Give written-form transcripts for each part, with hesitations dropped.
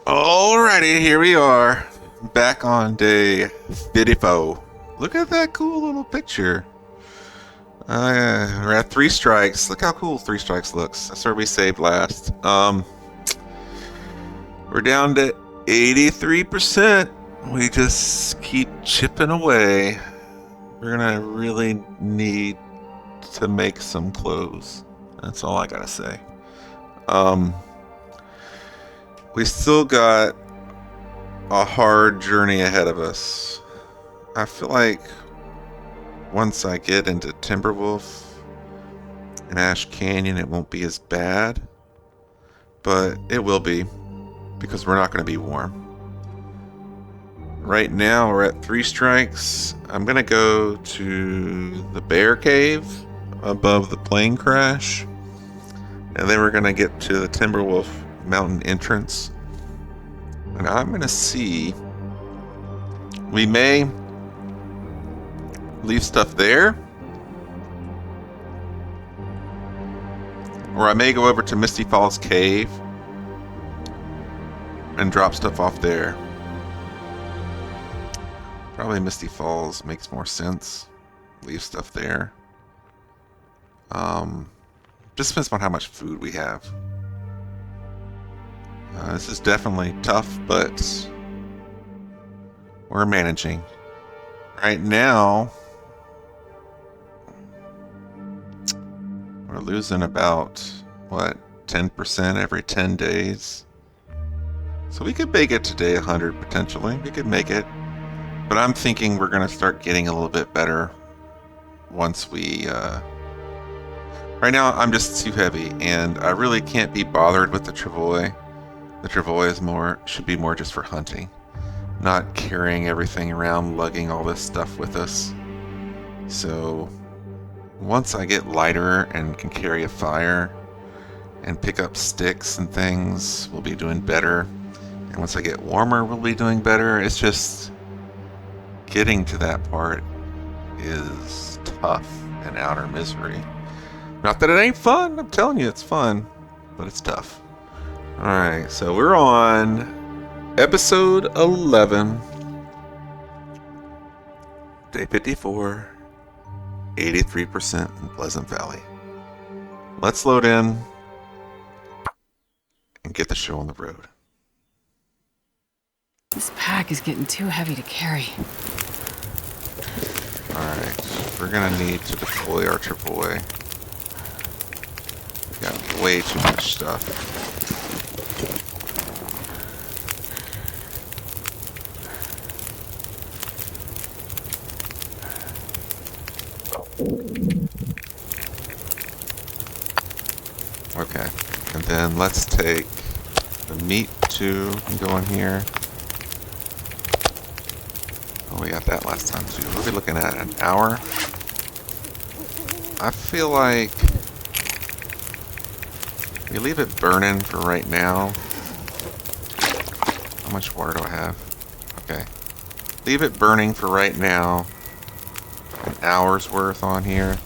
Alrighty, here we are. Back on day 54. Look at that cool little picture. We're at 3 strikes. Look how cool 3 strikes looks. That's where we saved last. We're down to 83%. We just keep chipping away. We're gonna really need to make some clothes. That's all I gotta say. We still got a hard journey ahead of us. I feel like once I get into Timberwolf and Ash Canyon, it won't be as bad, but it will be because we're not going to be warm. Right now, we're at 3 strikes. I'm going to go to the Bear Cave above the plane crash, and then we're going to get to the Timberwolf mountain entrance, and I'm going to see. We may leave stuff there, or I may go over to Misty Falls Cave and drop stuff off there. Probably Misty Falls makes more sense. Leave stuff there. Just depends on how much food we have. This is definitely tough, but we're managing. Right now, we're losing about, 10% every 10 days. So we could make it today 100 potentially. We could make it. But I'm thinking we're going to start getting a little bit better once we... Right now, I'm just too heavy, and I really can't be bothered with the travois. The travois should be more just for hunting, not carrying everything around, lugging all this stuff with us. So once I get lighter and can carry a fire and pick up sticks and things, we'll be doing better. And once I get warmer, we'll be doing better. It's just getting to that part is tough and outer misery. Not that it ain't fun, I'm telling you it's fun, but it's tough. Alright, so we're on episode 11, day 54, 83% in Pleasant Valley. Let's load in and get the show on the road. This pack is getting too heavy to carry. Alright, we're gonna need to deploy our travois. We got way too much stuff. Okay, and then let's take the meat too and go in here. Oh, we got that last time too. What are we looking at? An hour? I feel like we leave it burning for right now. How much water do I have? Okay. Leave it burning for right now. An hour's worth on here.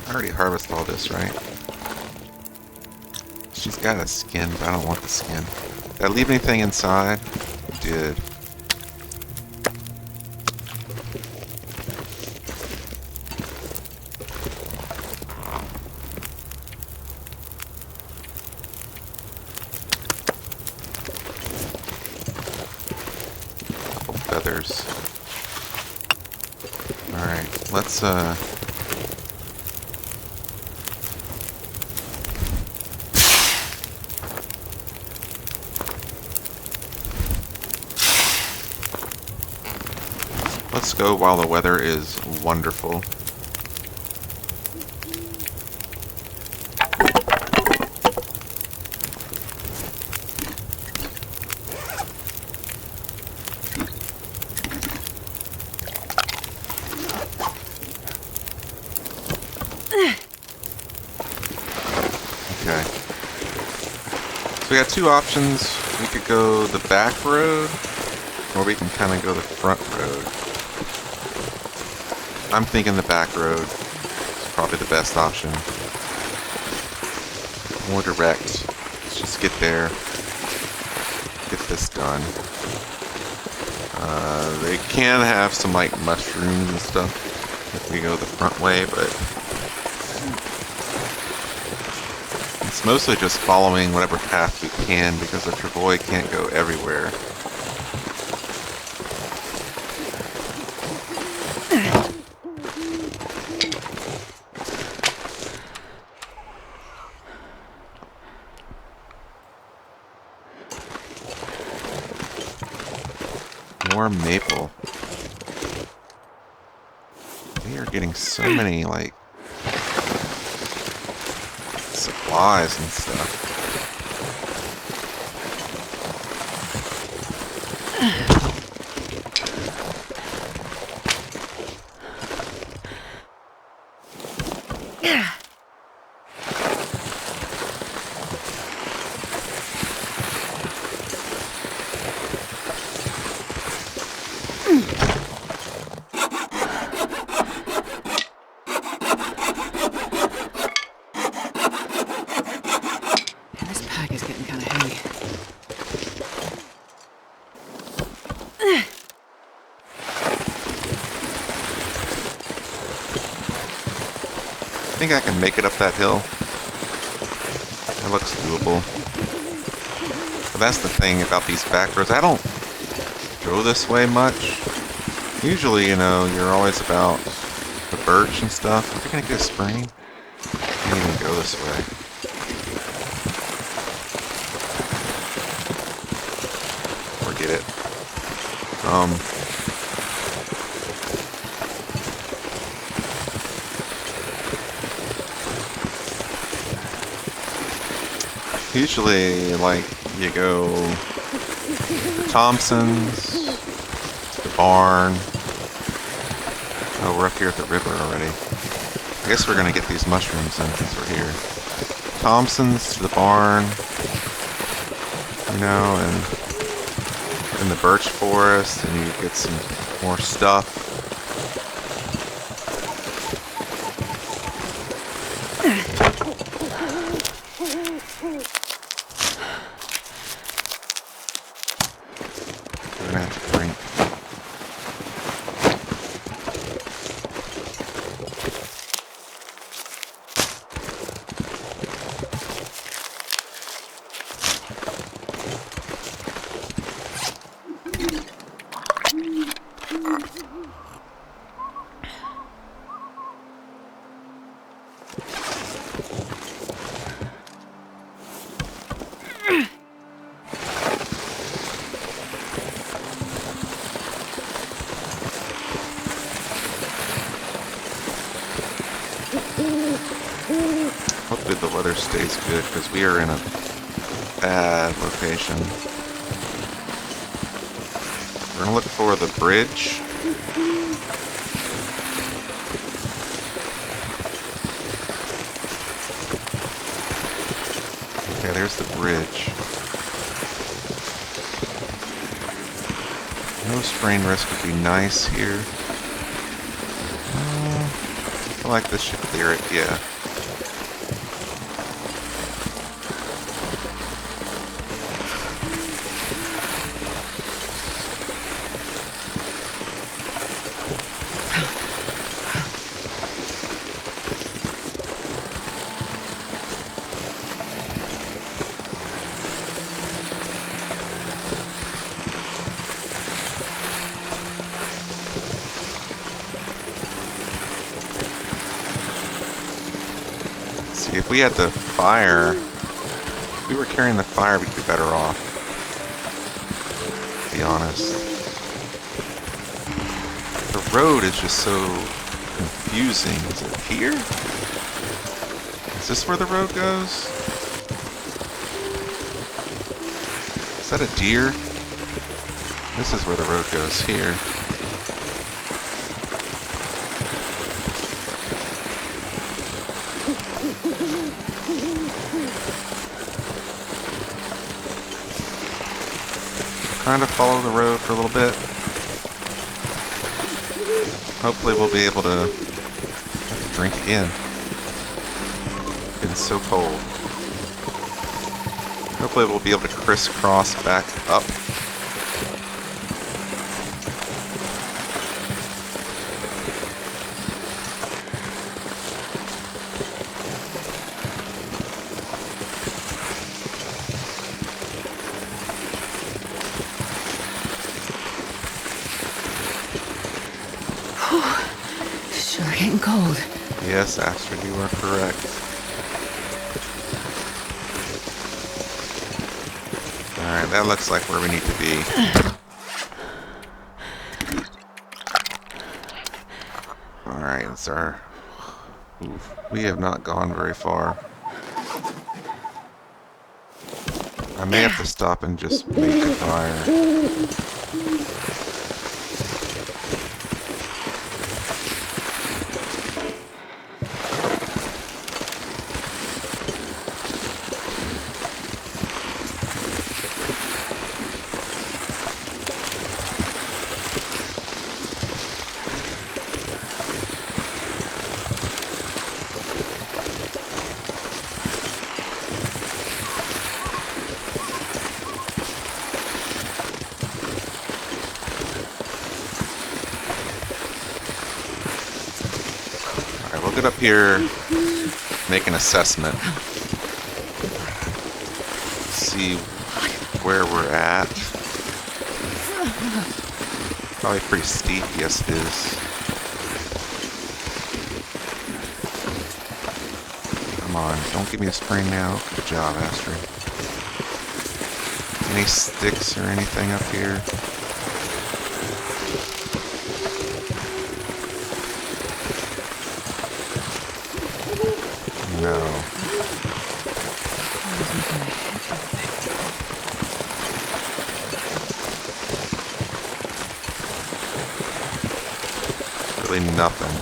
I already harvested all this, right? She's got a skin, but I don't want the skin. Did I leave anything inside? I did. Couple feathers. Alright, let's let's go while the weather is wonderful. Okay. So we got two options. We could go the back road, or we can kind of go the front road. I'm thinking the back road is probably the best option. More direct. It's just get there. Get this done. They can have some like mushrooms and stuff if we go the front way, but it's mostly just following whatever path we can because the travois can't go everywhere. More maple. We are getting so many, like, supplies and stuff. I think I can make it up that hill. It looks doable. But that's the thing about these back roads. I don't go this way much. Usually, you know, you're always about the birch and stuff. Are we gonna get a spring? Can't even go this way. Forget it. Usually, like, you go to Thompson's, to the barn. Oh, we're up here at the river already. I guess we're gonna get these mushrooms in since we're here. Thompson's, to the barn, you know, and in the birch forest, and you get some more stuff. Hopefully the weather stays good because we are in a bad location. We're gonna look for the bridge. Okay, there's the bridge. No sprain risk would be nice here. I feel like this should clear it, yeah. See, if we had the fire, if we were carrying the fire, we'd be better off, to be honest. The road is just so confusing. Is it here? Is this where the road goes? Is that a deer? This is where the road goes here. Trying to follow the road for a little bit. Hopefully we'll be able to drink again. It's so cold. Hopefully we'll be able to crisscross back up. Sure getting cold. Yes, Astrid, you are correct. Alright, that looks like where we need to be. Alright, it's our... Oof, we have not gone very far. I may have to stop and just make a fire. We'll get up here, make an assessment, see where we're at. Probably pretty steep, yes it is. Come on, don't give me a spring now. Good job, Astrid. Any sticks or anything up here? No. Really nothing.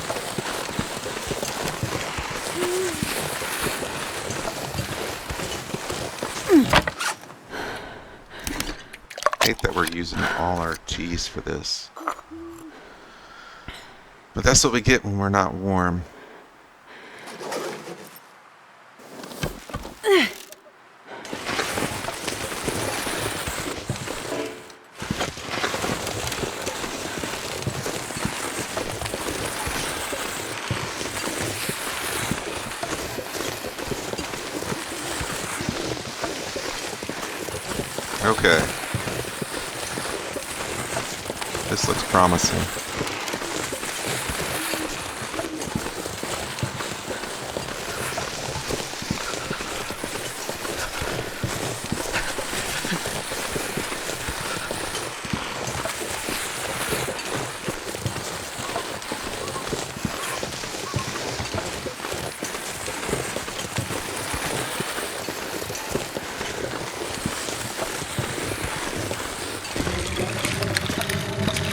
Hate that we're using all our cheese for this. But that's what we get when we're not warm. Okay. This looks promising.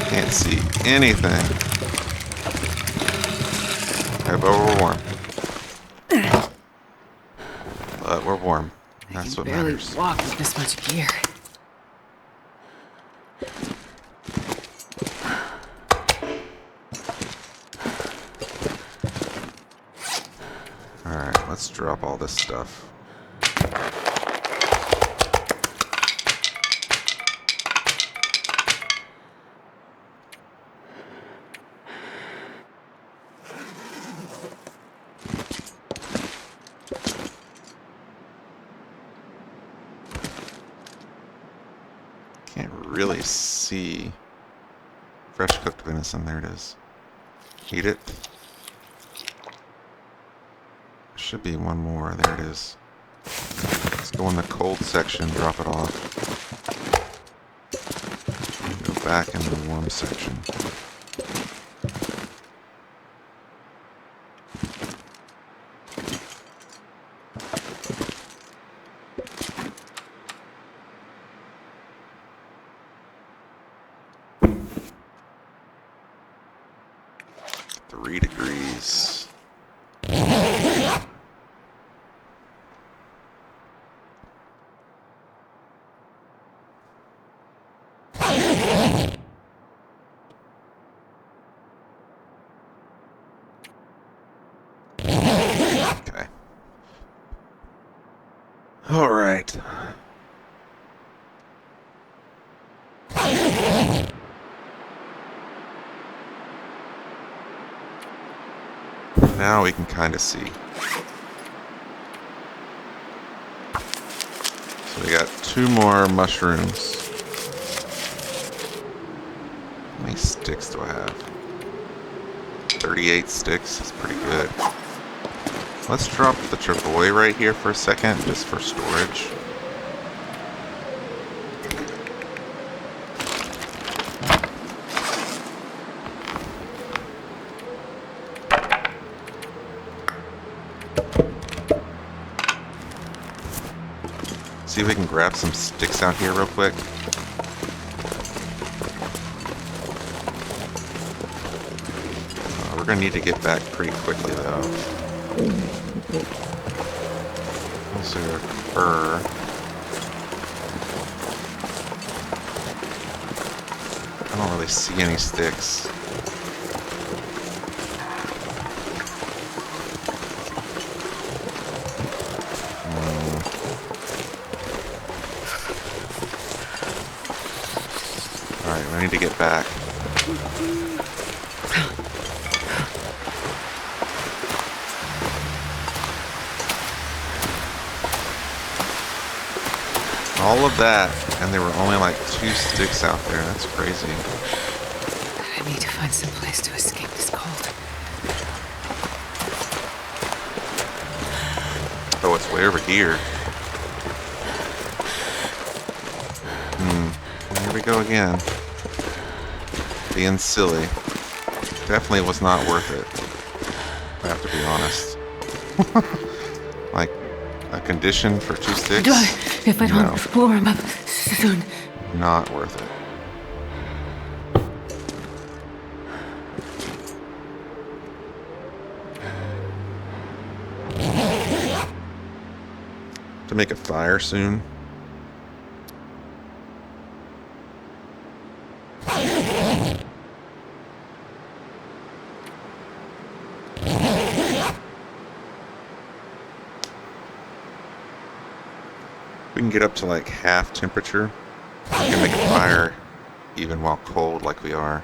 Can't see anything. Okay, but we're warm. But we're warm. That's what matters. I can barely walk with this much gear. Alright, let's drop all this stuff. Can't really see fresh cooked venison. There it is. Eat it. Should be one more. There it is. Let's go in the cold section, drop it off. And go back into the warm section. Degrees. Okay. All right. Now we can kind of see. So we got 2 more mushrooms. How many sticks do I have? 38 sticks. That's pretty good. Let's drop the travois right here for a second, just for storage. See if we can grab some sticks out here real quick. We're gonna need to get back pretty quickly though. Also, fur. I don't really see any sticks. Alright, I need to get back. All of that, and there were only like 2 sticks out there. That's crazy. I need to find some place to escape this cold. Oh, it's way over here. Here we go again. Being silly. Definitely was not worth it. I have to be honest. Like, a condition for 2 sticks? If I don't warm up soon. Not worth it. To make a fire soon. We can get up to like half temperature. We can make a fire even while cold like we are.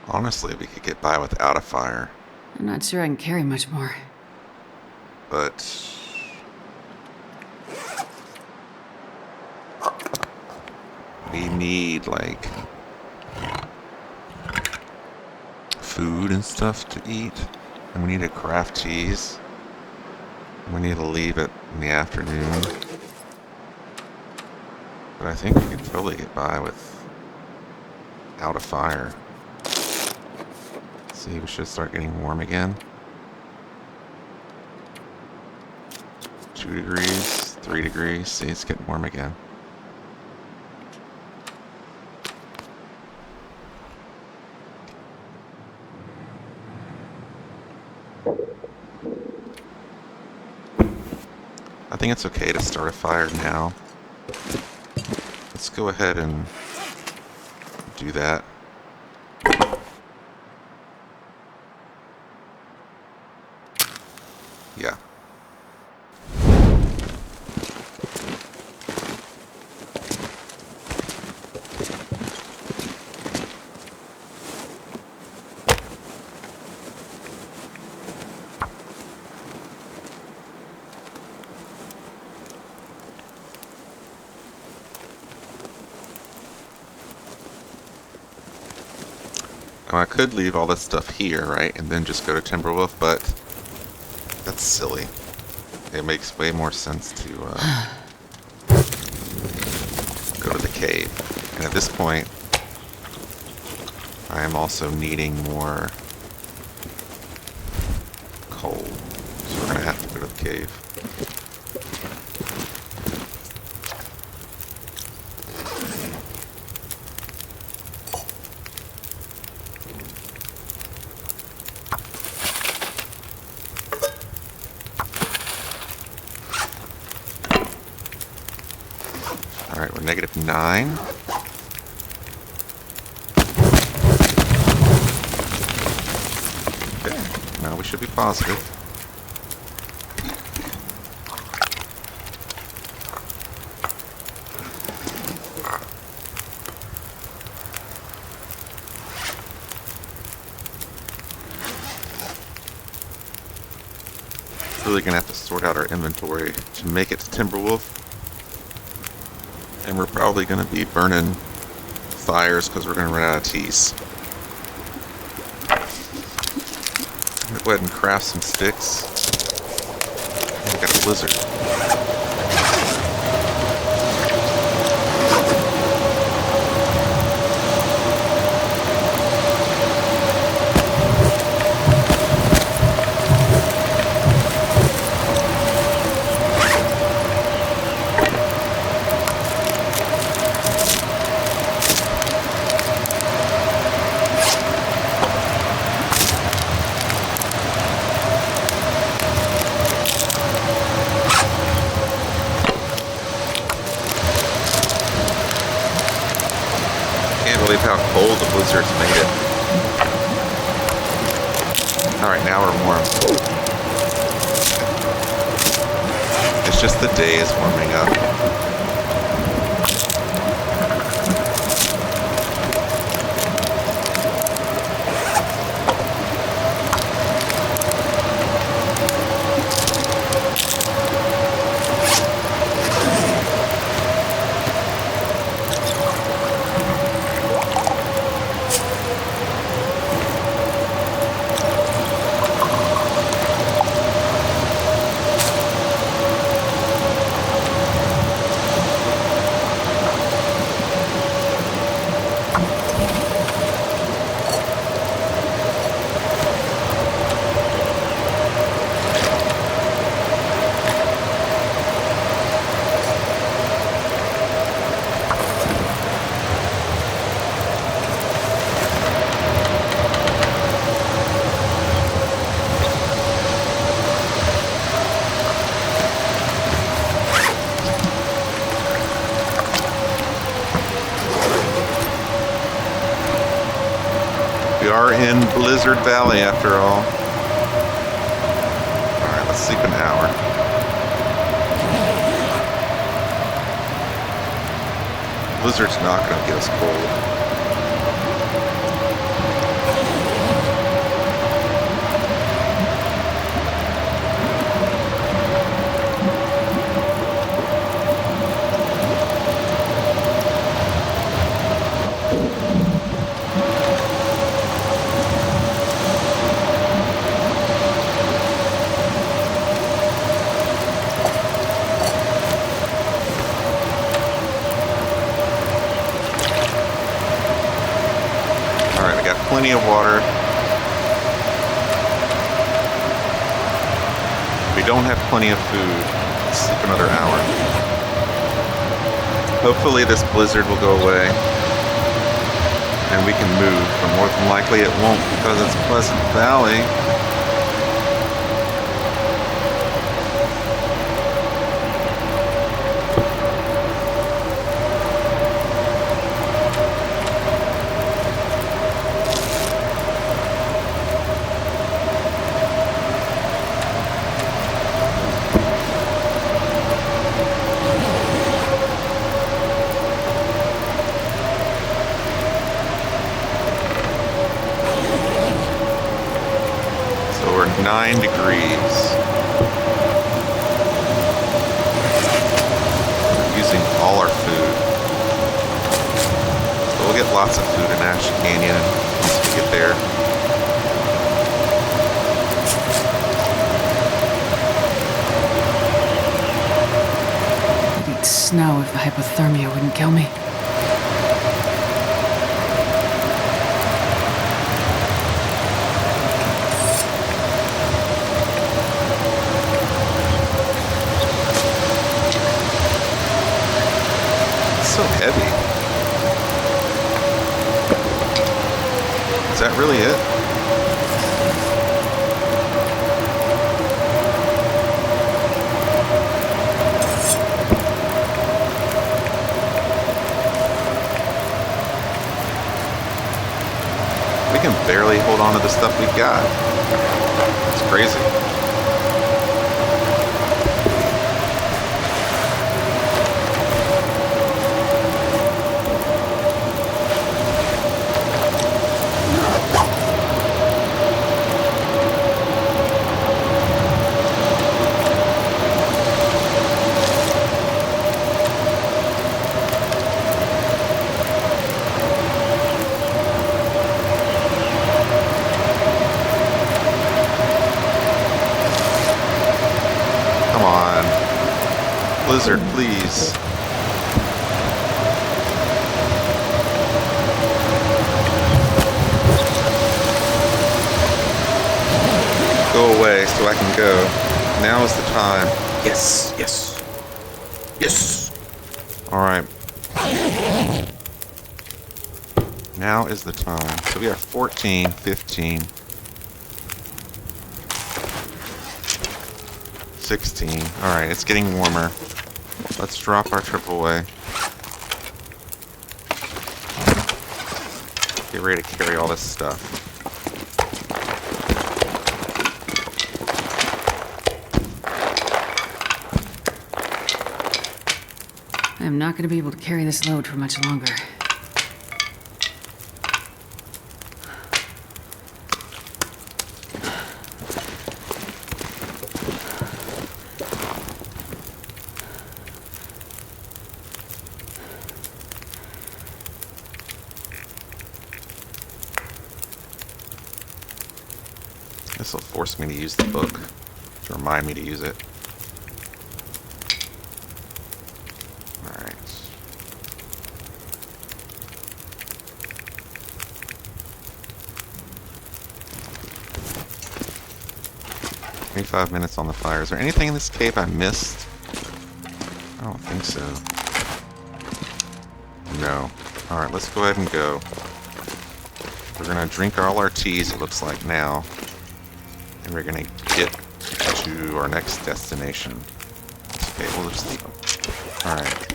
Honestly, we could get by without a fire, I'm not sure I can carry much more. but we need like food and stuff to eat, and we need to craft cheese. We need to leave it in the afternoon, but I think we can totally get by without a fire. See, we should start getting warm again. 2 degrees, 3 degrees. See, it's getting warm again. I think it's okay to start a fire now. Let's go ahead and do that. Yeah. Now I could leave all this stuff here, right, and then just go to Timberwolf, but that's silly. It makes way more sense to cave. And at this point, I am also needing more coal. So we're going to have to go to the cave. Alright, we're -9. Okay, now we should be positive. Really gonna have to sort out our inventory to make it to Timberwolf. And we're probably going to be burning fires because we're going to run out of teas. I'm going to go ahead and craft some sticks. And we got a blizzard. How cold the blizzard's made it. Alright, now we're warm. It's just the day is warming up. We are in Blizzard Valley after all. Alright, let's sleep an hour. Blizzard's not going to get us cold. Plenty of water. We don't have plenty of food. Let's sleep another hour. Hopefully this blizzard will go away and we can move, but more than likely it won't because it's Pleasant Valley. So we're 9 degrees. We're using all our food. So we'll get lots of food in Ash Canyon once we get there. I'd eat snow if the hypothermia wouldn't kill me. that really it? We can barely hold on to the stuff we got. It's crazy. Blizzard, please. Go away so I can go. Now is the time. Yes, yes, yes. All right. Now is the time. So we have 14, 15, 16. All right, it's getting warmer. Let's drop our AAA. Get ready to carry all this stuff. I am not going to be able to carry this load for much longer. This will force me to use the book to remind me to use it. Alright. "25 minutes on the fire." Is there anything in this cave I missed? I don't think so. No. Alright, let's go ahead and go. We're gonna drink all our teas, it looks like now. And we're gonna get to our next destination. Okay, we'll just... Alright.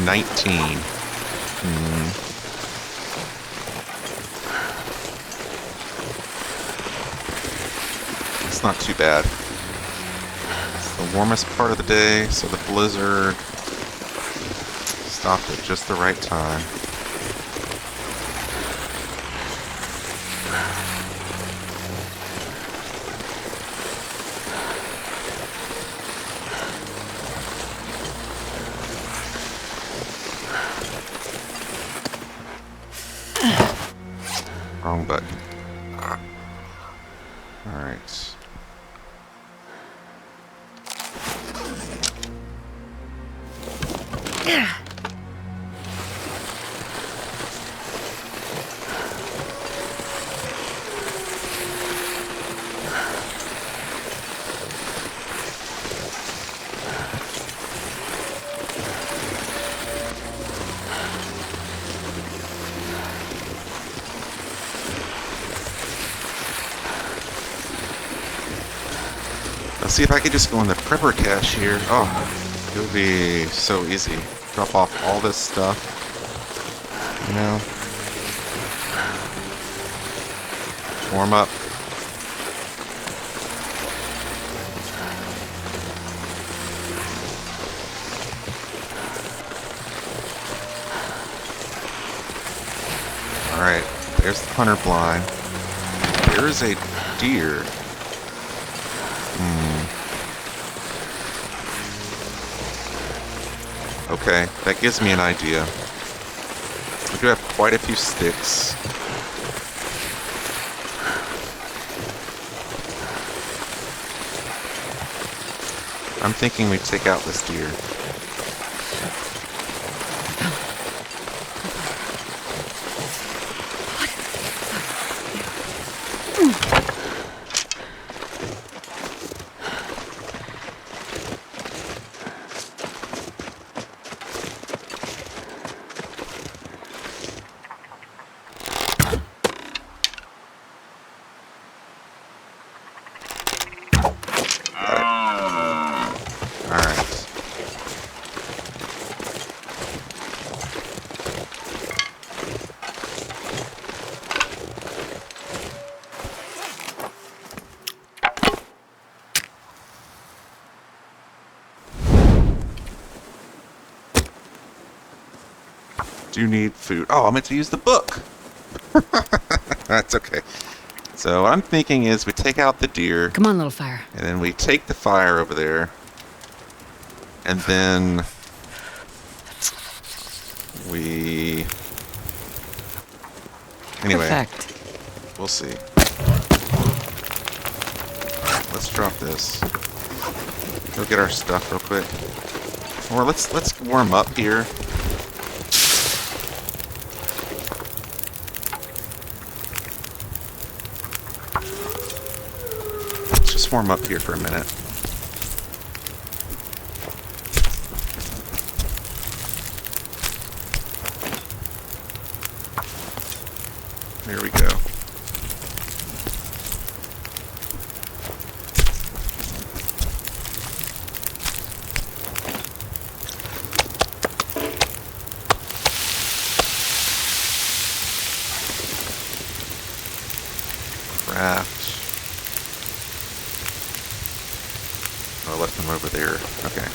-19. It's not too bad. It's the warmest part of the day, so the blizzard stopped at just the right time. Wrong button. Alright. Let's see if I could just go in the prepper cache here. Oh, it would be so easy. Drop off all this stuff. You know? Warm up. Alright, there's the hunter blind. There's a deer. Okay, that gives me an idea. We do have quite a few sticks. I'm thinking we take out this deer. Do need food. Oh, I meant to use the book. That's okay. So what I'm thinking is we take out the deer. Come on, little fire. And then we take the fire over there. And then we... Anyway, Perfect. We'll see. Alright, let's drop this. Go get our stuff real quick. Or let's warm up here. Just warm up here for a minute. There we go. Craft. I left them over there. Okay.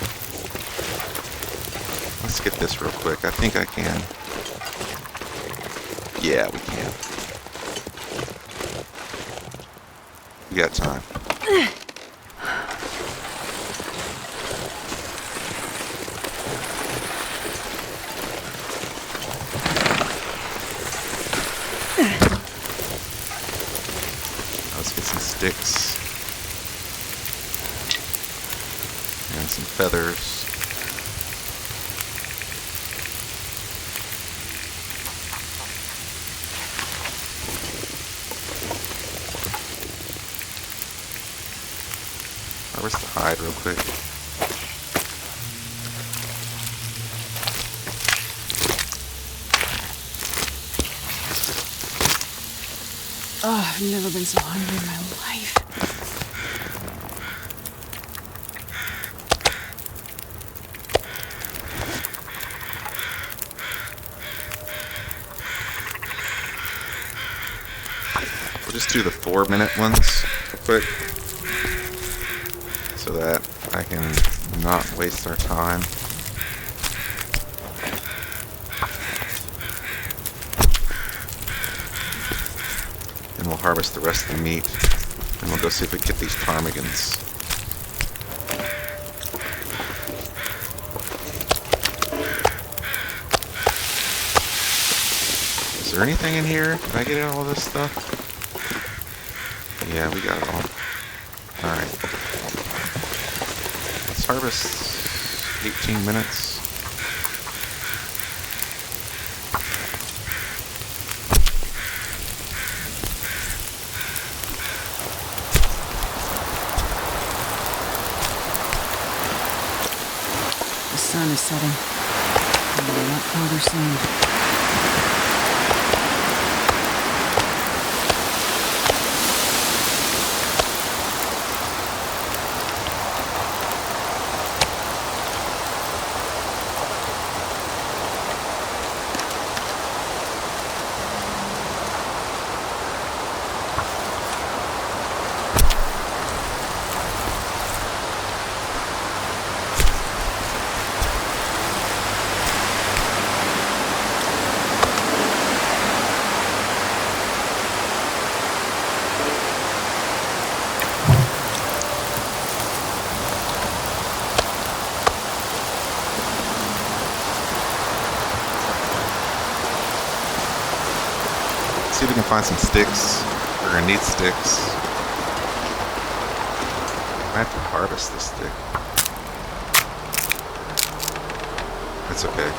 Let's get this real quick. I think I can. Yeah, we can. We got time. Let's get some sticks. And some feathers. Harvest the hide real quick. Oh, I've never been so hungry in my life. We'll just do the 4-minute ones real quick, so that I can not waste our time. Then we'll harvest the rest of the meat, and we'll go see if we can get these ptarmigans. Is there anything in here? Did I get all this stuff? Yeah, we got it all. Alright. Let's harvest 18 minutes. The sun is setting. It'll be a lot colder soon. See if we can find some sticks. We're gonna need sticks. I have to harvest this stick. It's okay.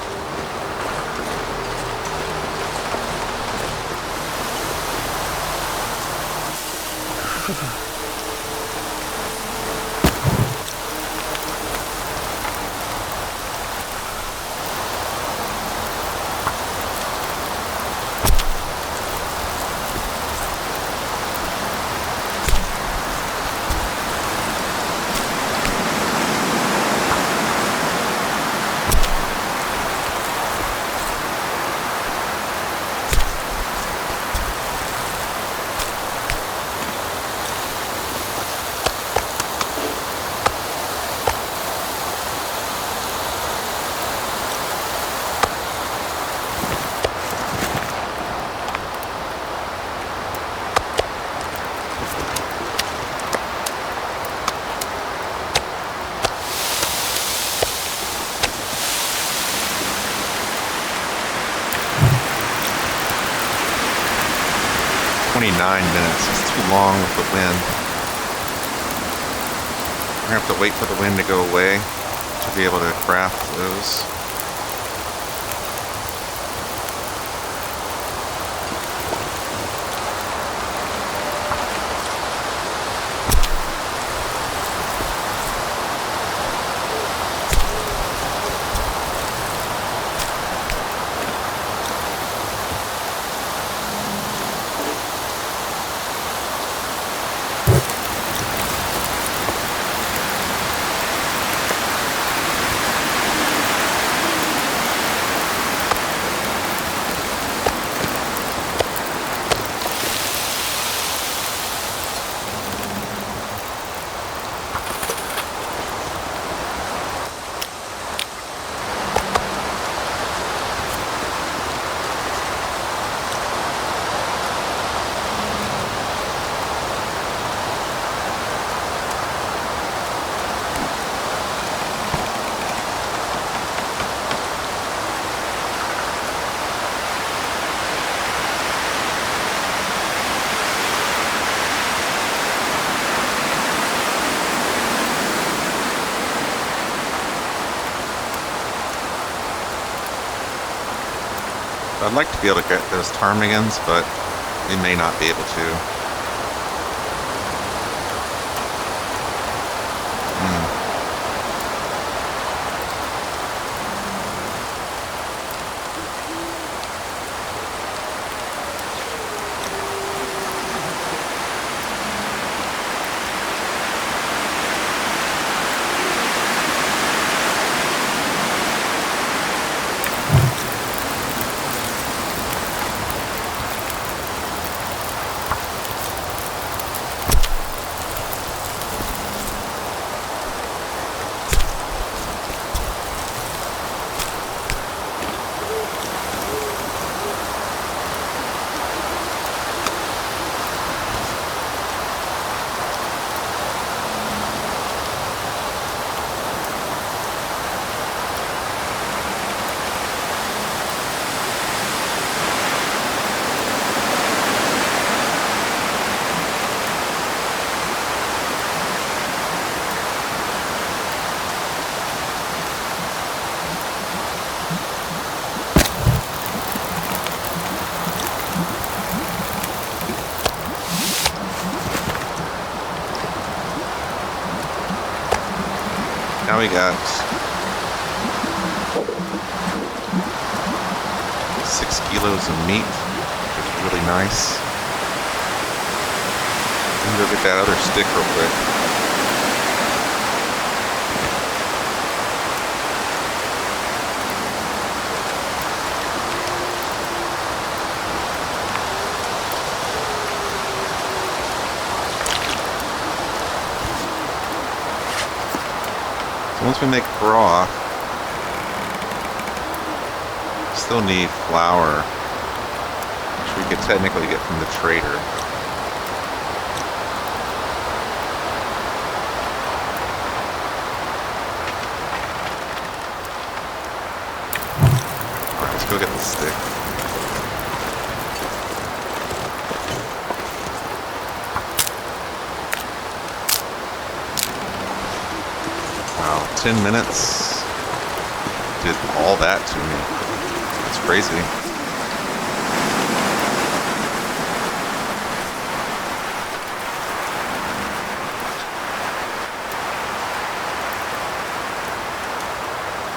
.9 minutes. It's too long with the wind. We're gonna have to wait for the wind to go away to be able to craft those. I'd like to be able to get those ptarmigans, but we may not be able to. Now we got 6 kilos of meat, which is really nice. I'm gonna go get that other stick real quick. Once we make broth, we still need flour, which we could technically get from the trader. Alright, let's go get the stick. Wow, 10 minutes. did all that to me. It's crazy.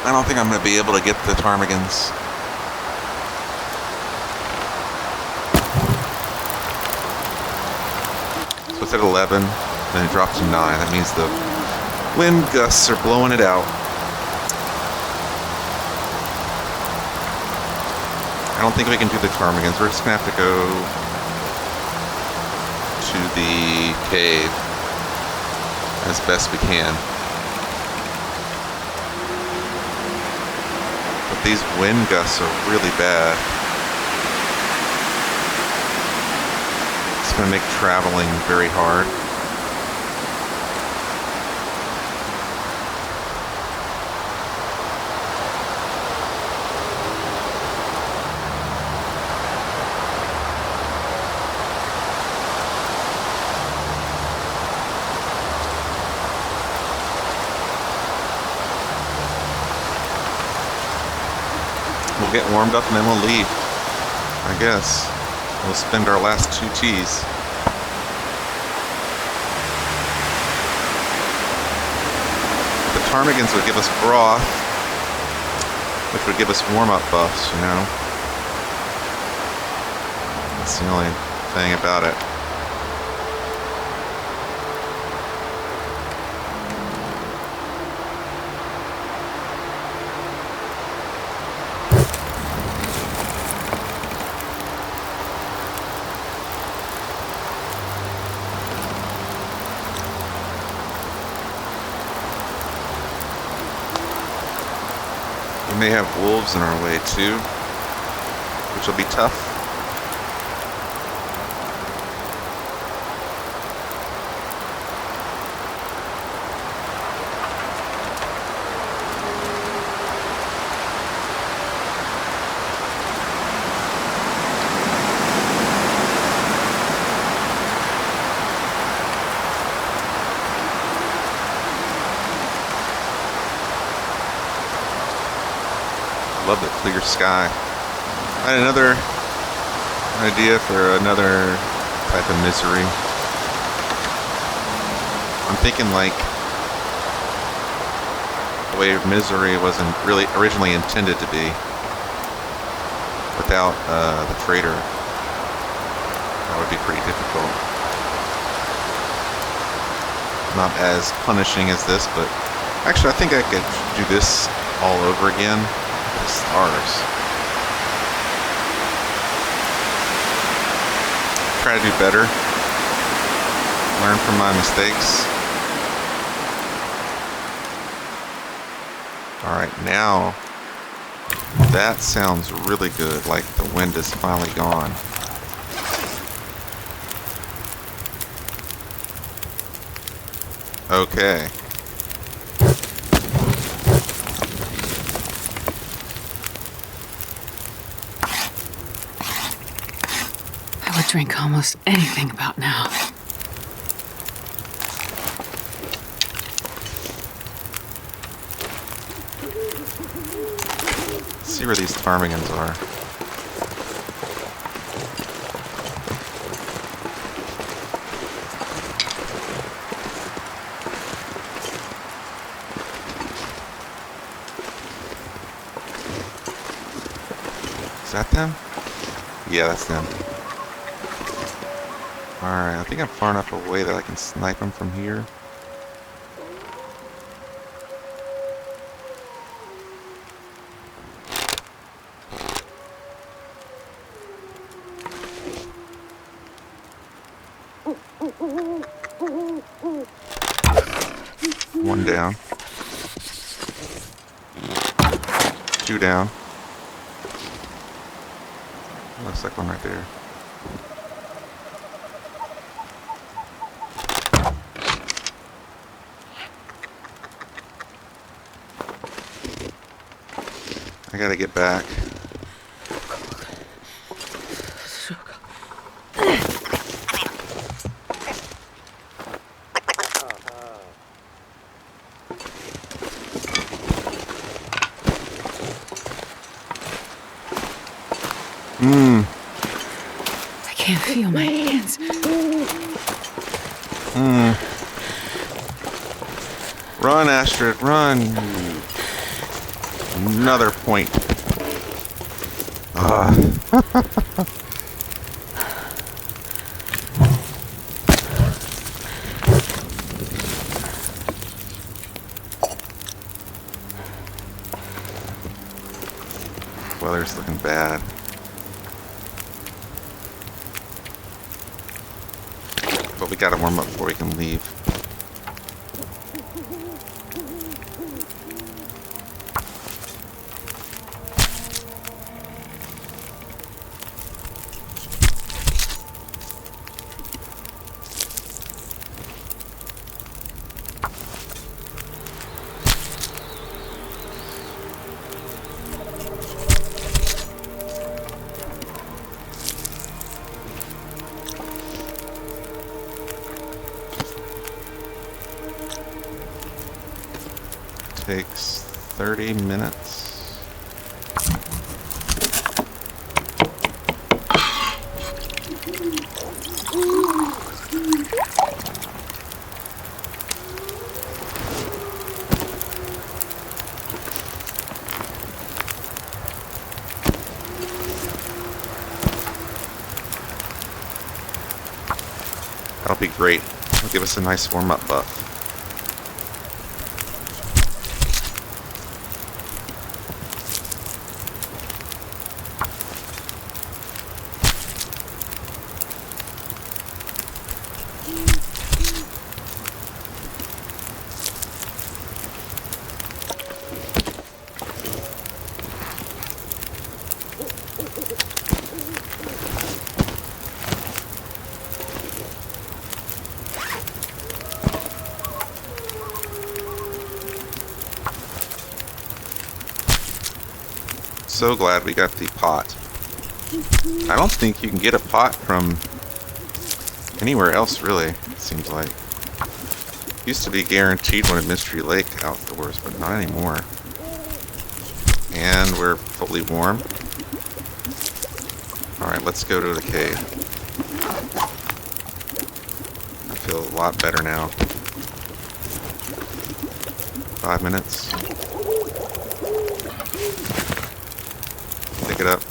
I don't think I'm going to be able to get the ptarmigans. So it's at 11, then it dropped to 9. That means the wind gusts are blowing it out. I don't think we can do the ptarmigans. We're just going to have to go to the cave as best we can. But these wind gusts are really bad. It's going to make traveling very hard. We'll get warmed up and then we'll leave, I guess. We'll spend our last 2 teas. The ptarmigans would give us broth, which would give us warm-up buffs, you know? That's the only thing about it. We may have wolves in our way too, which will be tough. Love the clear sky. I had another idea for another type of misery. I'm thinking like the way misery wasn't really originally intended to be, without the freighter. That would be pretty difficult. Not as punishing as this, but actually I think I could do this all over again. The stars. Try to do better. Learn from my mistakes. Alright, now that sounds really good, like the wind is finally gone. Okay. I would drink almost anything about now. See where these ptarmigans are. Is that them? Yeah, that's them. Alright, I think I'm far enough away that I can snipe them from here. One down. 2 down. Looks like one right there. I gotta get back. I can't feel my hands. Run, Astrid, run. Another point. Weather's looking bad. But we gotta warm up before we can leave. Takes 30 minutes. That'll be great. It'll give us a nice warm-up buff. So glad we got the pot. I don't think you can get a pot from anywhere else, really, it seems like. Used to be guaranteed one at Mystery Lake outdoors, but not anymore. And we're fully warm. Alright, let's go to the cave. I feel a lot better now. 5 minutes. Pick it up.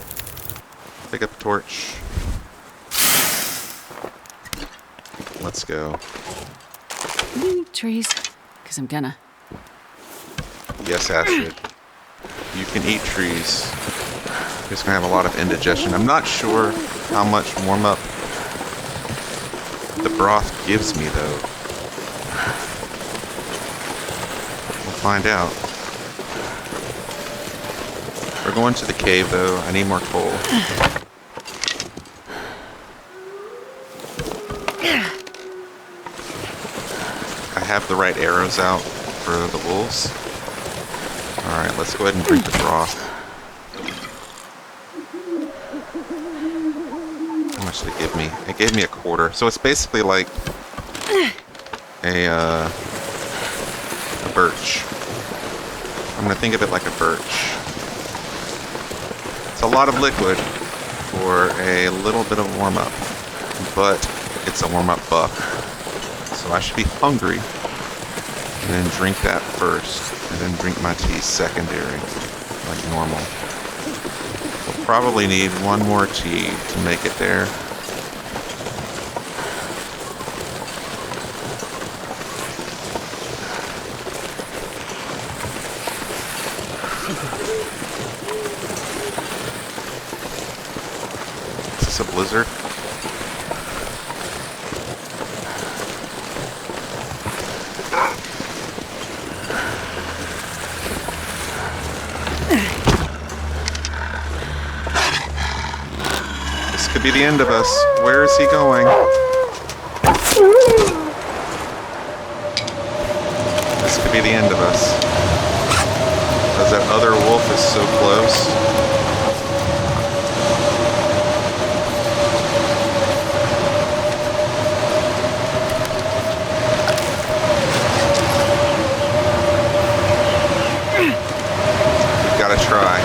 Pick up a torch. Let's go. Trees, because I'm gonna. Yes, Astrid. You can eat trees. You're just gonna have a lot of indigestion. I'm not sure how much warm-up the broth gives me, though. We'll find out. We're going to the cave, though. I need more coal. I have the right arrows out for the wolves. Alright, let's go ahead and drink the broth. How much did it give me? It gave me a quarter. So it's basically like a birch. I'm going to think of it like a birch. It's a lot of liquid for a little bit of warm-up, but it's a warm-up buff. So I should be hungry, and then drink that first, and then drink my tea secondary, like normal. We'll probably need one more tea to make it there. Is this a blizzard? Could be the end of us. Where is he going? This could be the end of us. Because that other wolf is so close. We've got to try.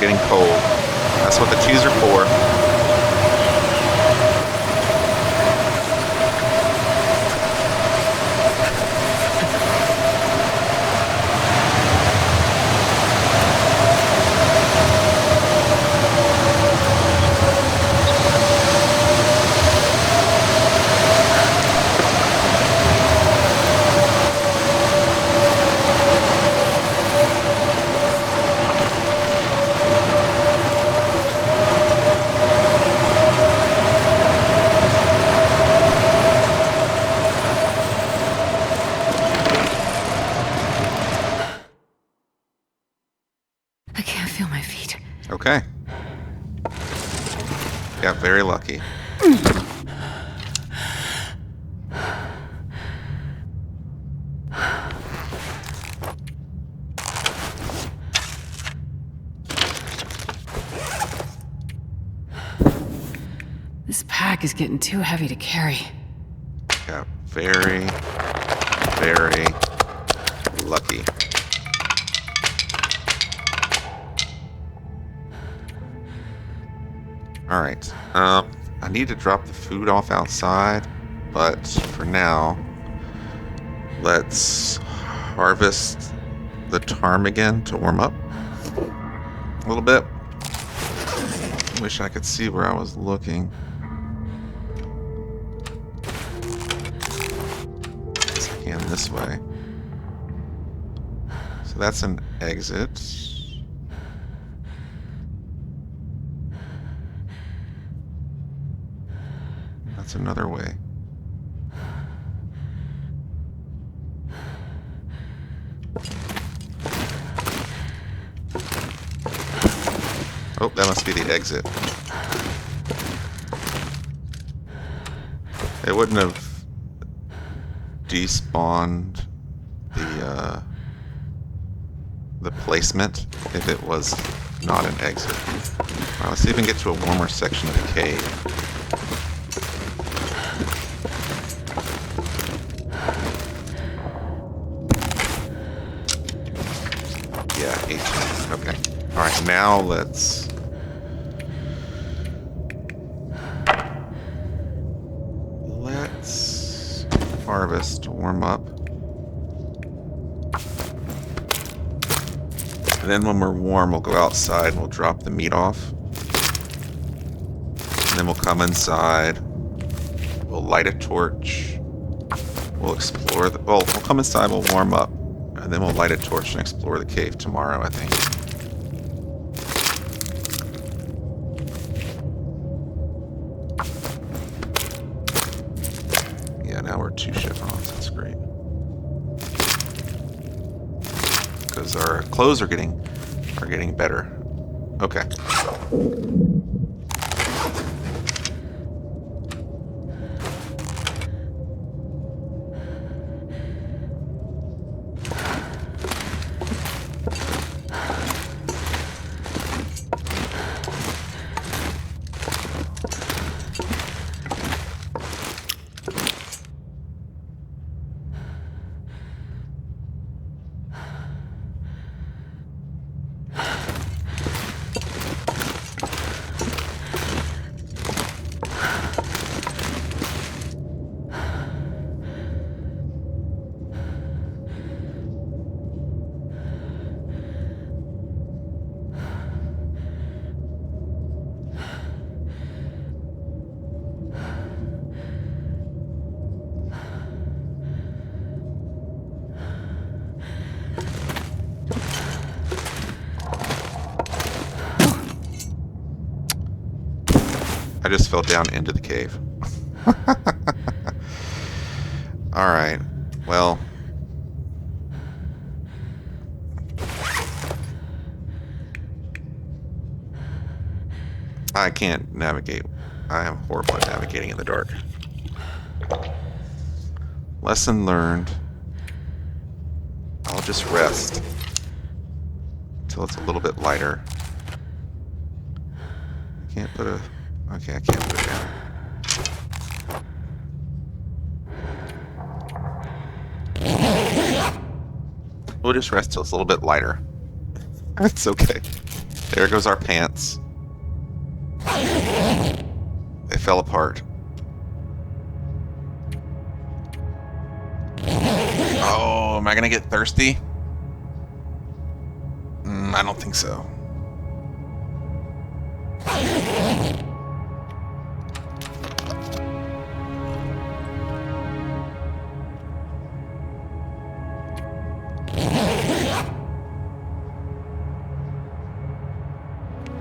getting cold. That's what the cheese are for. I can't feel my feet. Okay. Got very lucky. This pack is getting too heavy to carry. Got very, very lucky. Alright, I need to drop the food off outside, but for now, let's harvest the ptarmigan to warm up a little bit. Wish I could see where I was looking. Guess I can this way. So that's an exit. That's another way. Oh, that must be the exit. It wouldn't have despawned the placement if it was not an exit. Alright, let's see if we can get to a warmer section of the cave. Yeah, 18. Okay. Alright, now let's harvest to warm up. And then when we're warm, we'll go outside and we'll drop the meat off. And then we'll come inside. We'll light a torch. We'll explore the... Well, we'll come inside, we'll warm up. And then we'll light a torch and explore the cave tomorrow, I think. Yeah, now we're 2 chevrons. That's great. Because our clothes are getting better. Okay. I just fell down into the cave. Alright, well. I can't navigate. I am horrible at navigating in the dark. Lesson learned. I'll just rest until it's a little bit lighter. Can't put a... Okay, I can't put it down. We'll just rest till it's a little bit lighter. It's okay. There goes our pants. They fell apart. Oh, am I gonna get thirsty? I don't think so.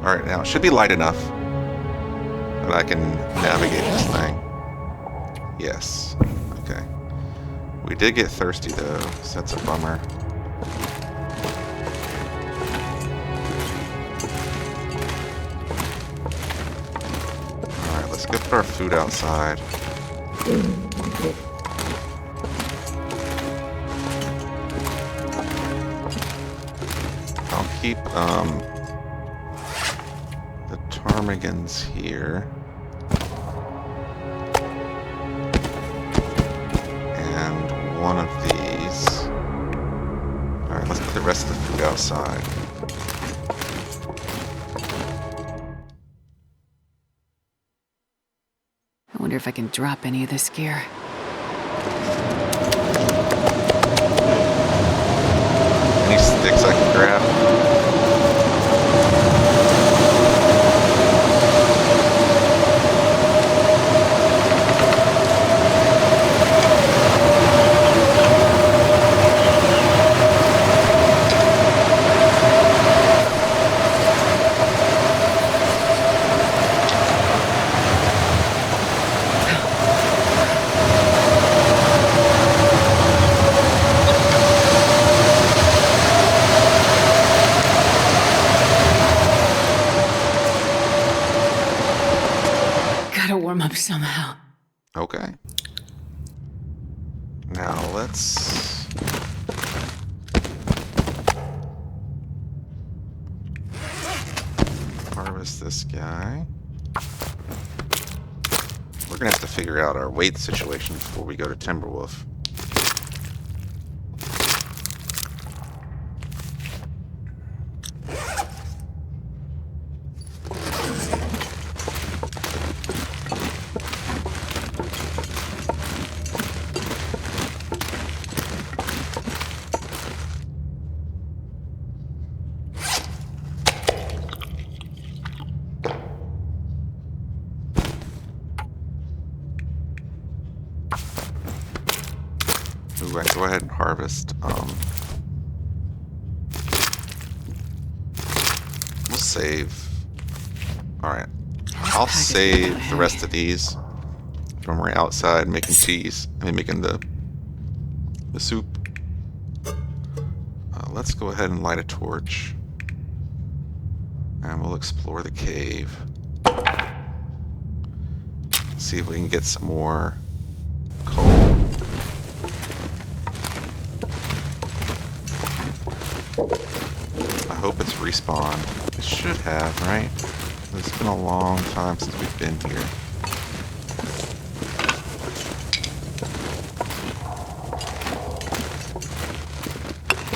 Alright, now it should be light enough that I can navigate this thing. Yes. Okay. We did get thirsty though, so that's a bummer. Alright, let's go put our food outside. I'll keep the ptarmigans here. And one of these. Alright, let's put the rest of the food outside. I wonder if I can drop any of this gear. Any sticks I can grab? Gotta warm up somehow. Okay. Now let's harvest this guy. We're gonna have to figure out our weight situation before we go to Timberwolf. Ooh, I can go ahead and harvest. We'll save. Alright. I'll save the rest of these when we're outside making cheese. I mean, making the soup. Let's go ahead and light a torch. And we'll explore the cave. See if we can get some more coal. I hope it's respawned. It should have, right? It's been a long time since we've been here.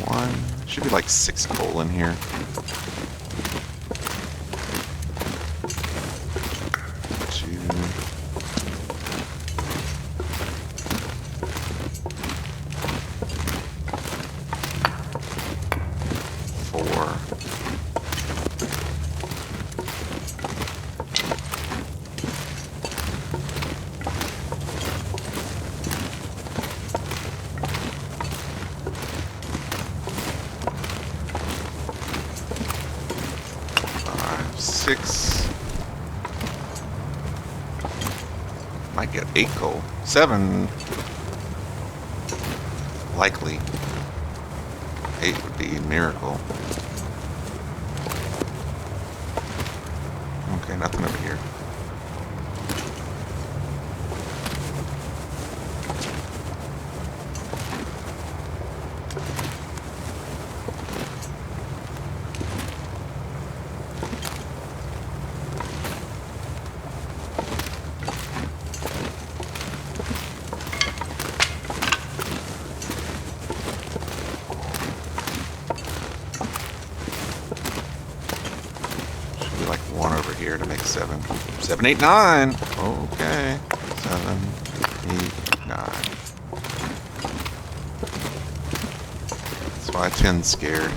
One. Should be like 6 coal in here. Might get 8 coal. 7. Likely. 8 would be a miracle. Okay, nothing over here. over here to make 7. 7, 8, 9. Okay. 7, 8, 9. That's why 10's scared.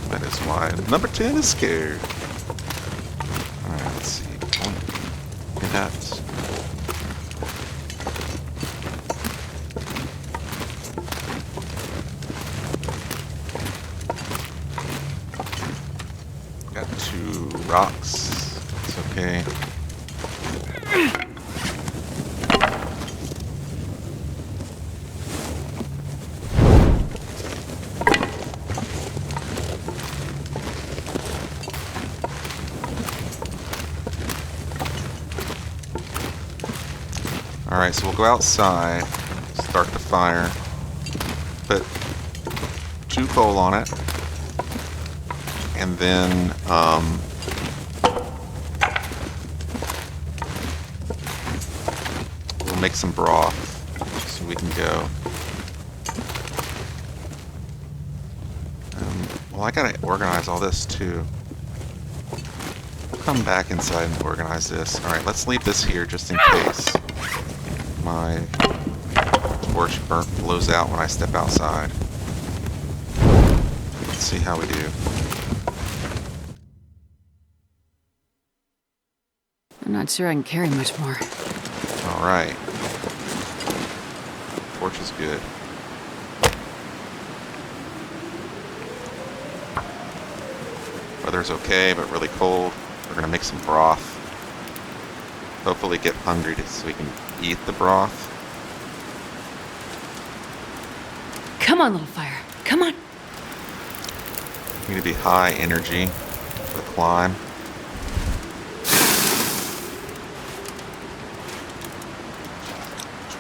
That is why number 10 is scared. Alright, let's see. Look at that. Got 2 rocks. It's okay. Alright, so we'll go outside, start the fire, put 2 coal on it, and then we'll make some broth so we can go. Well, I gotta organize all this too. We'll come back inside and organize this. Alright, let's leave this here just in case my torch blows out when I step outside. Let's see how we do. I'm not sure I can carry much more. Alright. Torch is good. Weather's okay, but really cold. We're gonna make some broth. Hopefully get hungry so we can eat the broth. Come on, little fire. Come on. Need to be high energy for the climb.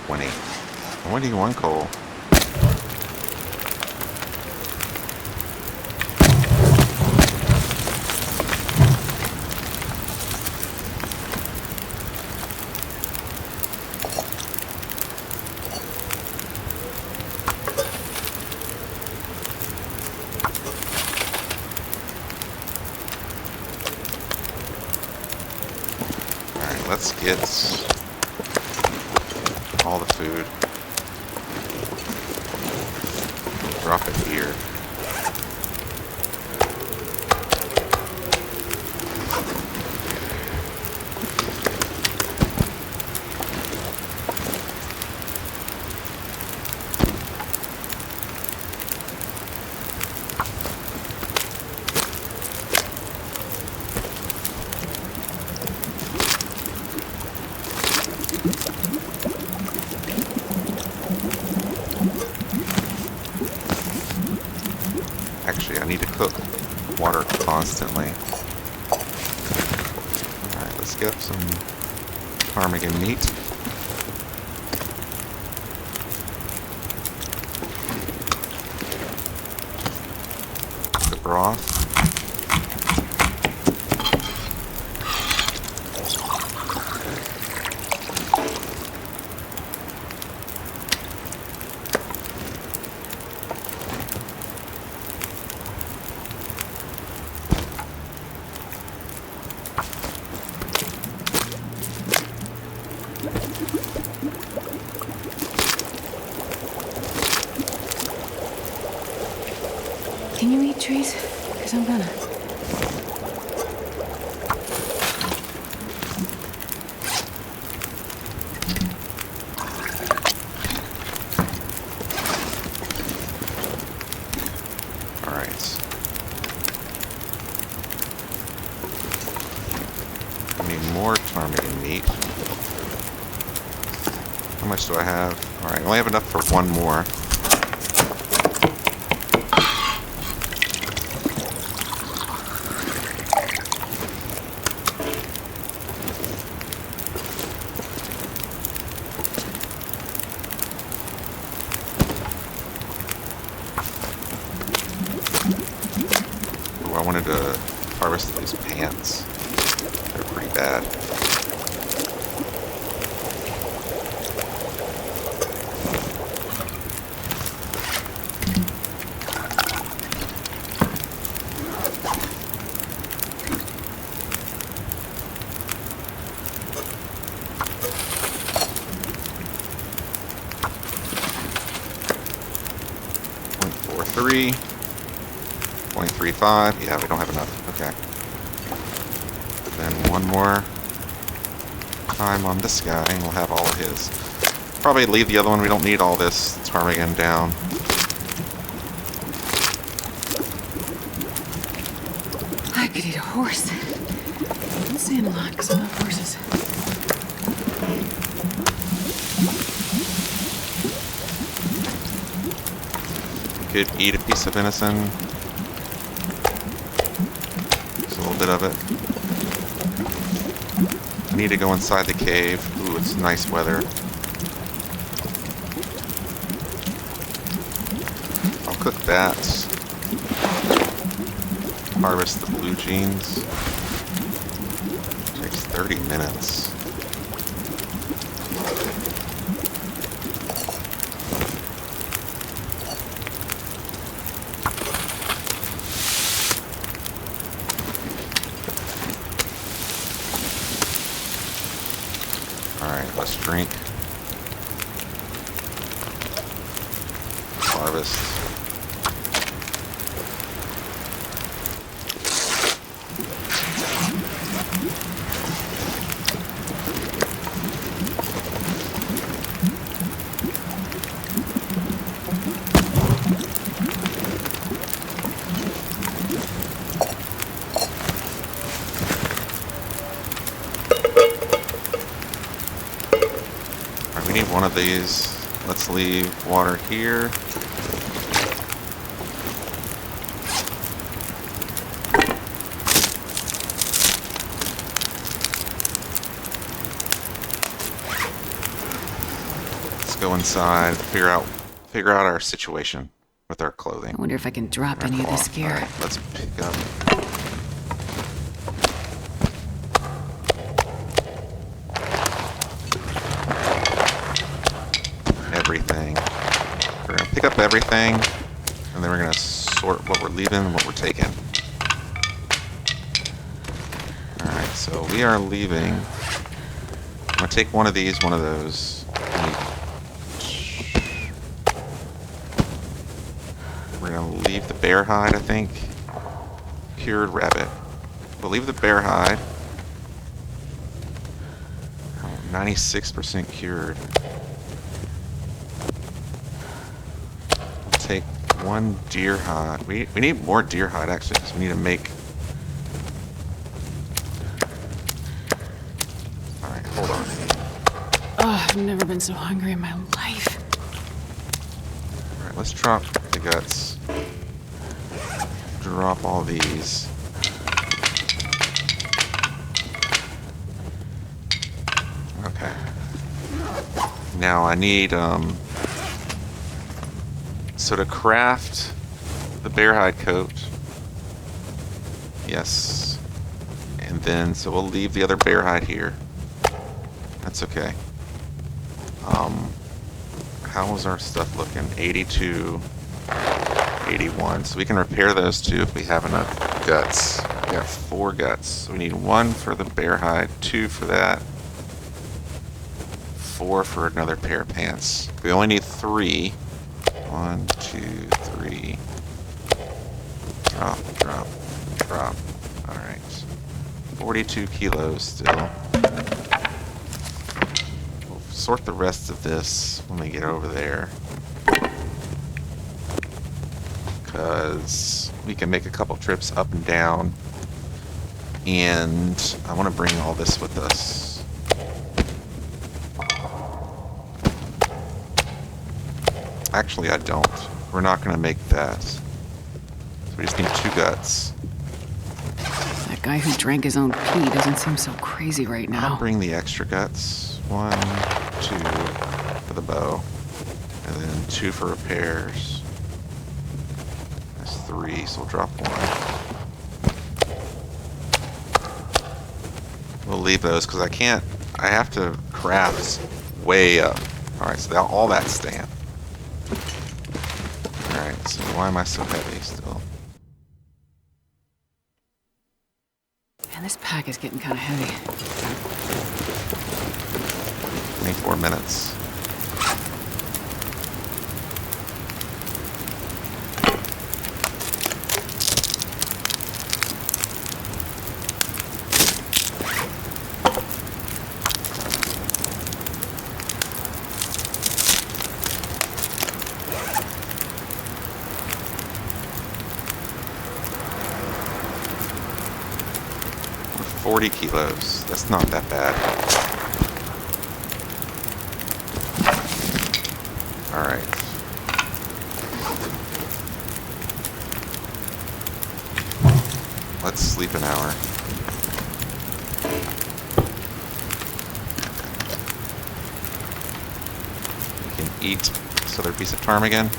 I only need 1 coal. Alright, let's get all the food. Drop it here. Actually, I need to cook water constantly. Alright, let's get some ptarmigan meat. The broth. Can you eat trees? Because I'm gonna. Alright. I need more ptarmigan meat. How much do I have? Alright, I only have enough for 1 more. I wanted to harvest these pants. They're pretty bad. 0.3. 0.35. Yeah, we don't have enough. Okay. Then one more time on this guy, and we'll have all of his. Probably leave the other one. We don't need all this ptarmigan down. I could eat a horse. I'm saying a lot because I love horses. You could eat a piece of venison. Just a little bit of it. I need to go inside the cave. Ooh, it's nice weather. I'll cook that. Harvest the blue jeans. Takes 30 minutes. Alright, let's drink. Harvest. We need one of these. Let's leave water here. Let's go inside, figure out our situation with our clothing. I wonder if I can drop any of this gear. All right, let's pick up. Everything. We're gonna pick up everything, and then we're gonna sort what we're leaving and what we're taking. Alright, so we are leaving. I'm gonna take one of these, one of those. We're gonna leave the bear hide, I think. Cured rabbit. We'll leave the bear hide. 96% cured. Take one deer hide. We need more deer hide actually, because we need to make. All right, hold on. Oh, I've never been so hungry in my life. All right, let's drop the guts. Drop all these. Okay. Now I need so to craft the bear hide coat, yes, and then so we'll leave the other bear hide here. That's okay. How is our stuff looking? 82, 81. So we can repair those two if we have enough guts. We got 4 guts. So we need 1 for the bear hide, 2 for that, 4 for another pair of pants. We only need 3. 1, 2, 3. Drop, drop, drop. Alright. 42 kilos still. We'll sort the rest of this when we get over there. Because we can make a couple trips up and down. And I want to bring all this with us. Actually, I don't. We're not going to make that. So we just need 2 guts. That guy who drank his own pee doesn't seem so crazy right now. I'll bring the extra guts. 1, 2 for the bow. And then 2 for repairs. That's 3, so we'll drop 1. We'll leave those because I have to craft way up. Alright, so all that's staying. Alright, so why am I so heavy still? Man, this pack is getting kind of heavy. 24 minutes. 40 kilos. That's not that bad. Alright. Let's sleep an hour. We can eat this other piece of ptarmigan.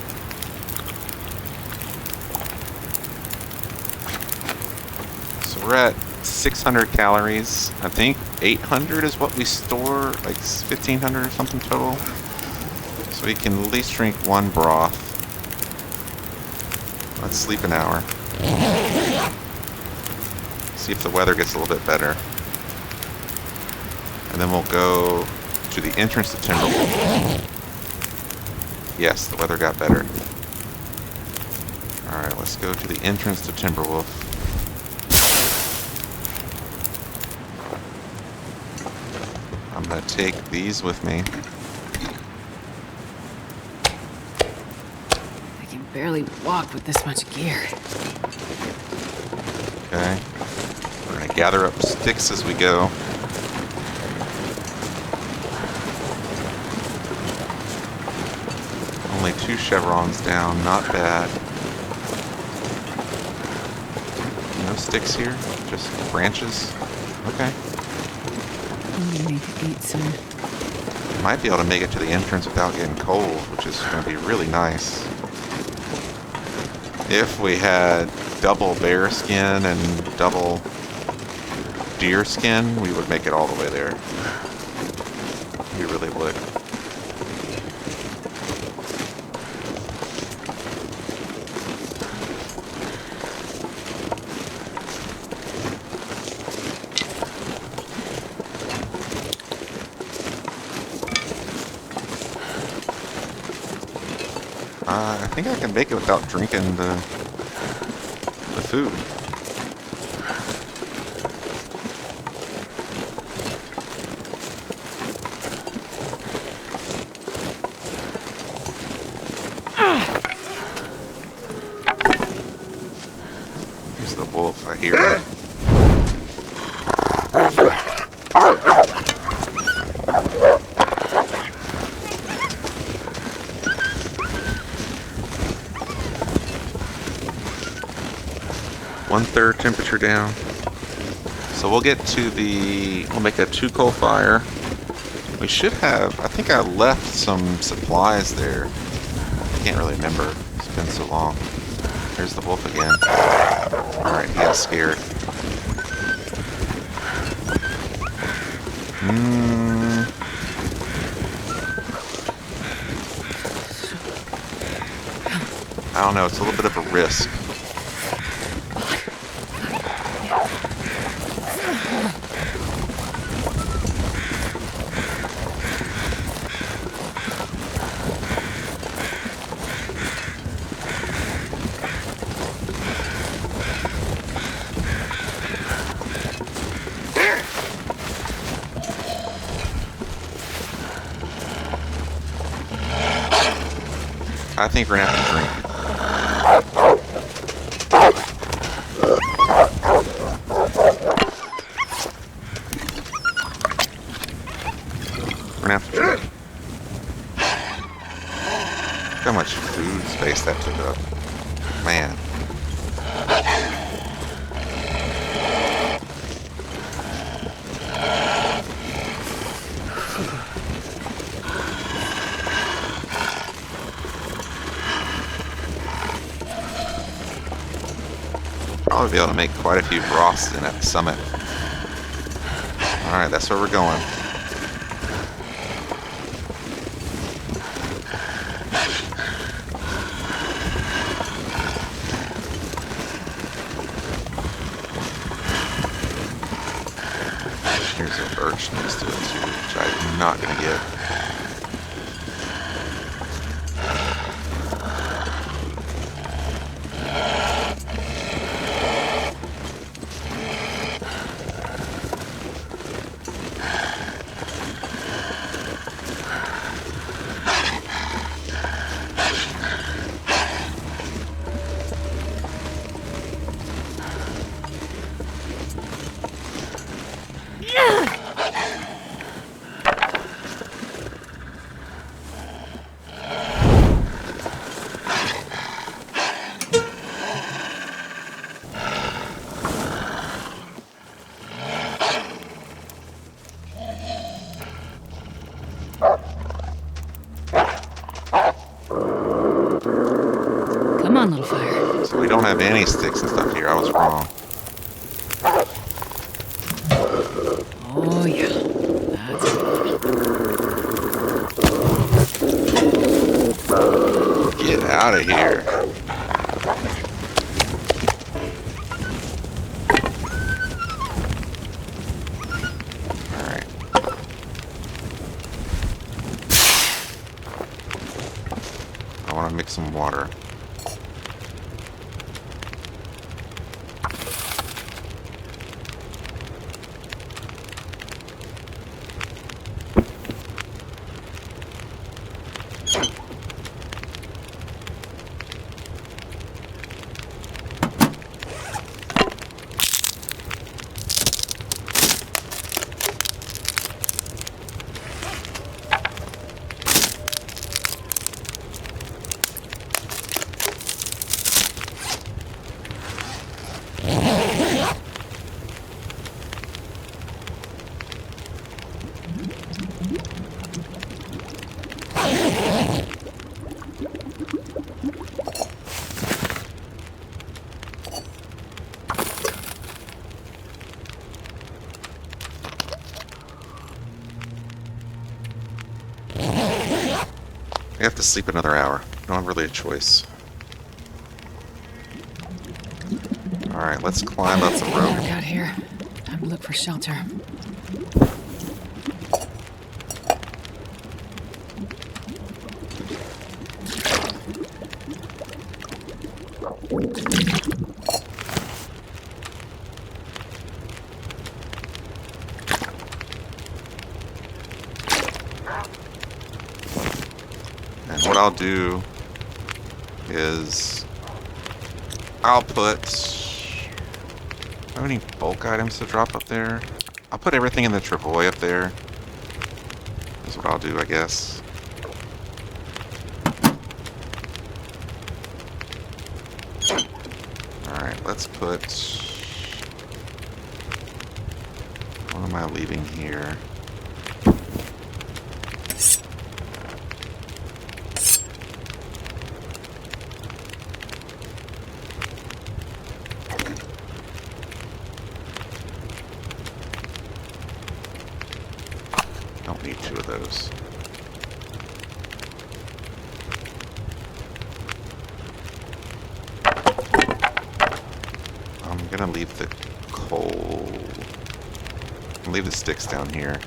So we're at 600 calories. I think 800 is what we store, like 1,500 or something total. So we can at least drink one broth. Let's sleep an hour. See if the weather gets a little bit better. And then we'll go to the entrance to Timberwolf. Yes, the weather got better. Alright, let's go to the entrance to Timberwolf. I'm going to take these with me. I can barely walk with this much gear. Okay. We're going to gather up sticks as we go. Only 2 chevrons down, not bad. No sticks here, just branches. Okay. I'm gonna need to eat soon. Might be able to make it to the entrance without getting cold, which is going to be really nice. If we had double bear skin and double deer skin, we would make it all the way there. We really would. I think I can make it without drinking the food. Here's the wolf, I hear it. One-third temperature down. So we'll get to we'll make a 2-coal fire. We should have, I think I left some supplies there. I can't really remember. It's been so long. There's the wolf again. Alright, he got scared. I don't know, it's a little bit of a risk. I think we're gonna have to drink. We're gonna have to drink. Look how much food space that took up. Man. Probably be able to make quite a few broths in at the summit. Alright, that's where we're going. Here's a birch next to it too, which I'm not going to get. out of here. Alright. I want to mix some water. I have to sleep another hour. Don't have really a choice. Alright, let's climb up the rope. Dark out here. Time to look for shelter. And what I'll do is I'll put... do I have any bulk items to drop up there? I'll put everything in the travoy up there. That's what I'll do, I guess. Alright, let's put... what am I leaving here? Don't need two of those. I'm gonna leave the coal. I'll leave the sticks down here.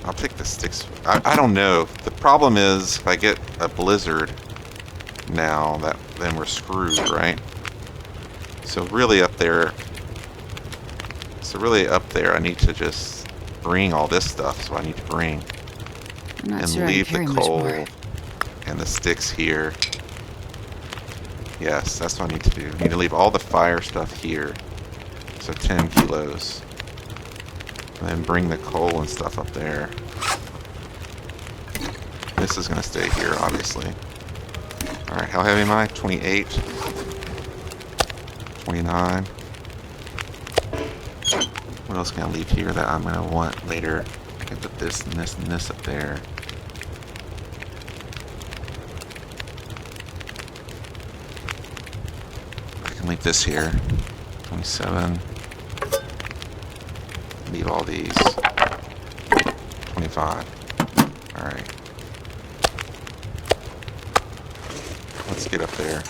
I'll take the sticks. I don't know. The problem is if I get a blizzard now, then we're screwed, right? So really up there, I need to just bring all this stuff. So I need to bring and leave the coal and the sticks here. Yes, that's what I need to do. I need to leave all the fire stuff here. So 10 kilos. And then bring the coal and stuff up there. This is going to stay here, obviously. Alright, how heavy am I? 28. 29. What else can I leave here that I'm going to want later? I can put this and this and this up there. I can leave this here. 27. Leave all these. 25. Alright. Let's get up there.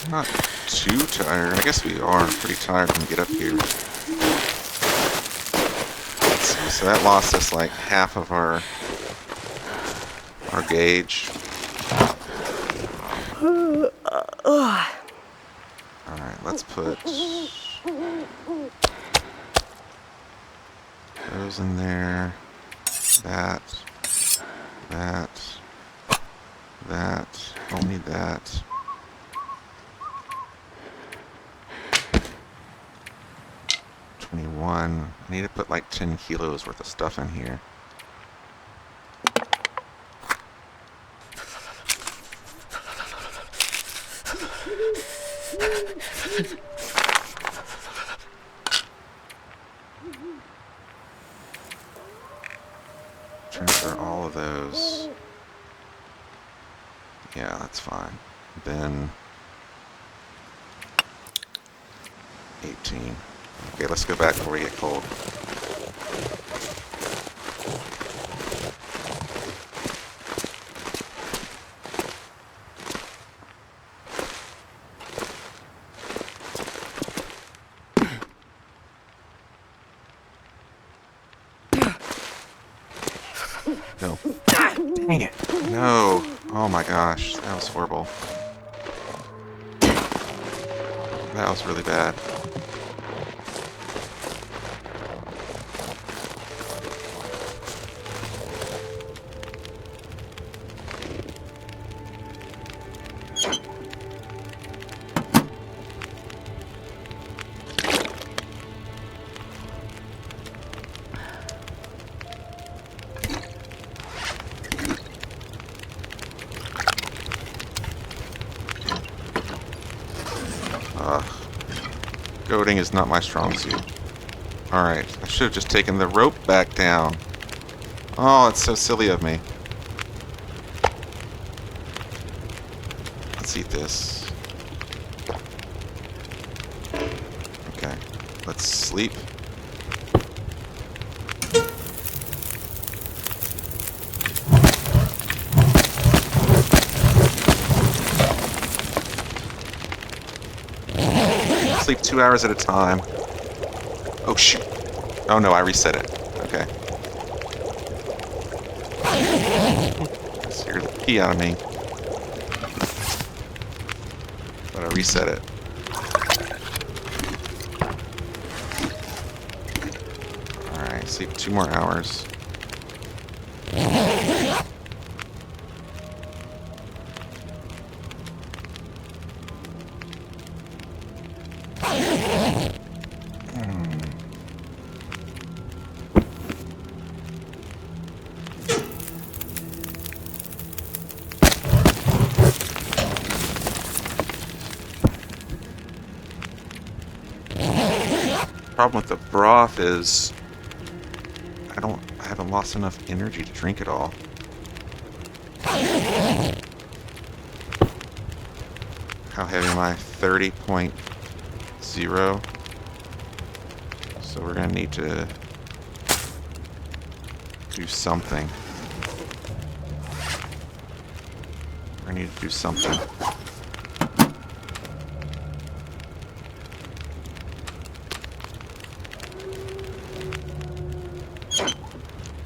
Not too tired. I guess we are pretty tired when we get up here. Let's see. So that lost us like half of our gauge. Alright, let's put those in there. That. Don't need that. I need to put like 10 kilos worth of stuff in here. Transfer all of those. Yeah, that's fine. Then 18. Okay, let's go back before we get cold. No. Dang it. No. Oh my gosh. That was horrible. That was really bad. Goading is not my strong suit. Alright, I should have just taken the rope back down. Oh, it's so silly of me. Let's eat this. Okay, let's sleep. Sleep 2 hours at a time. Oh shoot. Oh no, I reset it. Okay. Scared the pee out of me. But I reset it. Alright, sleep 2 more hours. Problem with the broth is I haven't lost enough energy to drink it all. How heavy am I? 30.0. So we're gonna need to do something. I need to do something.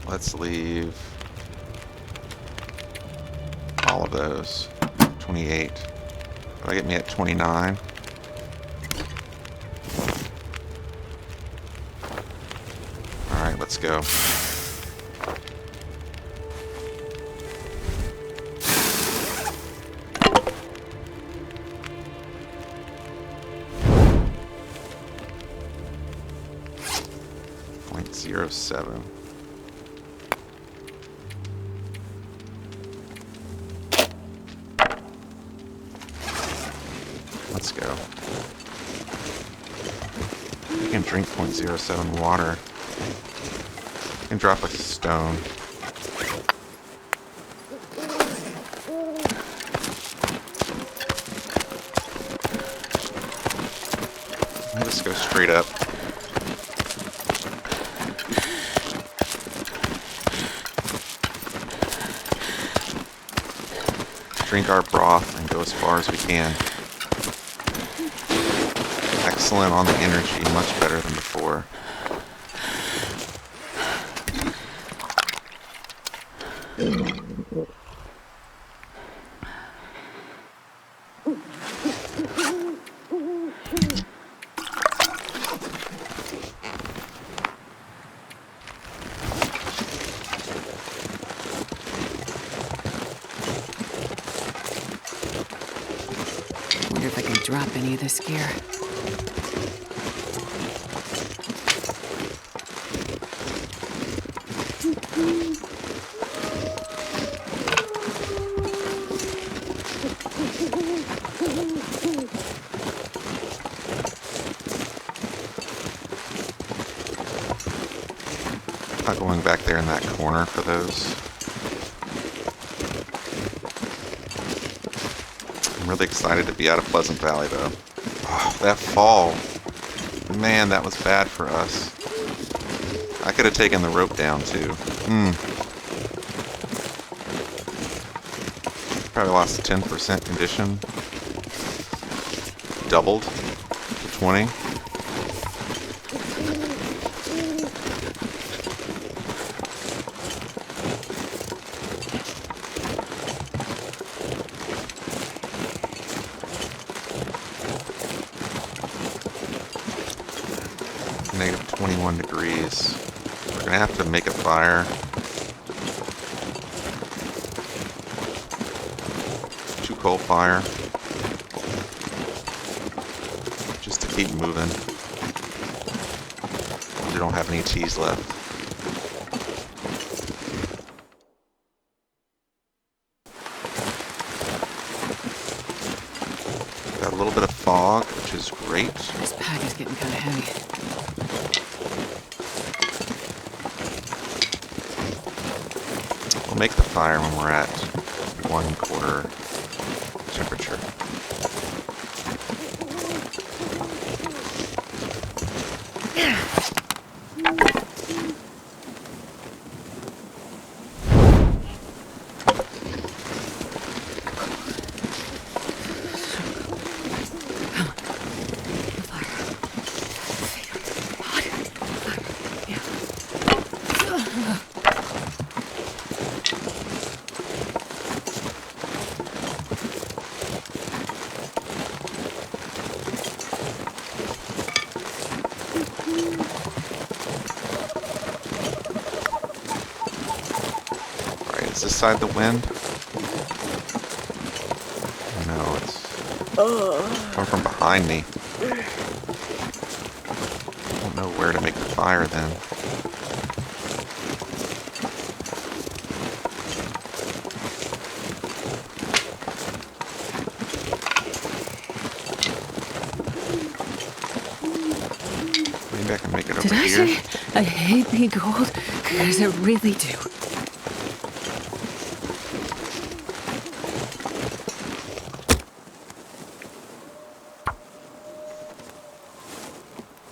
Let's leave all of those. 28. That'll get me at 29. Alright, let's go. .07. Let's go. You can drink .07 water. You can drop a stone. I'll just go straight up. Drink our broth and go as far as we can. Excellent on the energy, much better than before. Wonder if I can drop any of this gear. Not going back there in that corner for those. I'm really excited to be out of Pleasant Valley, though. Oh, that fall. Man, that was bad for us. I could have taken the rope down, too. Probably lost 10% condition. Doubled to 20. Negative 21 degrees. We're gonna have to make a fire. Too coal fire. Just to keep moving. We don't have any teas left. Got a little bit of fog, which is great. This pack is getting kind of heavy. We'll make the fire when we're at 1/4 temperature. Is this side the wind? No, it's coming from behind me. I don't know where to make the fire then. Maybe I can make it over Did I here. say I hate being cold? Because I really do.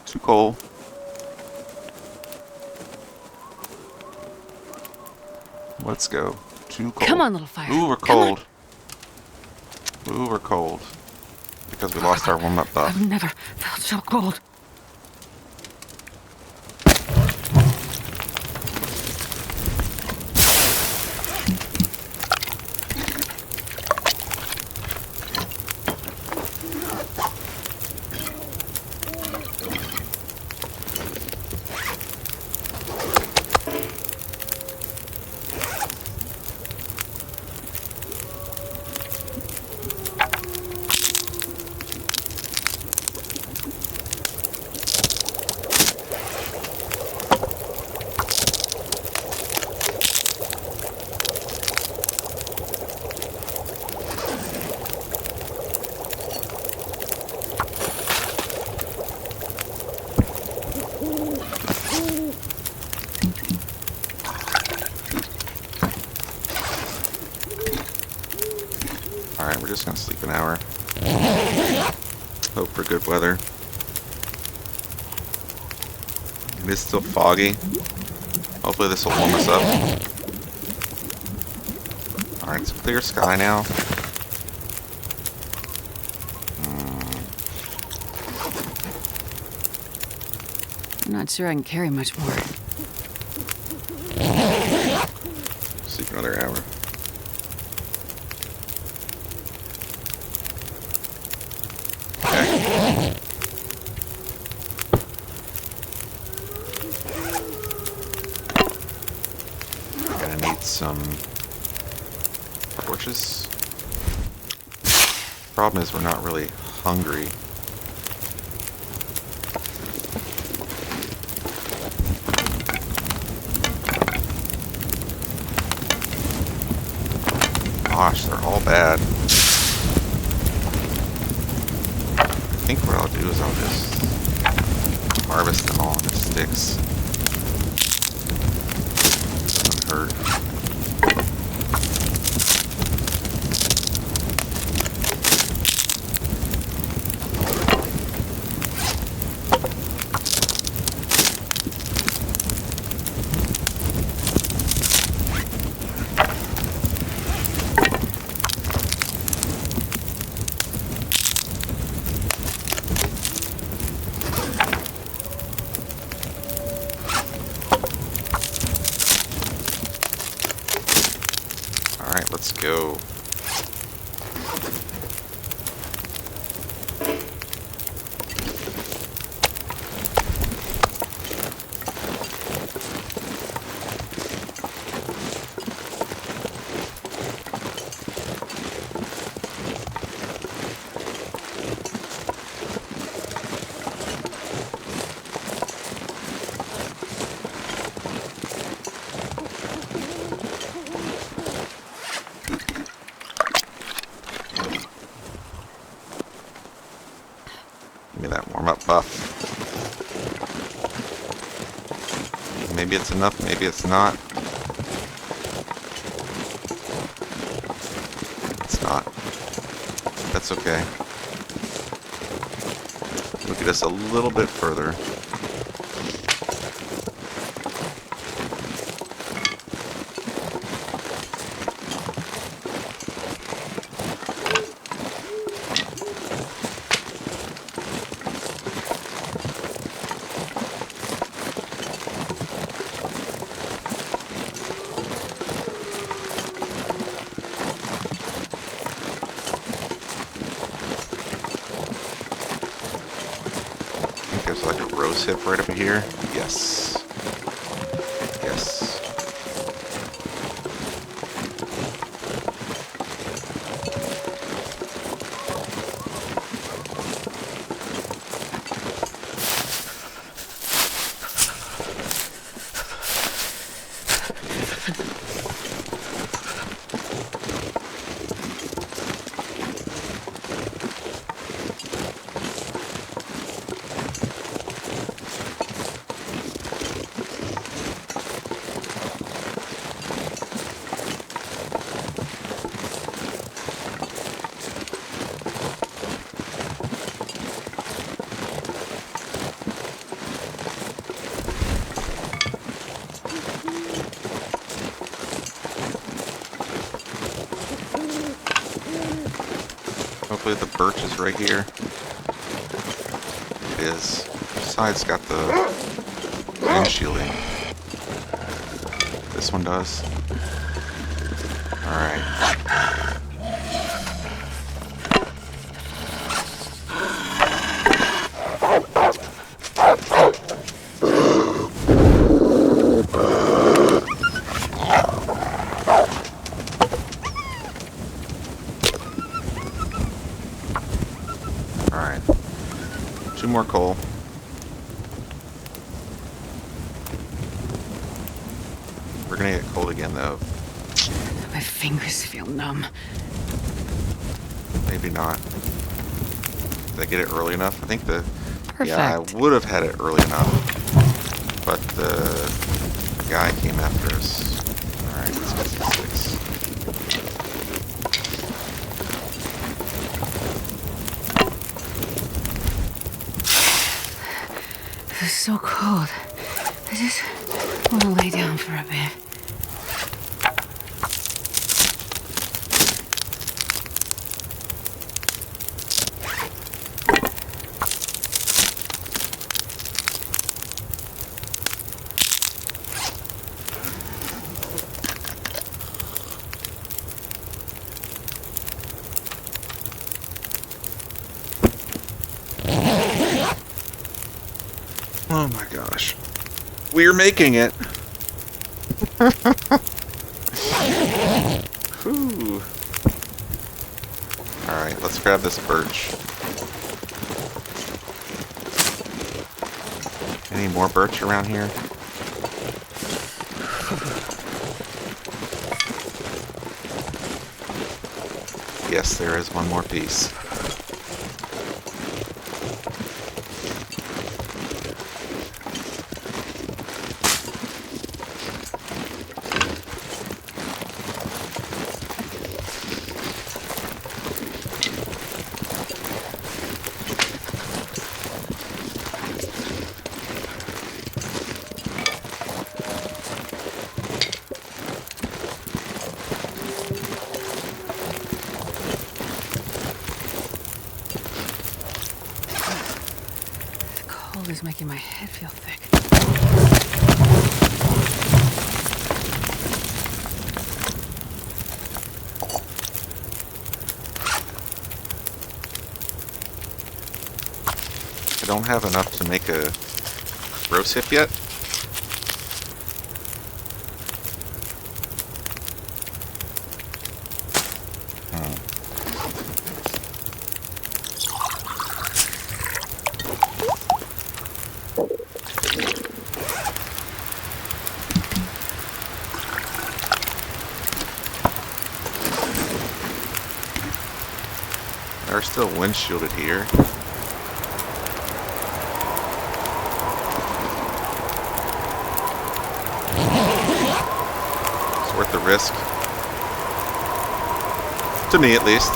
Too cold. Let's go. Too cold. Come on, little fire. Ooh, we're Come on. cold. Ooh, we're cold. Because we lost our warm-up buff. I've never felt so cold. Alright, we're just gonna sleep an hour. Hope for good weather. It is still foggy. Hopefully this will warm us up. Alright, it's clear sky now. I'm not sure I can carry much more. Sleep another hour. Okay. We're gonna need some torches. Problem is we're not really hungry. Gosh, they're all bad. I think what I'll do is I'll just harvest them all into sticks. hurt. Alright, let's go. Give me that warm-up buff. Maybe it's enough, maybe it's not. It's not. That's okay. We'll get us a little bit further. There's like a rose hip right over here. Yes. Yes. Hopefully the birch is right here. It is. Besides, got the wind shielding. This one does. Alright. Alright. 2 more coal. We're gonna get cold again though. My fingers feel numb. Maybe not. Did I get it early enough? I think the... Perfect. Yeah, I would have had it early enough. But the guy came after us. Alright, let's get some sticks. It's so cold. I just want to lay down for a bit. Oh my gosh. We're making it. Whew. Alright, let's grab this birch. Any more birch around here? Yes, there is one more piece. is making my head feel thick. I don't have enough to make a rose hip yet. They're still windshielded here. It's worth the risk. To me, at least.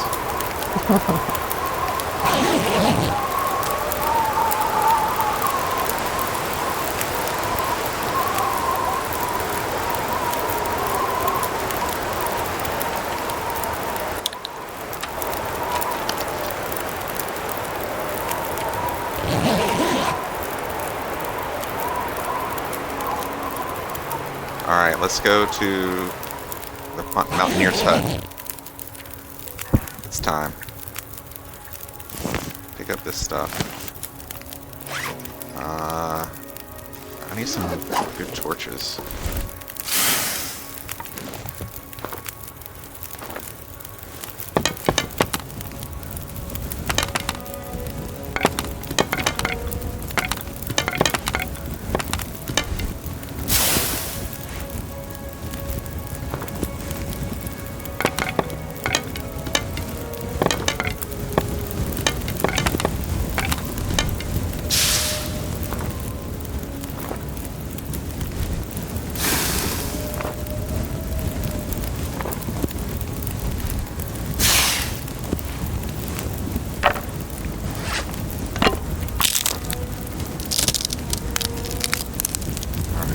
Alright, let's go to the Mountaineer's hut. It's time. Pick up this stuff. I need some good torches.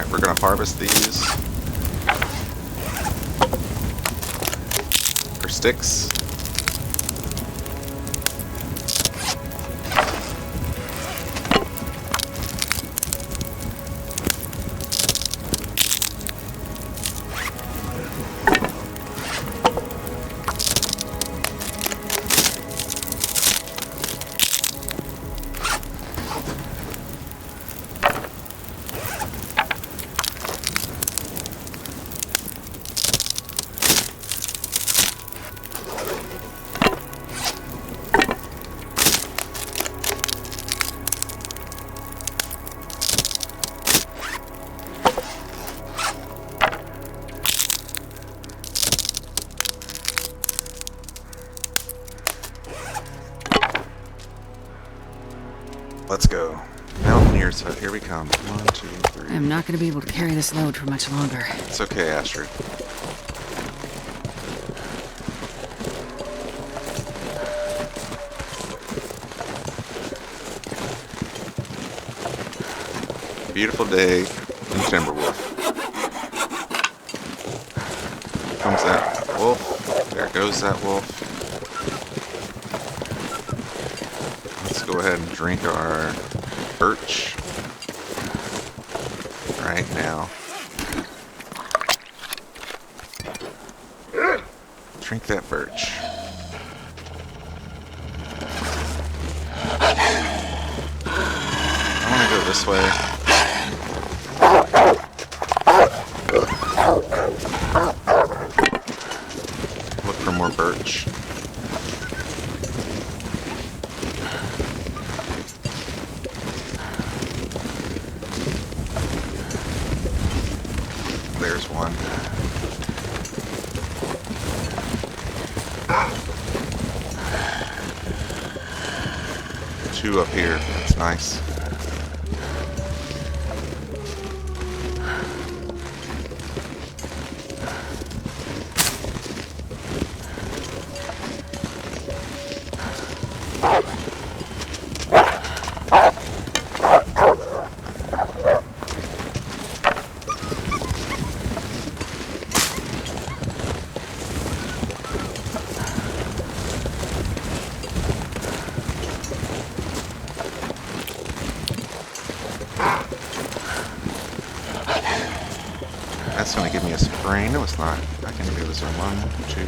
We're gonna harvest these for sticks. Let's go. Mountaineers hut, here we come. 1, 2, 3. I'm not going to be able to carry this load for much longer. It's okay, Astrid. Beautiful day in Timberwolf. Here comes that wolf. There goes that wolf. Let's go ahead and drink our birch right now. Drink that birch. I want to go this way. Look for more birch. There's one. Two up here. That's nice. that's going to give me a spray. No, it's not. I can do this in 1, 2,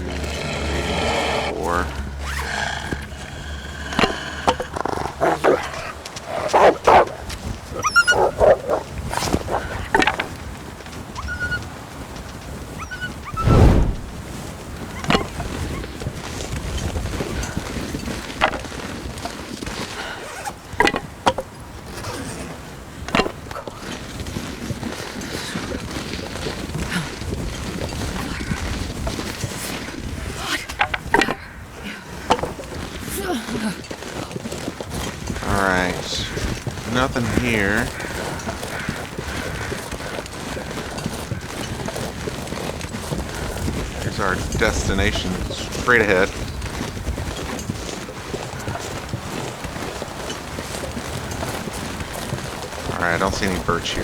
3, 4. Alright, nothing here. Here's our destination, straight ahead. Alright, I don't see any birch here.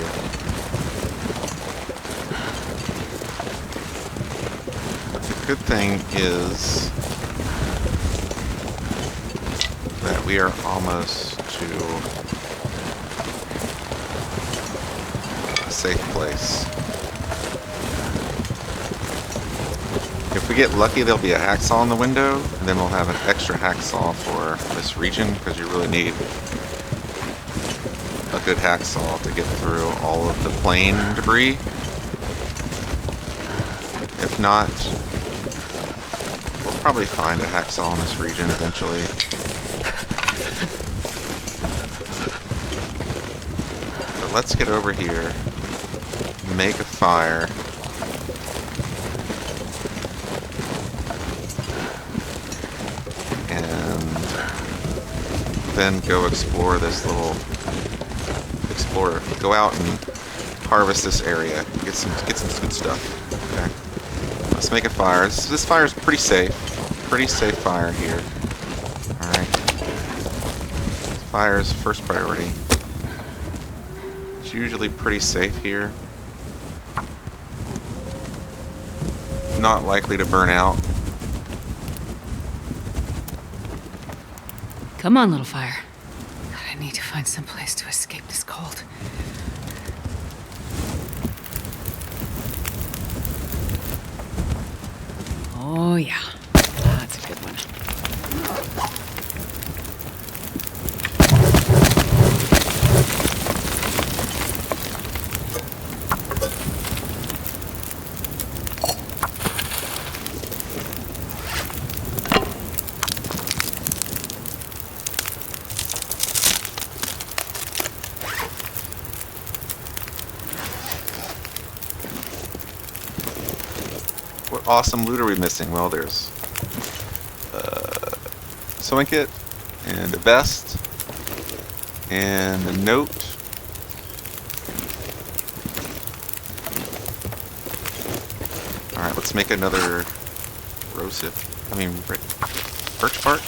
The good thing is that we are almost to a safe place. If we get lucky, there'll be a hacksaw in the window, and then we'll have an extra hacksaw for this region, because you really need a good hacksaw to get through all of the plane debris. If not, we'll probably find a hacksaw in this region eventually. But let's get over here, make a fire, and then go explore this little go out and harvest this area, get some good stuff. Okay, let's make a fire. This fire is pretty safe fire here. All right, fire is first priority. It's usually pretty safe here, not likely to burn out. Come on, little fire. God, I need to find some place to escape this cold. Oh, yeah. That's a good one. What awesome loot are we missing? Well, there's a sewing kit, and a vest, and a note. Alright, let's make another birch bark.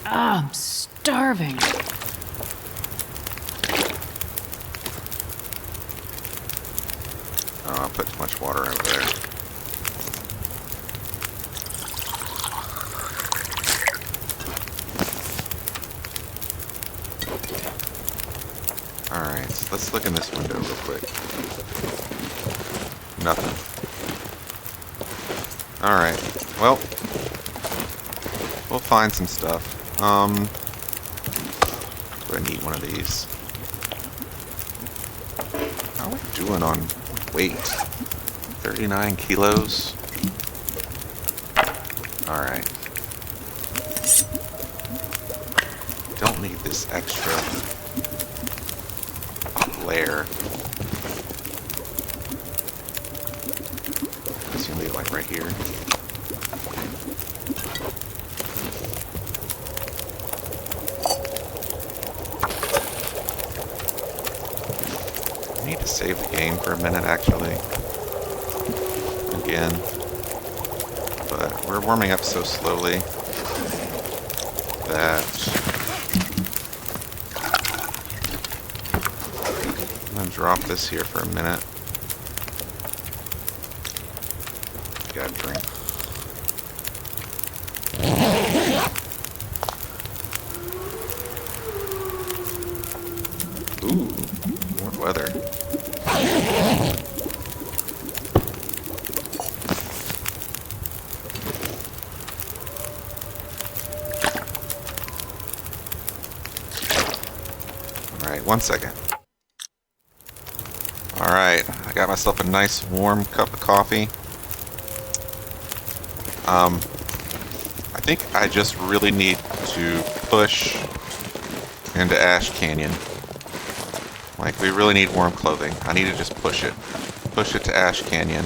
I'm starving. Oh, I put too much water over there. Alright, so let's look in this window real quick. Nothing. Alright, well, we'll find some stuff. Do I need one of these? How are we doing on weight? 39 kilos? Alright. Don't need this this extra layer. It's gonna be like right here. I need to save the game for a minute, actually. Again. But we're warming up so slowly that I'm gonna drop this here for a minute. Got a drink. Ooh, more weather. Alright, 1 second. Alright, I got myself a nice warm cup of coffee. I think I just really need to push into Ash Canyon. Like, we really need warm clothing. I need to just push it. Push it to Ash Canyon.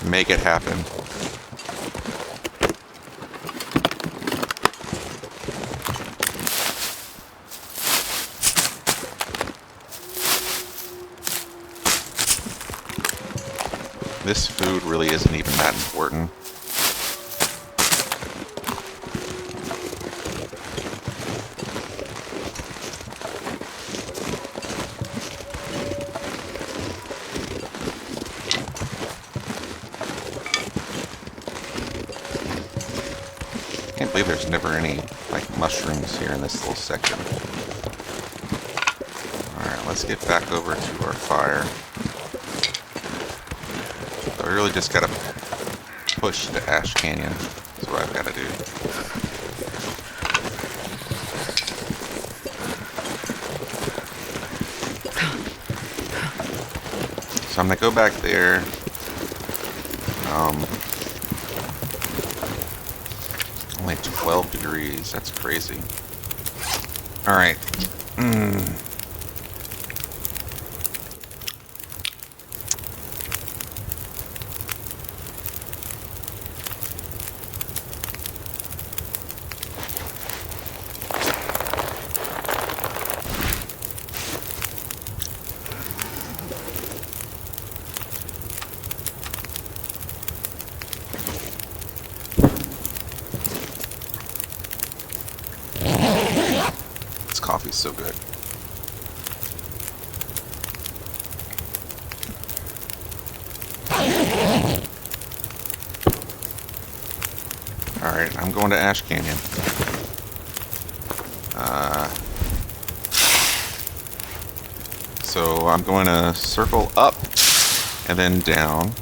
Make it happen. This food really isn't even that important. I can't believe there's never any, like, mushrooms here in this little section. Alright, let's get back over to our fire. I really just gotta push to Ash Canyon. That's what I've gotta do. So I'm gonna go back there. Only 12 degrees. That's crazy. Alright. Coffee's so good. Alright, I'm going to Ash Canyon. So I'm going to circle up and then down.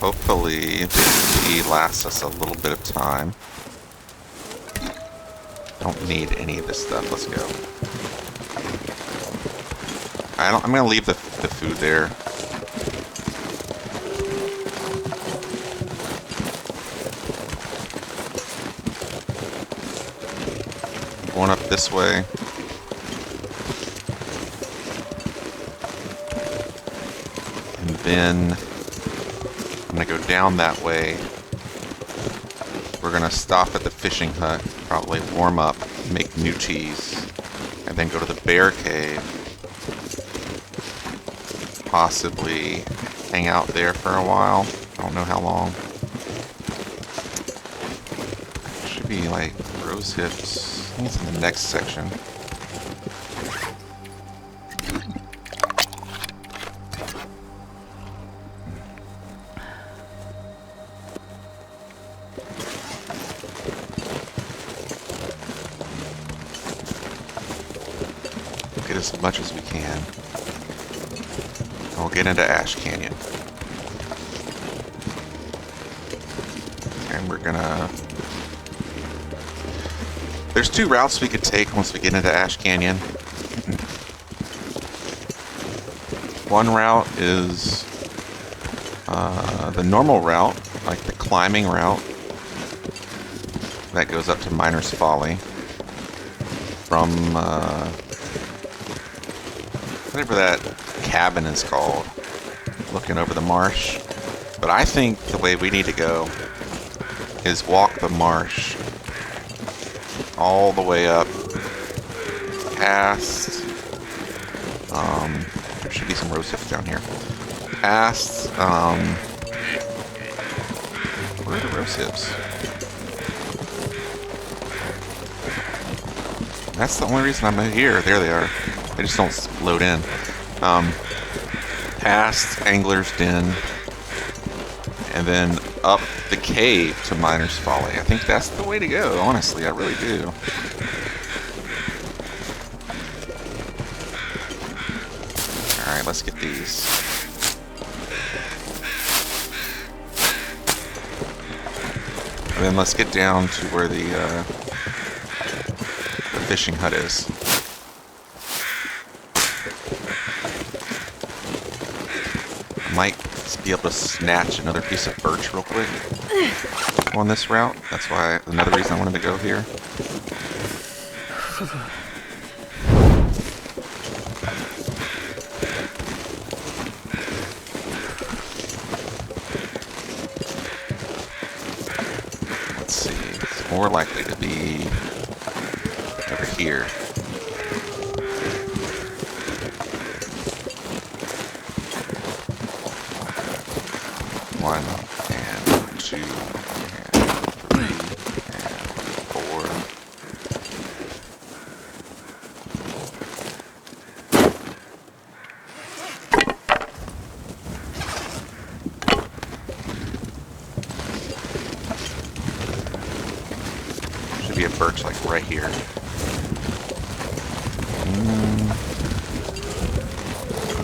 Hopefully this tea lasts us a little bit of time. Don't need any of this stuff. Let's go. I'm gonna leave the food there. Going up this way. And then I'm gonna go down that way. We're gonna stop at the fishing hut, probably warm up, make new teas, and then go to the bear cave. Possibly hang out there for a while. I don't know how long. Should be like rose hips. I think it's in the next section. Get as much as we can. We'll get into Ash Canyon. And we're gonna... There's two routes we could take once we get into Ash Canyon. One route is the normal route, like the climbing route. That goes up to Miner's Folly. from whatever that cabin is called, looking over the marsh. But I think the way we need to go is walk the marsh all the way up past, there should be some rose hips down here, past, where are the rose hips? That's the only reason I'm here. There they are. They just don't load in. Past Angler's Den, and then up the cave to Miner's Folly. I think that's the way to go, honestly. I really do. Alright, let's get these. And then let's get down to where the fishing hut is. I might be able to snatch another piece of birch real quick on this route. That's why another reason I wanted to go here. Let's see. It's more likely to be over here. One and two and three and four. Should be a birch like right here.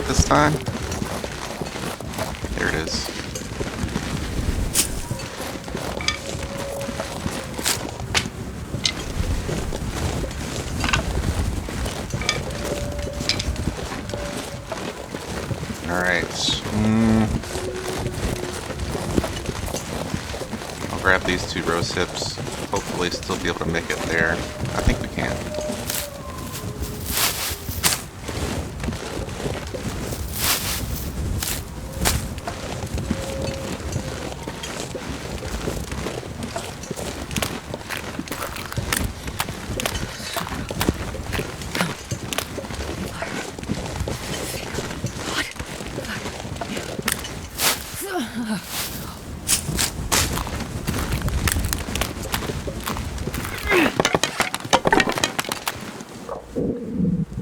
This time? There it is. Alright. I'll grab these two rose hips. Hopefully still be able to make it there. I think we can.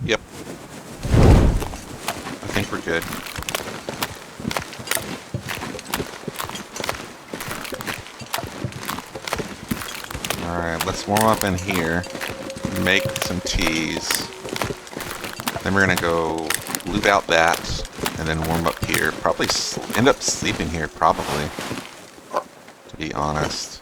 Yep. I think we're good. Alright, let's warm up in here. Make some teas. Then we're gonna go loot out that, and then warm up here. Probably end up sleeping here, probably. To be honest.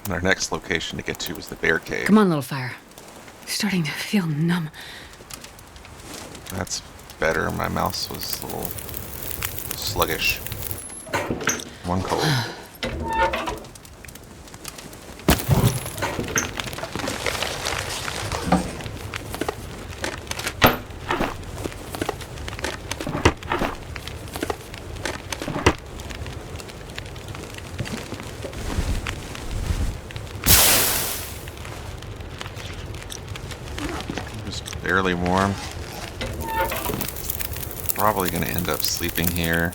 Our next location to get to is the bear cave. Come on, little fire. Starting to feel numb. That's better. My mouse was a little sluggish. One cold. Just barely warm. Probably gonna end up sleeping here.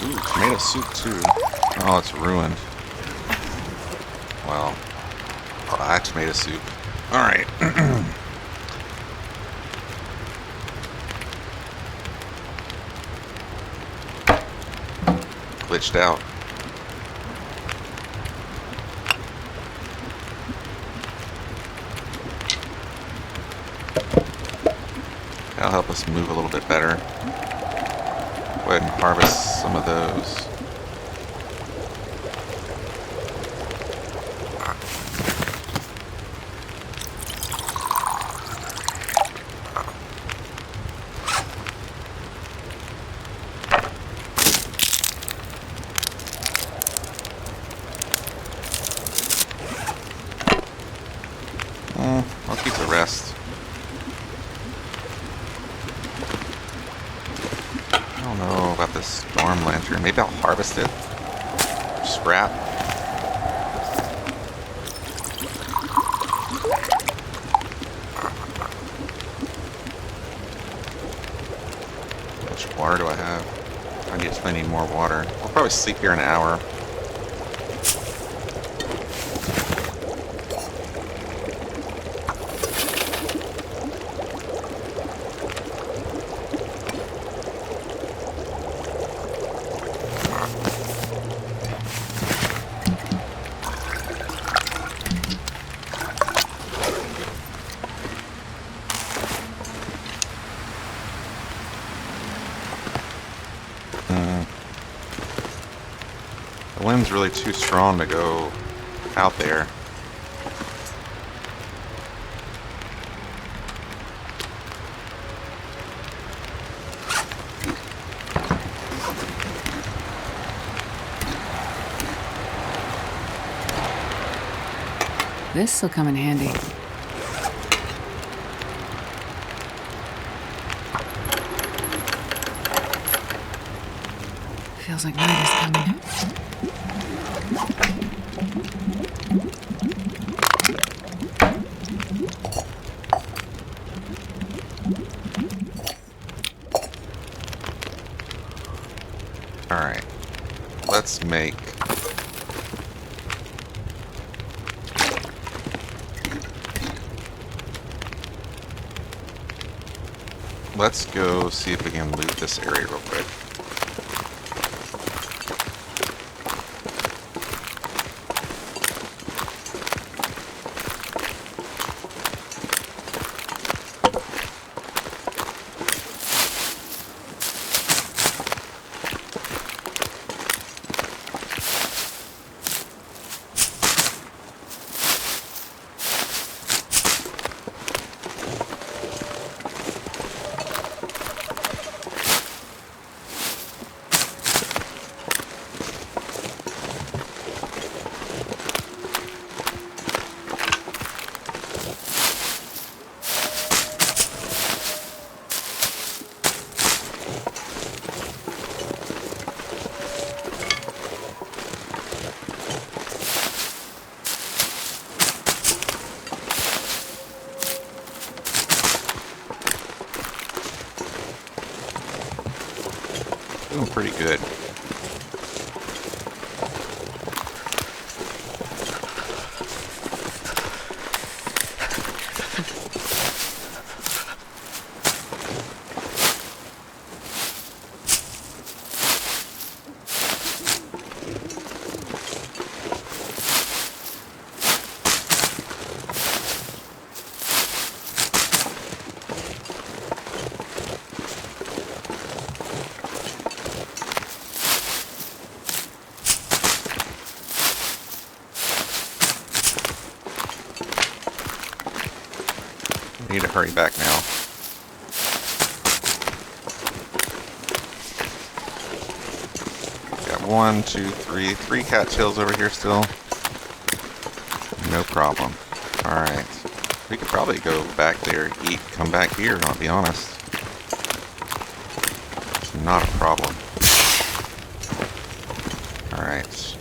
Ooh, tomato soup too. Oh, it's ruined. well, tomato soup. Alright. Glitched out. That'll help us move a little bit better. Go ahead and harvest some of those. I'll keep the rest. I don't know about this storm lantern. Maybe I'll harvest it. Scrap. How much water do I have? I guess I need more water. I'll probably sleep here in an hour. The wind's really too strong to go out there. This'll come in handy. Feels like night is coming. Alright. Let's make... Let's go see if we can loot this area real quick. Doing pretty good. I need to hurry back now. Got 1, 2, 3, 3 cattails over here still. No problem. Alright. We could probably go back there, eat, come back here, I'll be honest. It's not a problem. Alright.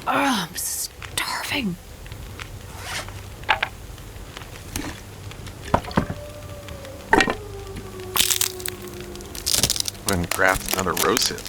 Oh, I'm starving. Go ahead and craft another rose hip.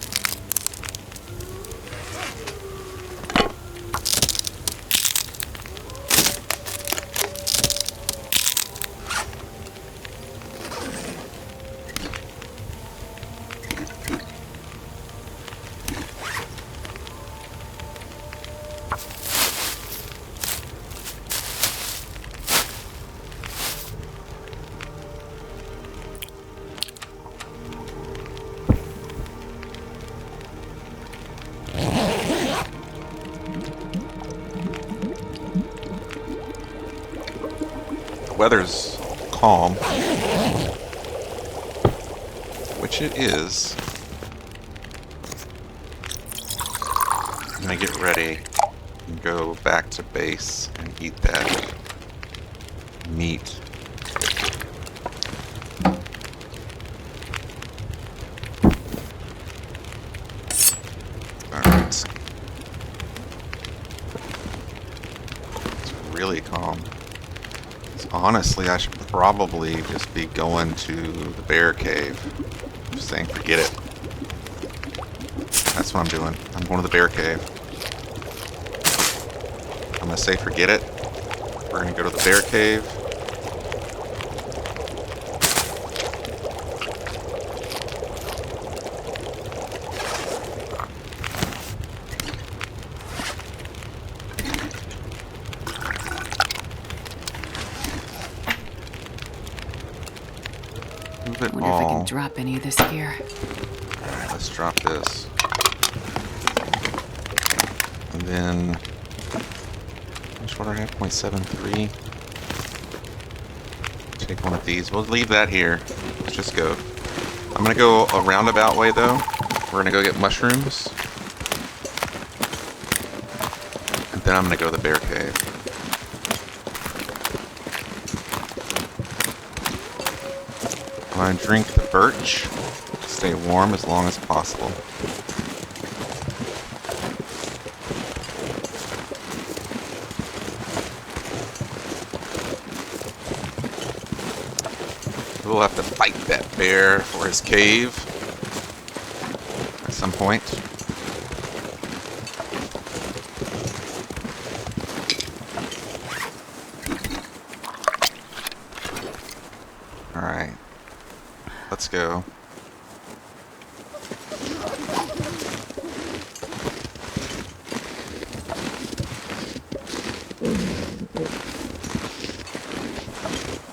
weather's calm, which it is, I'm gonna get ready and go back to base and eat that meat. Alright. It's really calm. So honestly, I should probably just be going to the bear cave. Just saying, forget it. That's what I'm doing. I'm going to the bear cave. I'm going to say forget it. We're going to go to the bear cave. Move it Wonder if I all. can drop any of this gear. Alright, let's drop this. And then, how much water I have? 0.73. Take one of these. We'll leave that here. Let's just go. I'm gonna go a roundabout way though. We're gonna go get mushrooms. And then I'm gonna go to the bear cave. I'm gonna drink the birch. Stay warm as long as possible. We'll have to fight that bear for his cave at some point. Alright. Let's go.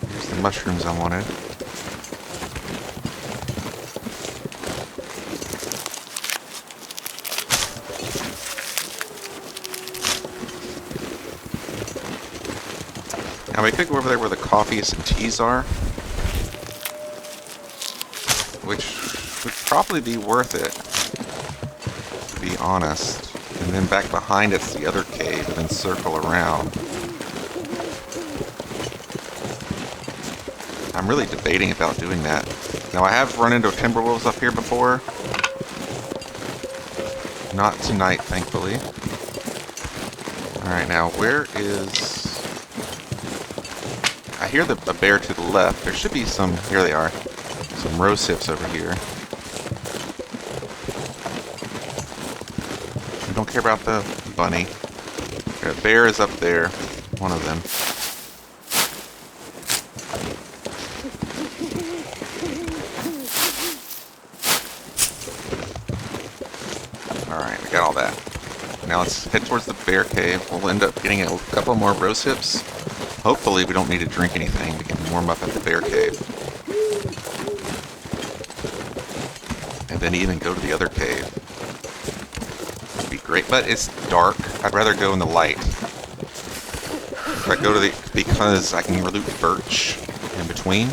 Here's the mushrooms I wanted. Now we could go over there where the coffees and teas are, which would probably be worth it, to be honest. And then back behind it's the other cave, and then circle around. I'm really debating about doing that. Now I have run into Timberwolves up here before. Not tonight, thankfully. Alright, now where is... I hear a bear to the left. There should be some... Here they are. Some rose hips over here. I don't care about the bunny. The bear is up there. One of them. Alright, we got all that. Now let's head towards the bear cave. We'll end up getting a couple more rose hips. Hopefully we don't need to drink anything. We can warm up at the bear cave. And then even go to the other cave. Would be great, but it's dark. I'd rather go in the light. If I go to the... because I can loot birch in between.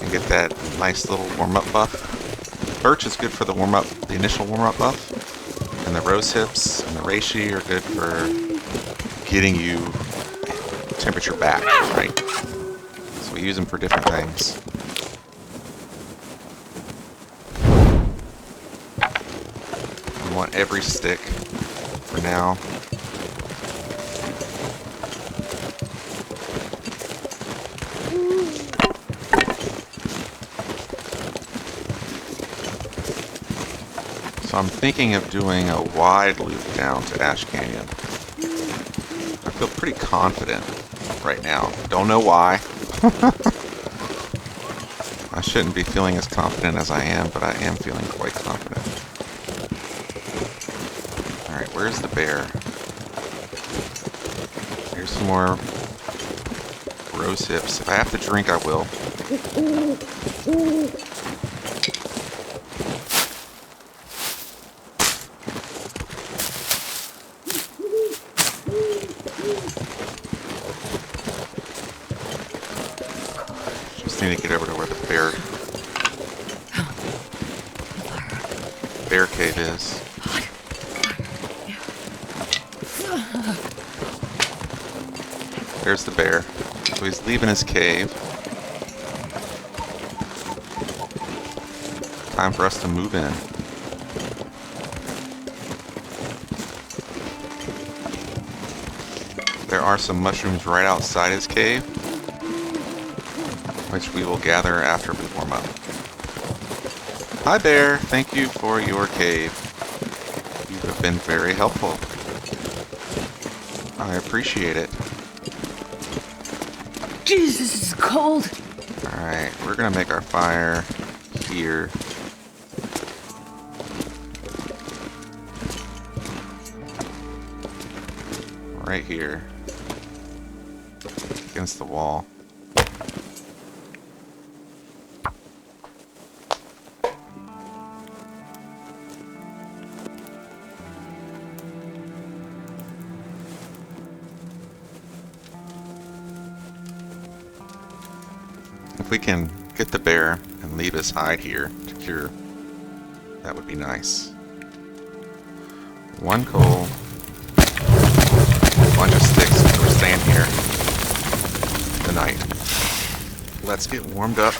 And get that nice little warm-up buff. Birch is good for the warm-up, the initial warm-up buff. And the rose hips and the reishi are good for getting you temperature back, right? So we use them for different things. We want every stick for now. So I'm thinking of doing a wide loop down to Ash Canyon. I feel pretty confident right now. Don't know why. I shouldn't be feeling as confident as I am, but I am feeling quite confident. Alright, where's the bear? Here's some more rose hips. If I have to drink, I will. Just need to get over to where the bear cave is. There's the bear. So he's leaving his cave. Time for us to move in. There are some mushrooms right outside his cave, which we will gather after we warm up. Hi bear, thank you for your cave. You have been very helpful. I appreciate it. Jeez, this is cold. Alright, we're gonna make our fire here. Right here. Against the wall. If we can get the bear and leave his hide here to cure, that would be nice. One coal, a bunch of sticks, we're staying here tonight. Let's get warmed up.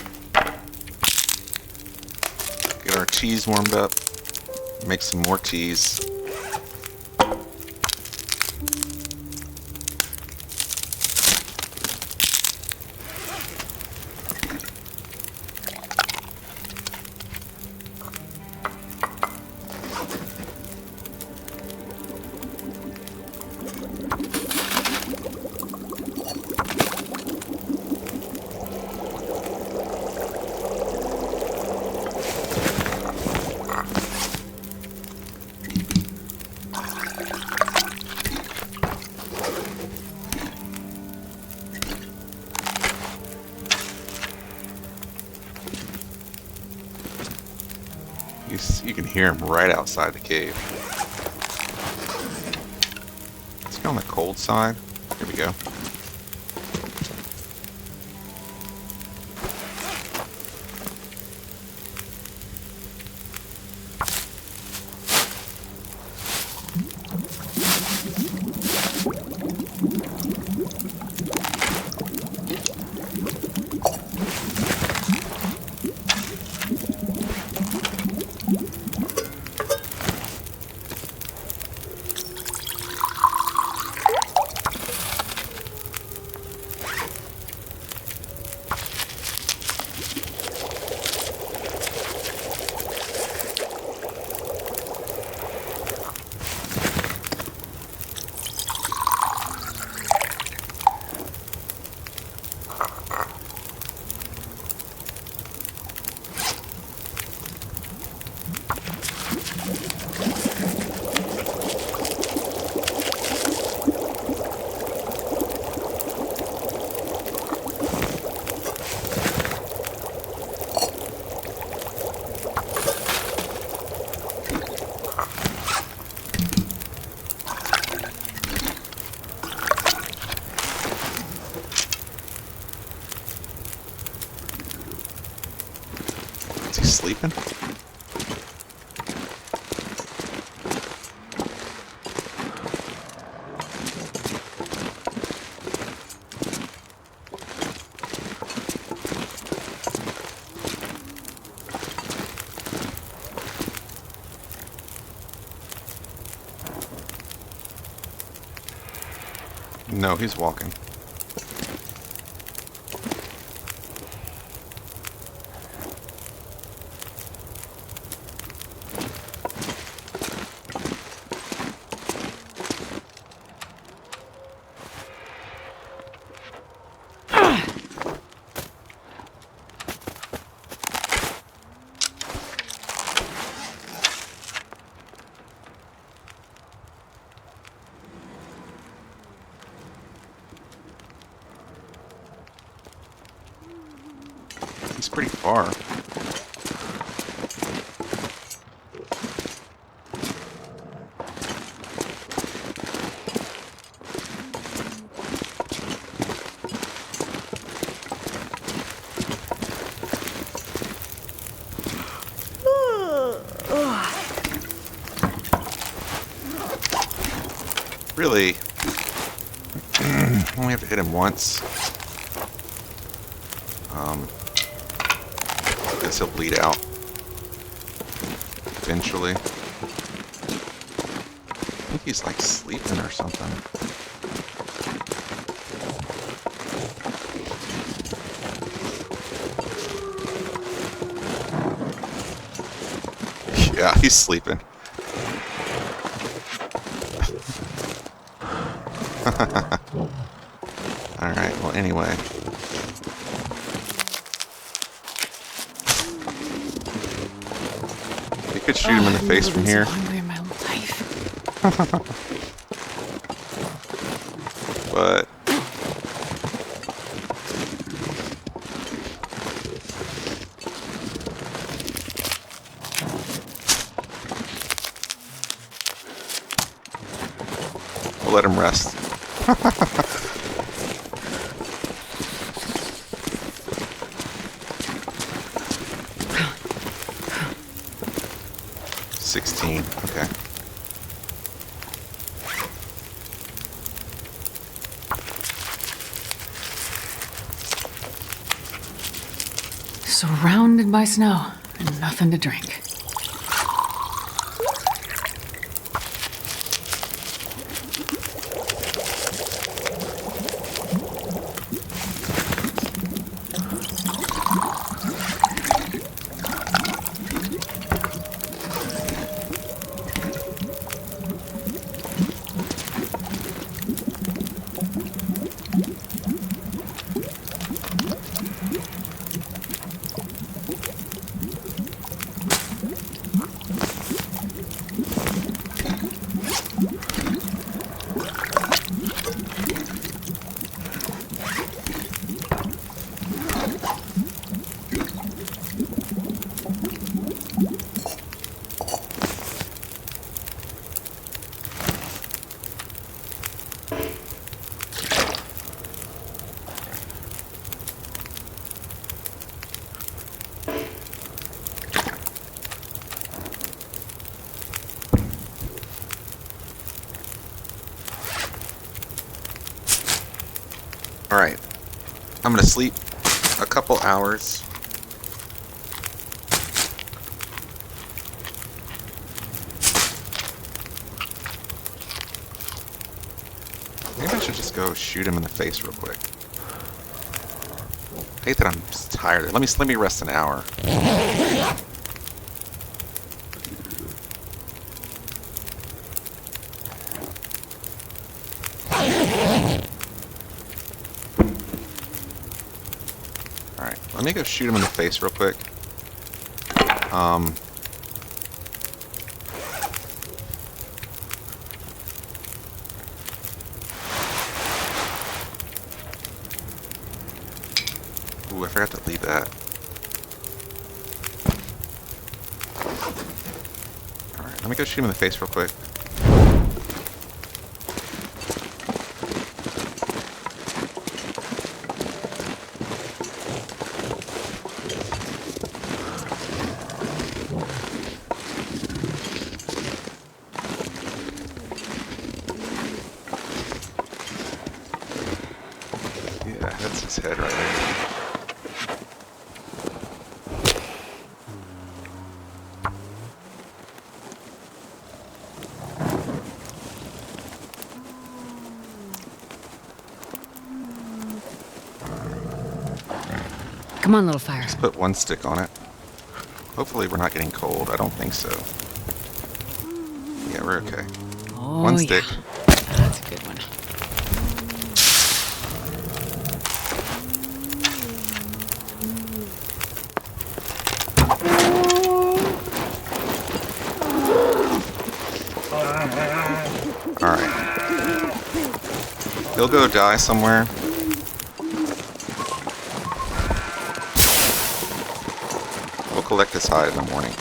Get our cheese warmed up. Make some more cheese. You can hear him right outside the cave. Let's go on the cold side. Here we go. Is he sleeping? No, he's walking. He's pretty far. Really, only have to hit him once. I guess he'll bleed out eventually. I think he's like sleeping or something. Yeah, he's sleeping. Alright, well, anyway. You could shoot him in the face from here. I'm hungry in my life. But we'll let him rest. 16. Okay. Surrounded by snow and nothing to drink. Alright, I'm gonna sleep a couple hours. Maybe I should just go shoot him in the face real quick. I hate that I'm just tired. Let me rest an hour. Alright, let me go shoot him in the face real quick. Ooh, I forgot to leave that. Alright, let me go shoot him in the face real quick. Yeah, that's his head right there. Come on, little fire. Let's put one stick on it. Hopefully we're not getting cold. I don't think so. Yeah, we're okay. Oh, One stick. Yeah. That's a good one. Alright. He'll go die somewhere. We'll collect his hide in the morning.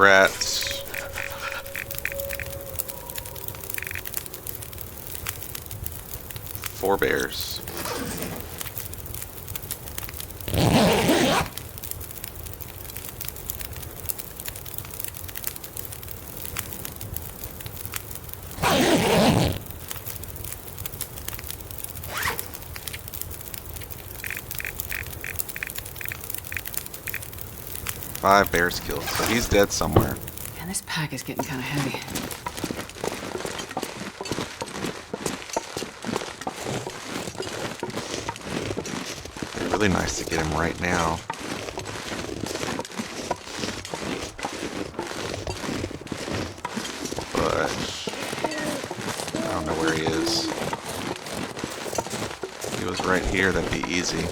We're at 4 bears. Five bears killed, so he's dead somewhere. Man, this pack is getting kind of heavy. It'd be really nice to get him right now. But I don't know where he is. If he was right here, that'd be easy.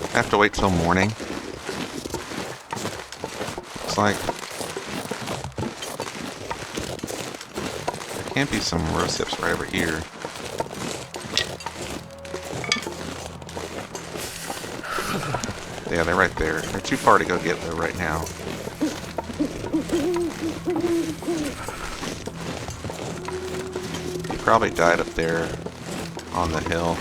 I have to wait till morning. It's like there can't be some rosips right over here. Yeah, they're right there. They're too far to go get though right now. He probably died up there on the hill.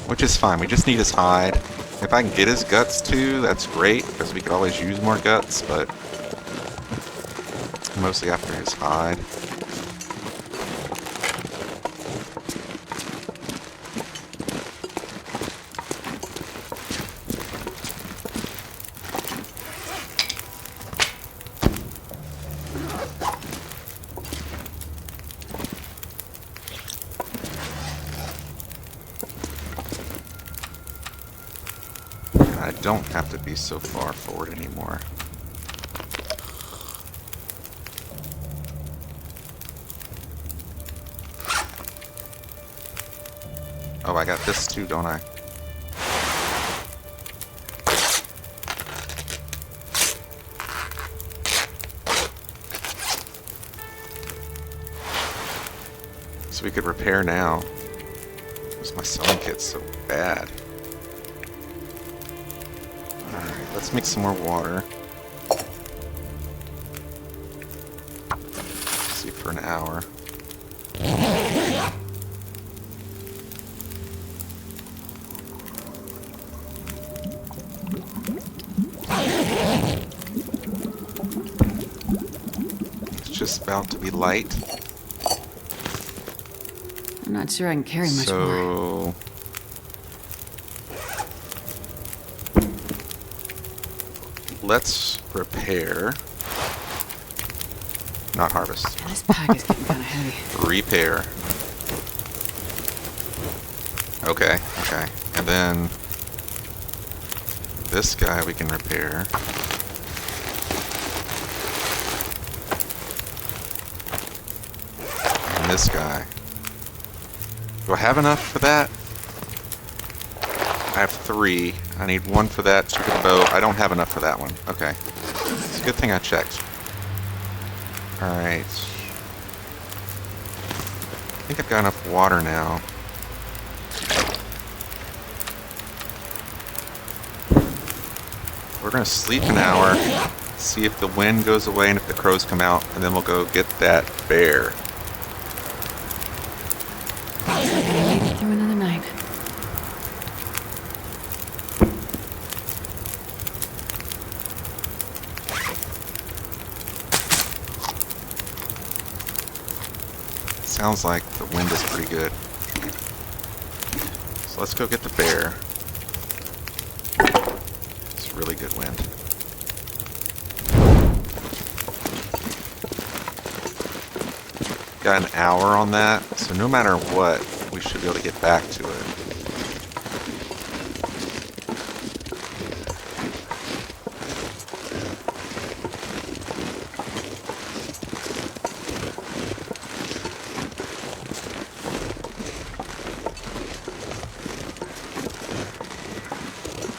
Which is fine, we just need his hide. If I can get his guts too, that's great, because we could always use more guts, but mostly after his hide. I don't have to be so far forward anymore. Oh, I got this too, don't I? So we could repair now. Because my sewing kit's so bad. Alright, let's make some more water. Sleep for an hour. It's just about to be light. I'm not sure I can carry much more. Let's repair. Not harvest. Yeah, this pack is getting kind of heavy. Repair. Okay, okay. And then this guy we can repair. And this guy. Do I have enough for that? I have 3. I need 1 for that, 2 for the bow. I don't have enough for that one. Okay. It's a good thing I checked. Alright. I think I've got enough water now. We're going to sleep an hour, see if the wind goes away and if the crows come out, and then we'll go get that bear. Looks like I made it through another night. Sounds like the wind is pretty good. So let's go get the bear. It's a really good wind. Got an hour on that, so no matter what, we should be able to get back to it.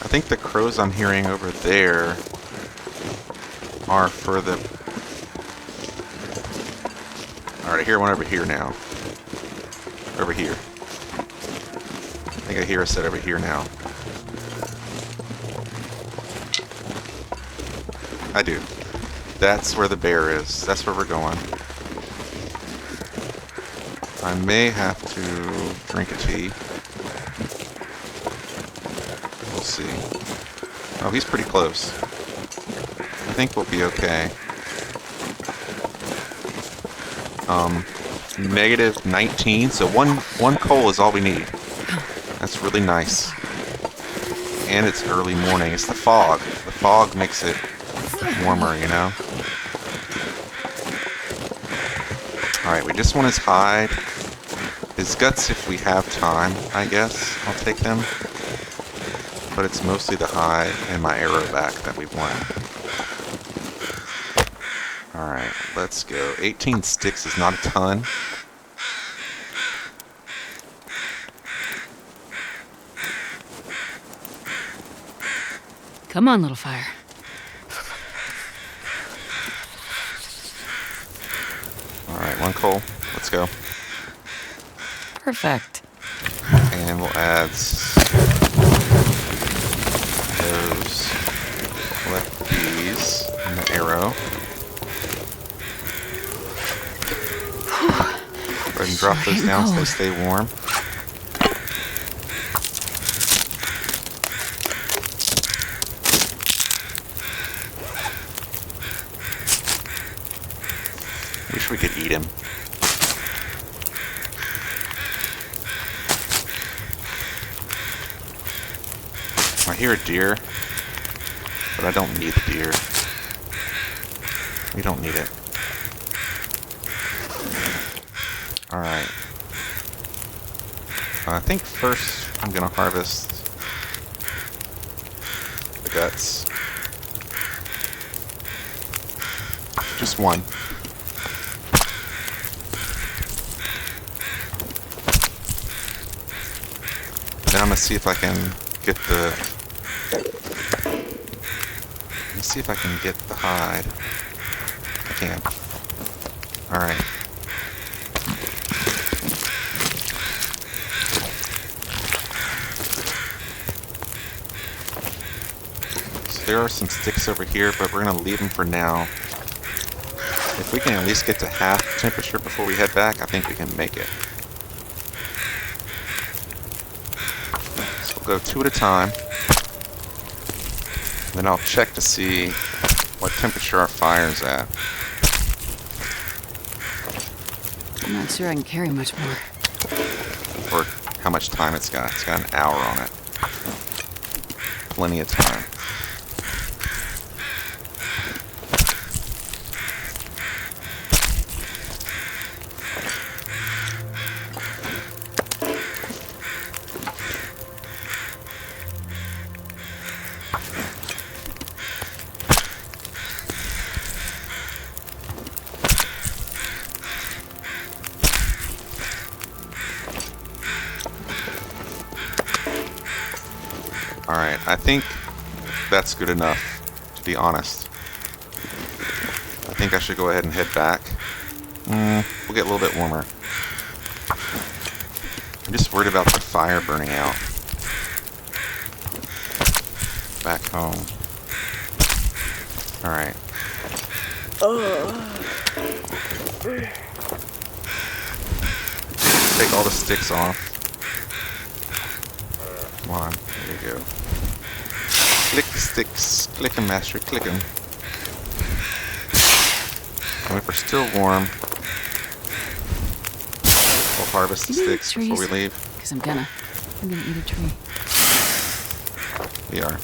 I think the crows I'm hearing over there are for the... Alright, I hear one over here now. Over here. I think I hear a set over here now. I do. That's where the bear is. That's where we're going. I may have to drink a tea. We'll see. Oh, he's pretty close. I think we'll be okay. Negative 19, so one coal is all we need. That's really nice. And it's early morning. It's the fog. The fog makes it warmer, you know? Alright, we just want his hide. His guts if we have time, I guess. I'll take them. But it's mostly the hide and my arrow back that we want. Alright, let's go. 18 sticks is not a ton. Come on, little fire. Alright, one coal. Let's go. Perfect. And we'll add those. Collect these and the arrow. Go ahead and drop those down so they stay warm. Wish we could eat him. I hear a deer, but I don't need the deer. We don't need it. Alright. I think first I'm gonna harvest the guts. Just one. Then I'm gonna see if I can get the... Let's see if I can get the hide. I can. Alright. So there are some sticks over here, but we're gonna leave them for now. If we can at least get to half temperature before we head back, I think we can make it. So we'll go 2 at a time. Then I'll check to see what temperature our fire's at. I'm not sure I can carry much more. Or how much time it's got. It's got an hour on it. Plenty of time. Alright, I think that's good enough, to be honest. I think I should go ahead and head back. We'll get a little bit warmer. I'm just worried about the fire burning out. Back home. Alright. Take all the sticks off. Come on, there you go. Click the sticks. Click 'em, master, click 'em. And if we're still warm, we'll harvest the sticks before we leave. Because I'm gonna eat a tree. We are.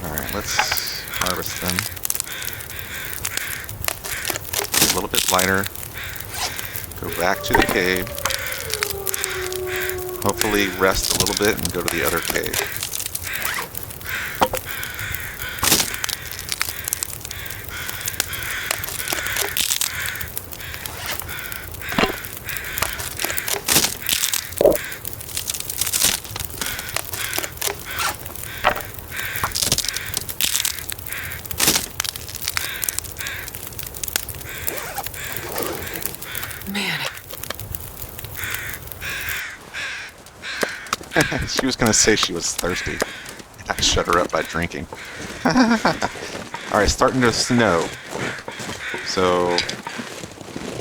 Alright, let's harvest them. A little bit lighter. Go back to the cave. Hopefully rest a little bit and go to the other cave. She was going to say she was thirsty. And I shut her up by drinking. Alright, starting to snow. So,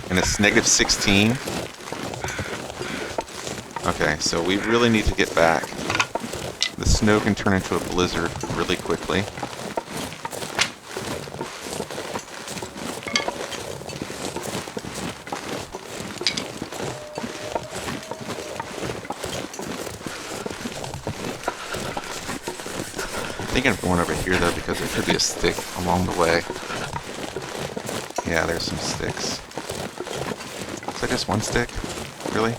and it's -16. Okay, so we really need to get back. The snow can turn into a blizzard really quickly. I'm thinking of going over here though because there could be a stick along the way. Yeah, there's some sticks. Is that just one stick? Really?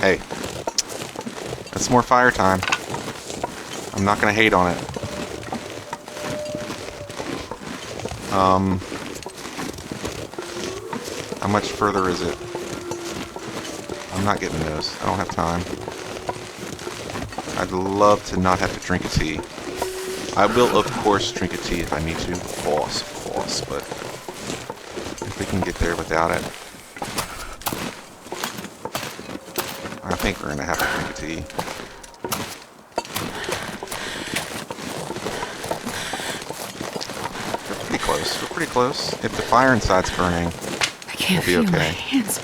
Hey. That's more fire time. I'm not gonna hate on it. How much further is it? I'm not getting those. I don't have time. I'd love to not have to drink a tea. I will, of course, drink a tea if I need to. Of course, but if we can get there without it, I think we're gonna have to drink a tea. We're pretty close. We're pretty close. If the fire inside's burning, I can't we'll be feel my okay. hands.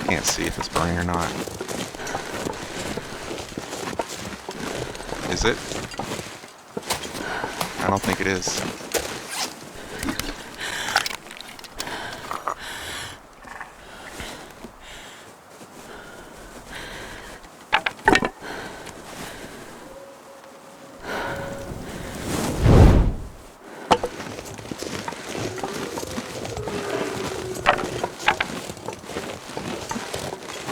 Can't see if it's burning or not. Is it? I don't think it is.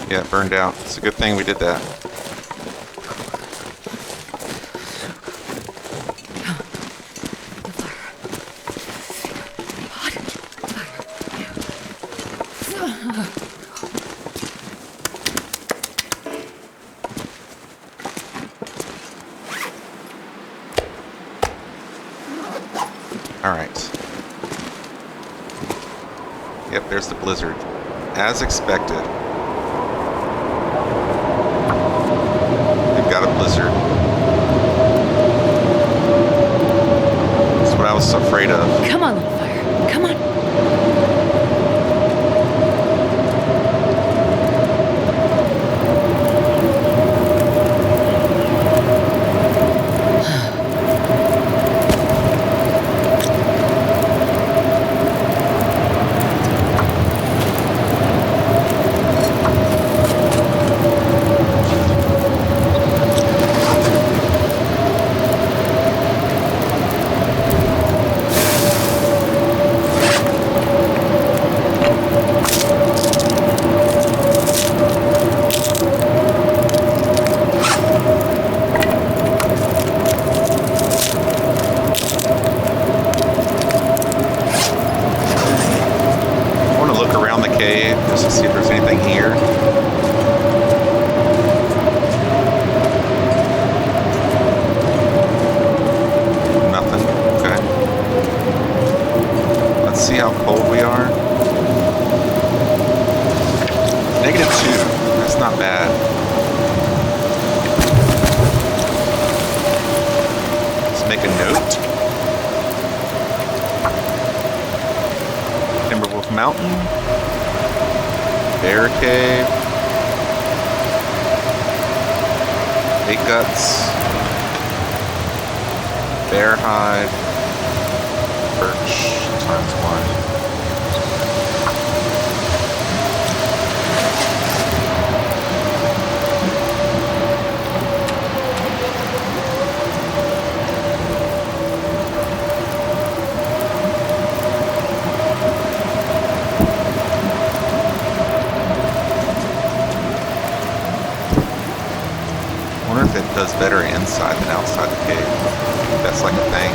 Yeah, it burned out. It's a good thing we did that. Alright. Yep, there's the blizzard. As expected. We've got a blizzard. That's what I was afraid of. Come on, little fire. Come on. See if there's anything here. Nothing. Okay. Let's see how cold we are. -2. That's not bad. Let's make a note. Timberwolf Mountain. Bear cave, eight guts, bear hide, birch ×1. It does better inside than outside the cave. That's like a thing.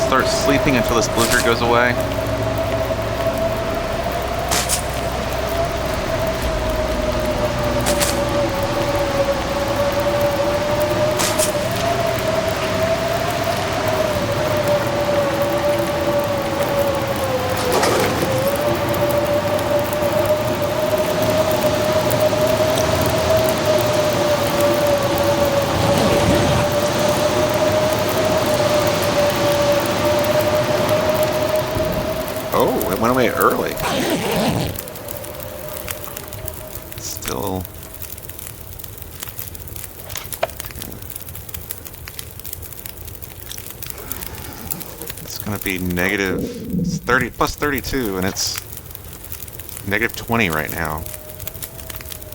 start sleeping until this blizzard goes away. Oh, it went away early. Still. It's gonna be negative. It's 30 plus 32, and it's negative 20 right now.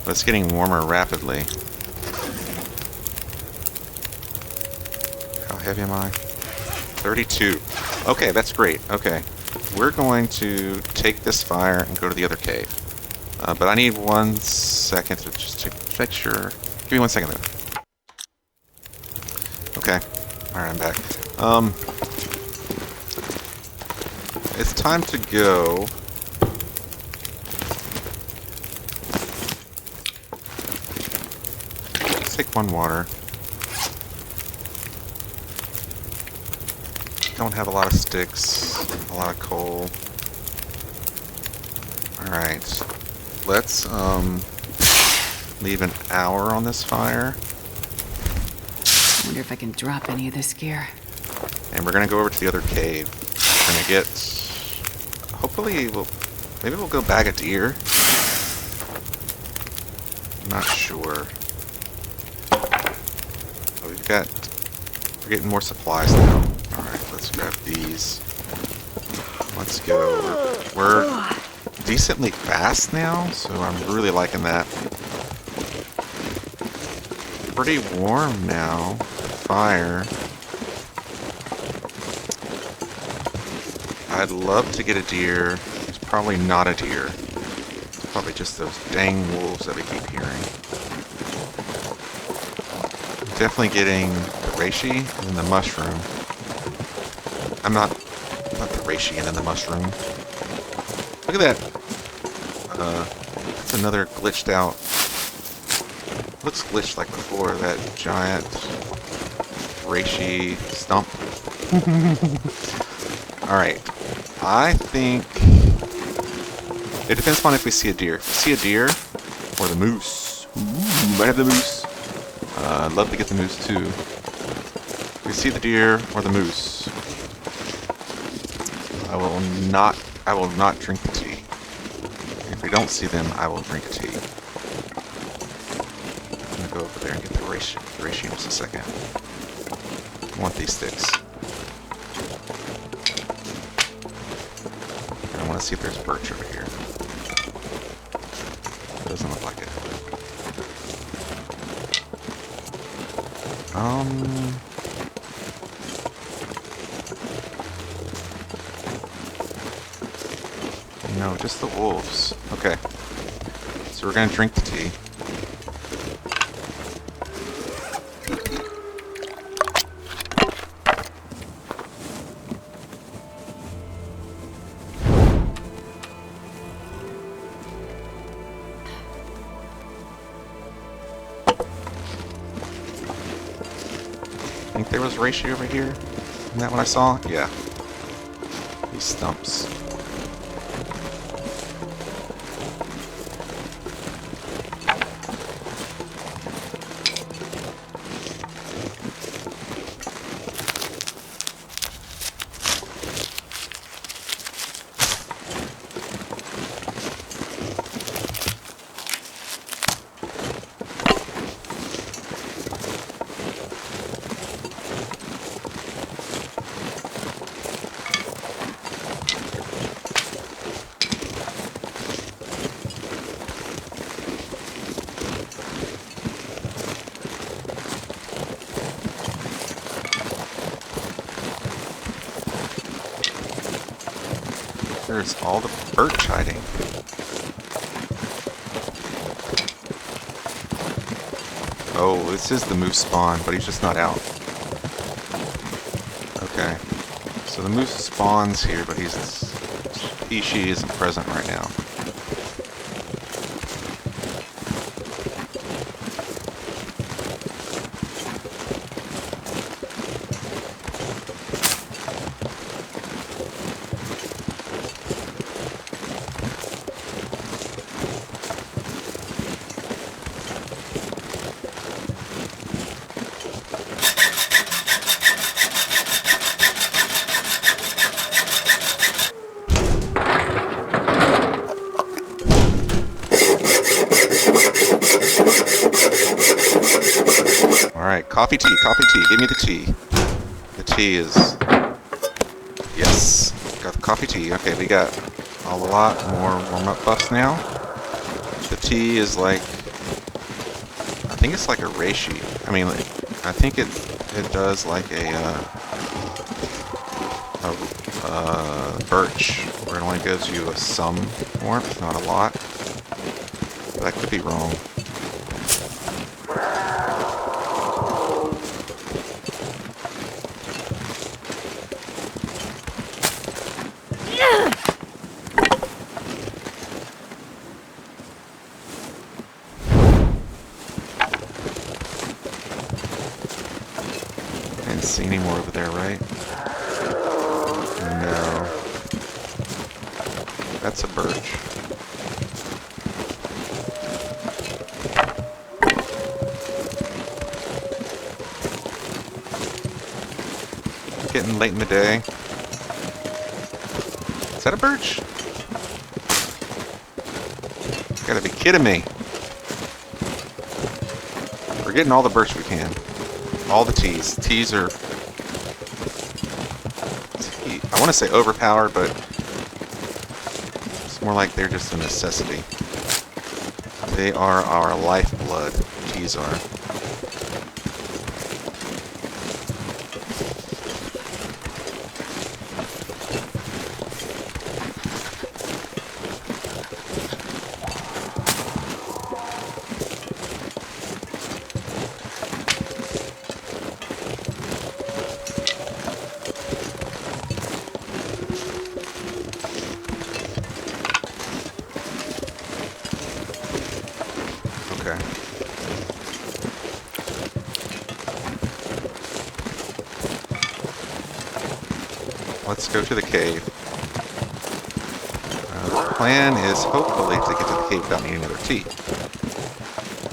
But it's getting warmer rapidly. How heavy am I? 32. Okay, that's great. Okay. We're going to take this fire and go to the other cave. But I need 1 second to just to make sure. Give me 1 second there. Okay. Alright, I'm back. It's time to go. Let's take 1 water. Don't have a lot of sticks, a lot of coal. Alright, let's leave an hour on this fire. I wonder if I can drop any of this gear. And we're gonna go over to the other cave. We're gonna get, hopefully, maybe we'll go bag a deer. I'm not sure. But we're getting more supplies now. Alright, let's grab these. Let's go. We're decently fast now, so I'm really liking that. Pretty warm now. Fire. I'd love to get a deer. It's probably not a deer. It's probably just those dang wolves that we keep hearing. Definitely getting the reishi and the mushroom. I'm not the reishi and then the mushroom. Look at that. That's another glitched out. Looks glitched like before, that giant reishi stump. Alright. I think it depends on if we see a deer. If we see a deer or the moose. Ooh, might have the moose. I'd love to get the moose too. If we see the deer or the moose, I will not drink the tea. If we don't see them, I will drink tea. I'm gonna go over there and get the reishi in just a second. I want these sticks. I want to see if there's birch over here. Doesn't look like it. No, just the wolves. Okay. So we're gonna drink the tea. I think there was reishi over here. Isn't that what I saw? Yeah. These stumps. There's all the birch hiding. Oh, this is the moose spawn, but he's just not out. Okay. So the moose spawns here, but he/she isn't present right now. Alright, coffee tea, give me the tea. The tea is... Yes, got the coffee tea. Okay, we got a lot more warm-up buffs now. The tea is like... I think it's like a reishi. I mean, I think it does like a birch, where it only gives you some warmth, not a lot. But I could be wrong. Didn't see any more over there, right? No. That's a birch. Getting late in the day. Is that a birch? You gotta be kidding me. We're getting all the birch we can. All the teas. Teas are... I want to say overpowered, but it's more like they're just a necessity. They are our lifeblood. Teas are. Let's go to the cave. The plan is hopefully to get to the cave without needing another tea.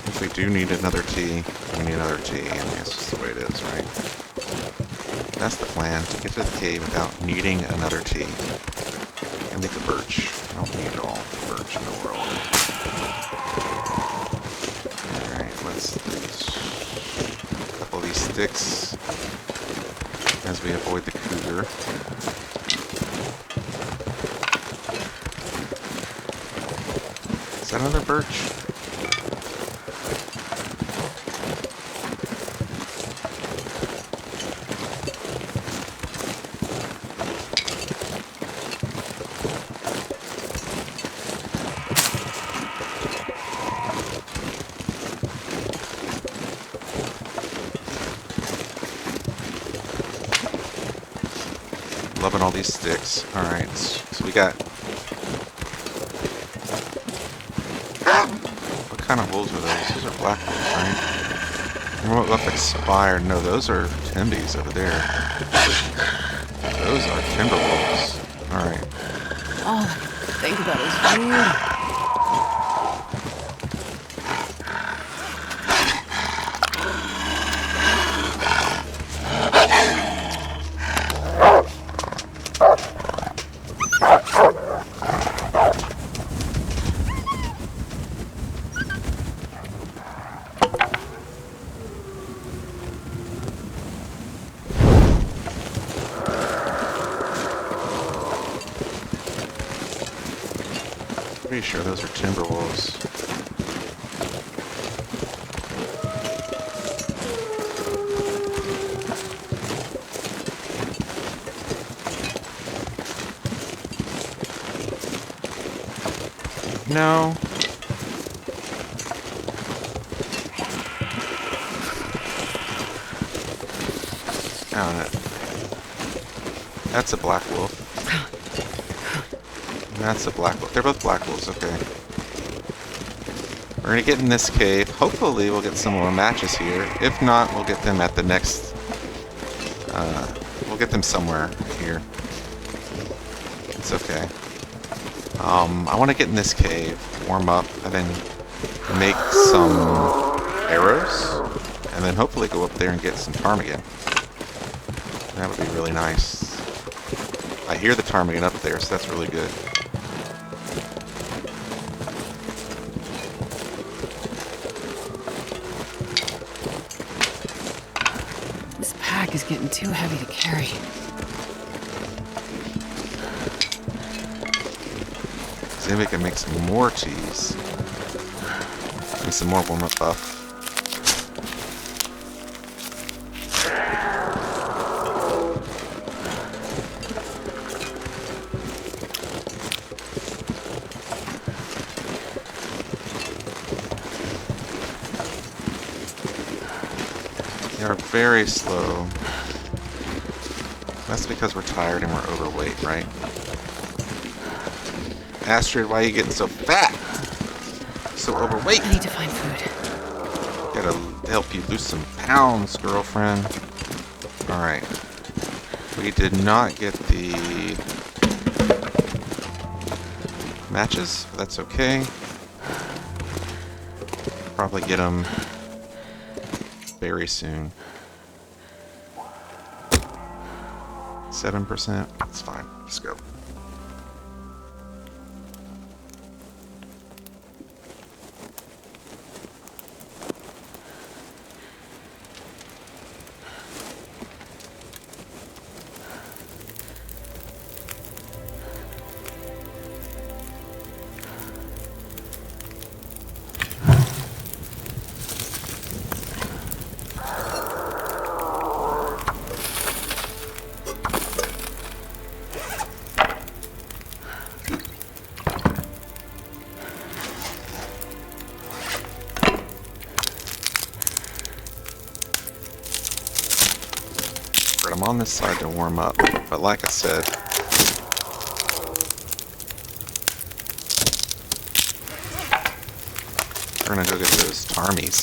If we do need another tea, we need another tea. I mean, that's just the way it is, right? That's the plan, to get to the cave without needing another tea. And make a birch. I don't need all the birch in the world. Alright, let's use a couple of these sticks as we avoid the cougar. Is that another birch? Loving all these sticks. Alright, so we got... What kind of wolves are those? Those are black wolves, right? Remote buff expired. No, those are Timbies over there. Those are Timberwolves. Alright. All I can think about is weird. Pretty sure those are Timberwolves. No. I That's a black wolf. And that's a black wolf. They're both black wolves, okay. We're gonna get in this cave. Hopefully we'll get some more matches here. If not, we'll get them at the next... we'll get them somewhere here. It's okay. I want to get in this cave, warm up, and then make some arrows, and then hopefully go up there and get some ptarmigan. That would be really nice. I hear the ptarmigan up there, so that's really good. This pack is getting too heavy to carry. See if we can make some more cheese. And some more warm-up buff. They are very slow. That's because we're tired and we're overweight, right? Astrid, why are you getting so fat? So overweight. I need to find food. Gotta help you lose some pounds, girlfriend. Alright. We did not get the matches. That's okay. Probably get them very soon. 7%. That's fine. Let's go. I'm on this side to warm up, but like I said, we're gonna go get those tarmies.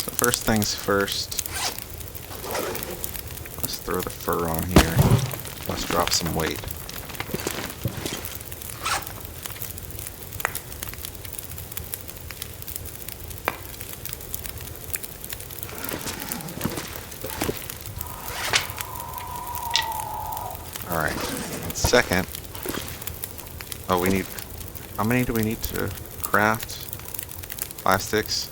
So first things first, let's throw the fur on here. Let's drop some weight. Alright, second, oh, we need, how many do we need to craft? 5 sticks?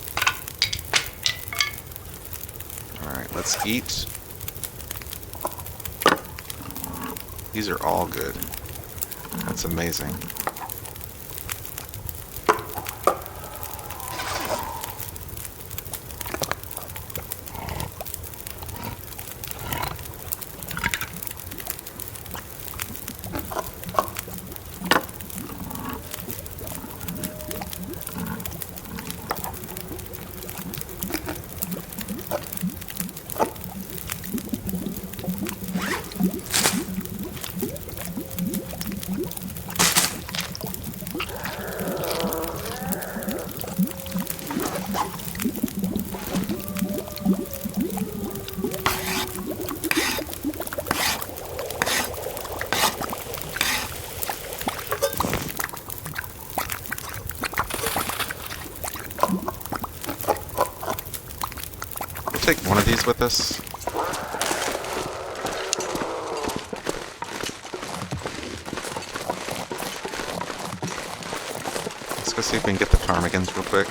Alright, let's eat. These are all good. That's amazing. Take one of these with us. Let's go see if we can get the ptarmigans real quick.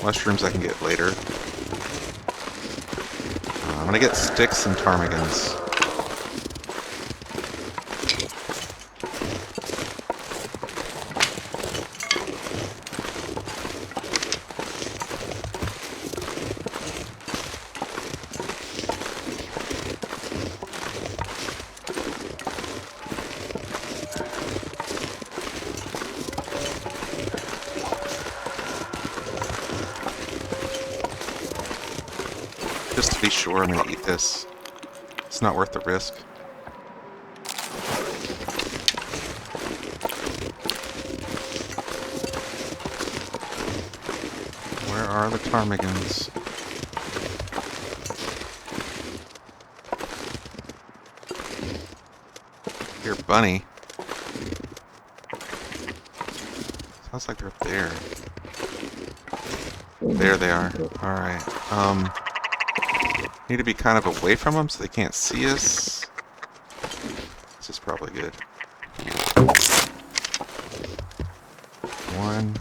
Mushrooms I can get later. I'm gonna get sticks and ptarmigans. Just to be sure, I'm gonna eat this. It's not worth the risk. Where are the ptarmigans? Here, bunny. Sounds like they're up there. There they are. Alright. Need to be kind of away from them so they can't see us. This is probably good. One.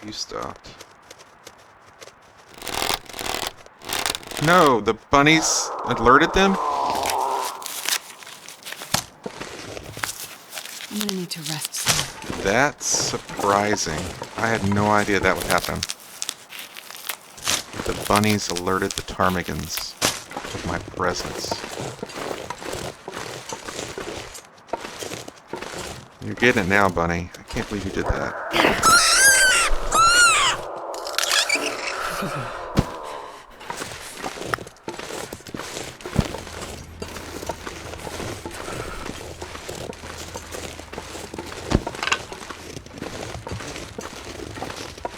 You stopped. No, the bunnies alerted them? I'm gonna need to rest some. That's surprising. I had no idea that would happen. The bunnies alerted the ptarmigans of my presence. You're getting it now, bunny. I can't believe you did that.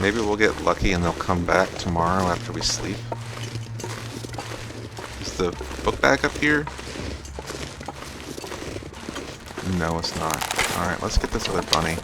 Maybe we'll get lucky and they'll come back tomorrow after we sleep. Is the book bag up here? No, it's not. Alright, let's get this other bunny.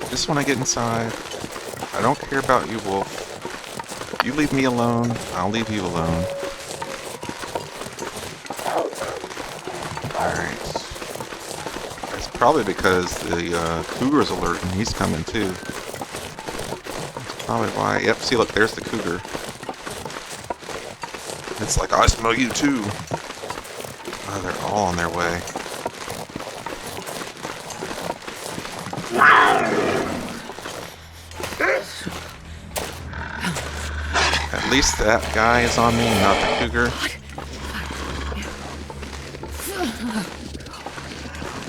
Just want to get inside. I don't care about you, Wolf. You leave me alone, I'll leave you alone. Alright. It's probably because the cougar's alert and he's coming too. That's probably why. Yep, see, look, there's the cougar. It's like, I smell you too. Oh, they're all on their way. At least that guy is on me, not the cougar. Oh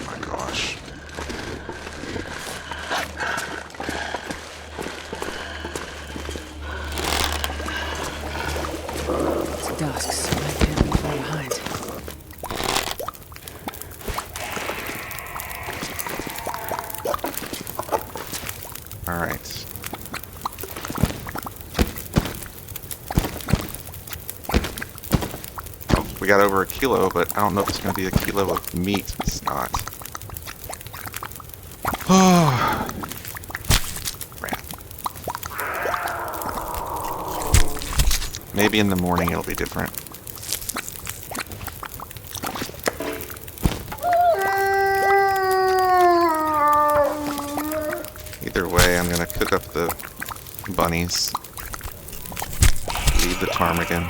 my gosh. It's dusk, so I can't be far behind. Alright. We got over a kilo, but I don't know if it's going to be a kilo of meat. It's not. Oh, crap. Maybe in the morning it'll be different. Either way, I'm going to cook up the bunnies. Leave the ptarmigan.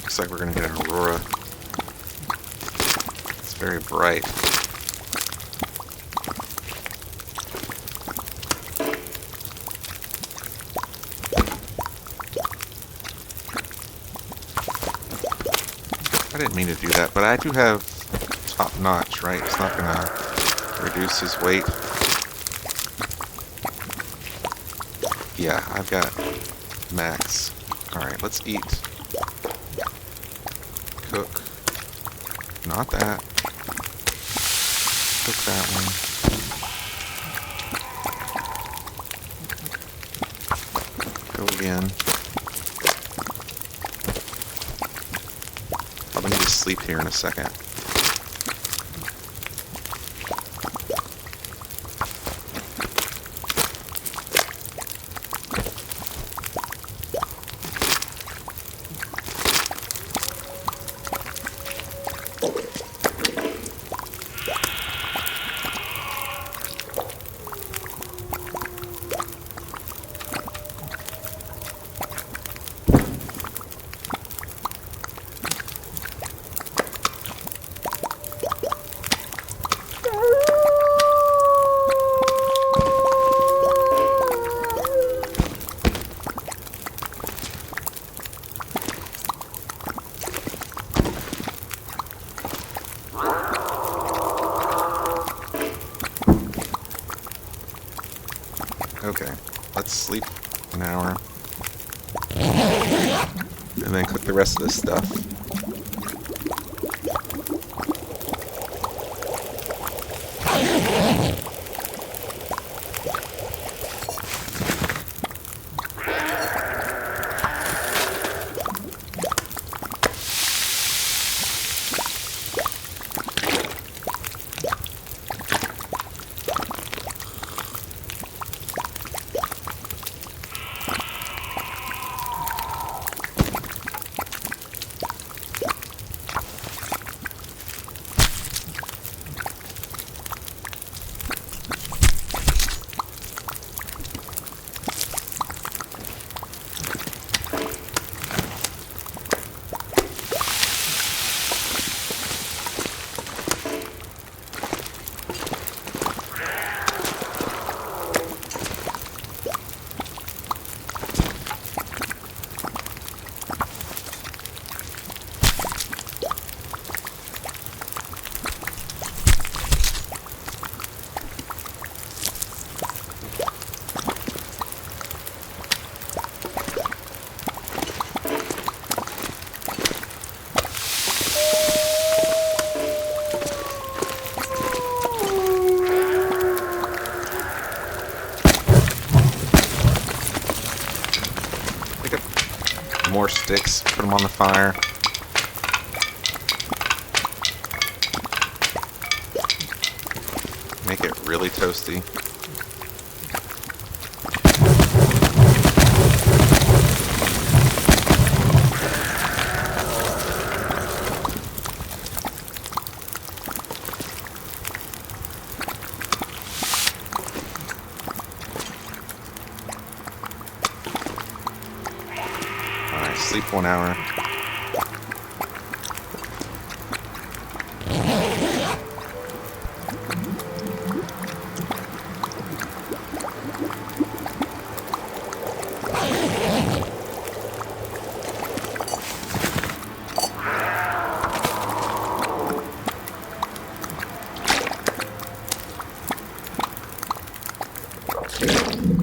Looks like we're going to get an aurora. It's very bright. I didn't mean to do that, but I do have top notch, right? It's not going to reduce his weight. Yeah, I've got max. Alright, let's eat. Cook. Not that. Cook that one. Go again. Probably need to sleep here in a second. Okay, let's sleep an hour. And then cook the rest of this stuff. More sticks, put them on the fire. Make it really toasty. Sleep 1 hour.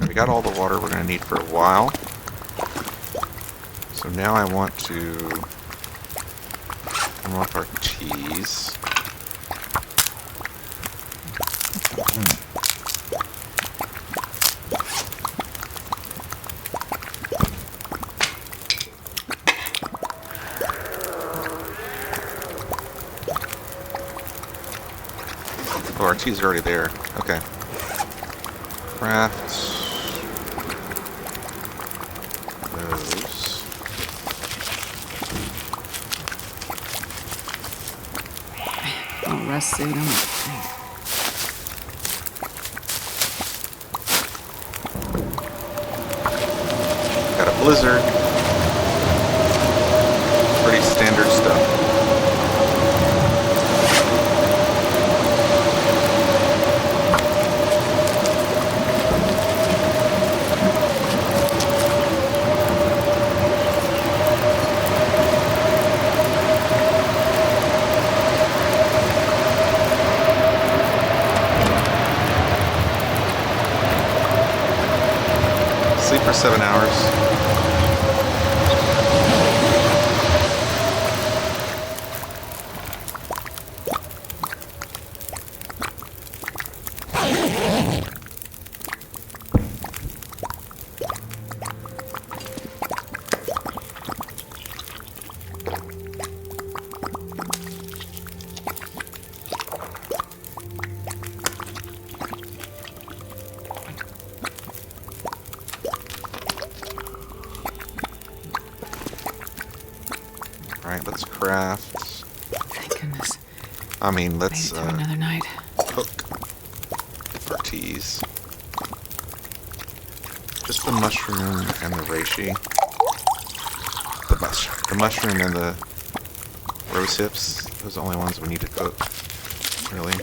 We got all the water we're going to need for a while. So now I want to come off our teas. Oh, our teas are already there. Okay. Craft those. Oh, rest suit. I'm not. Got a blizzard. Pretty standard stuff. Sleep for 7 hours. Alright, let's craft. Thank goodness. I mean, Made it let's through another night. cook our teas. Just the mushroom and the reishi. The mushroom and the rose hips. Those are the only ones we need to cook. Really.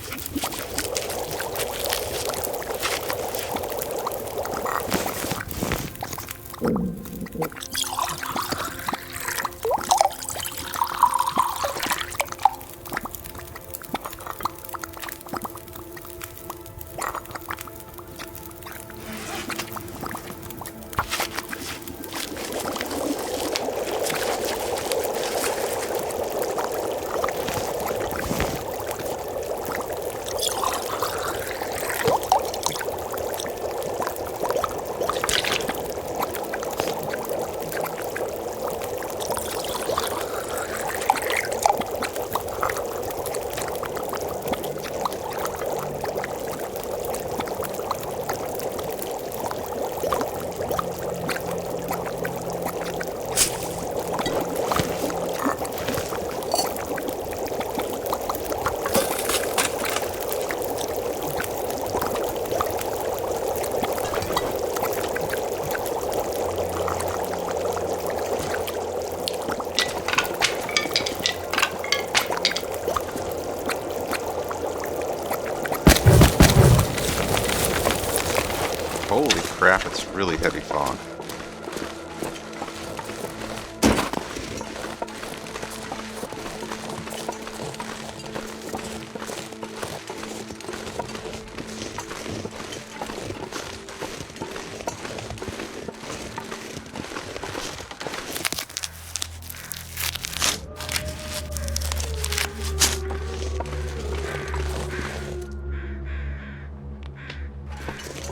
Holy crap, it's really heavy fog.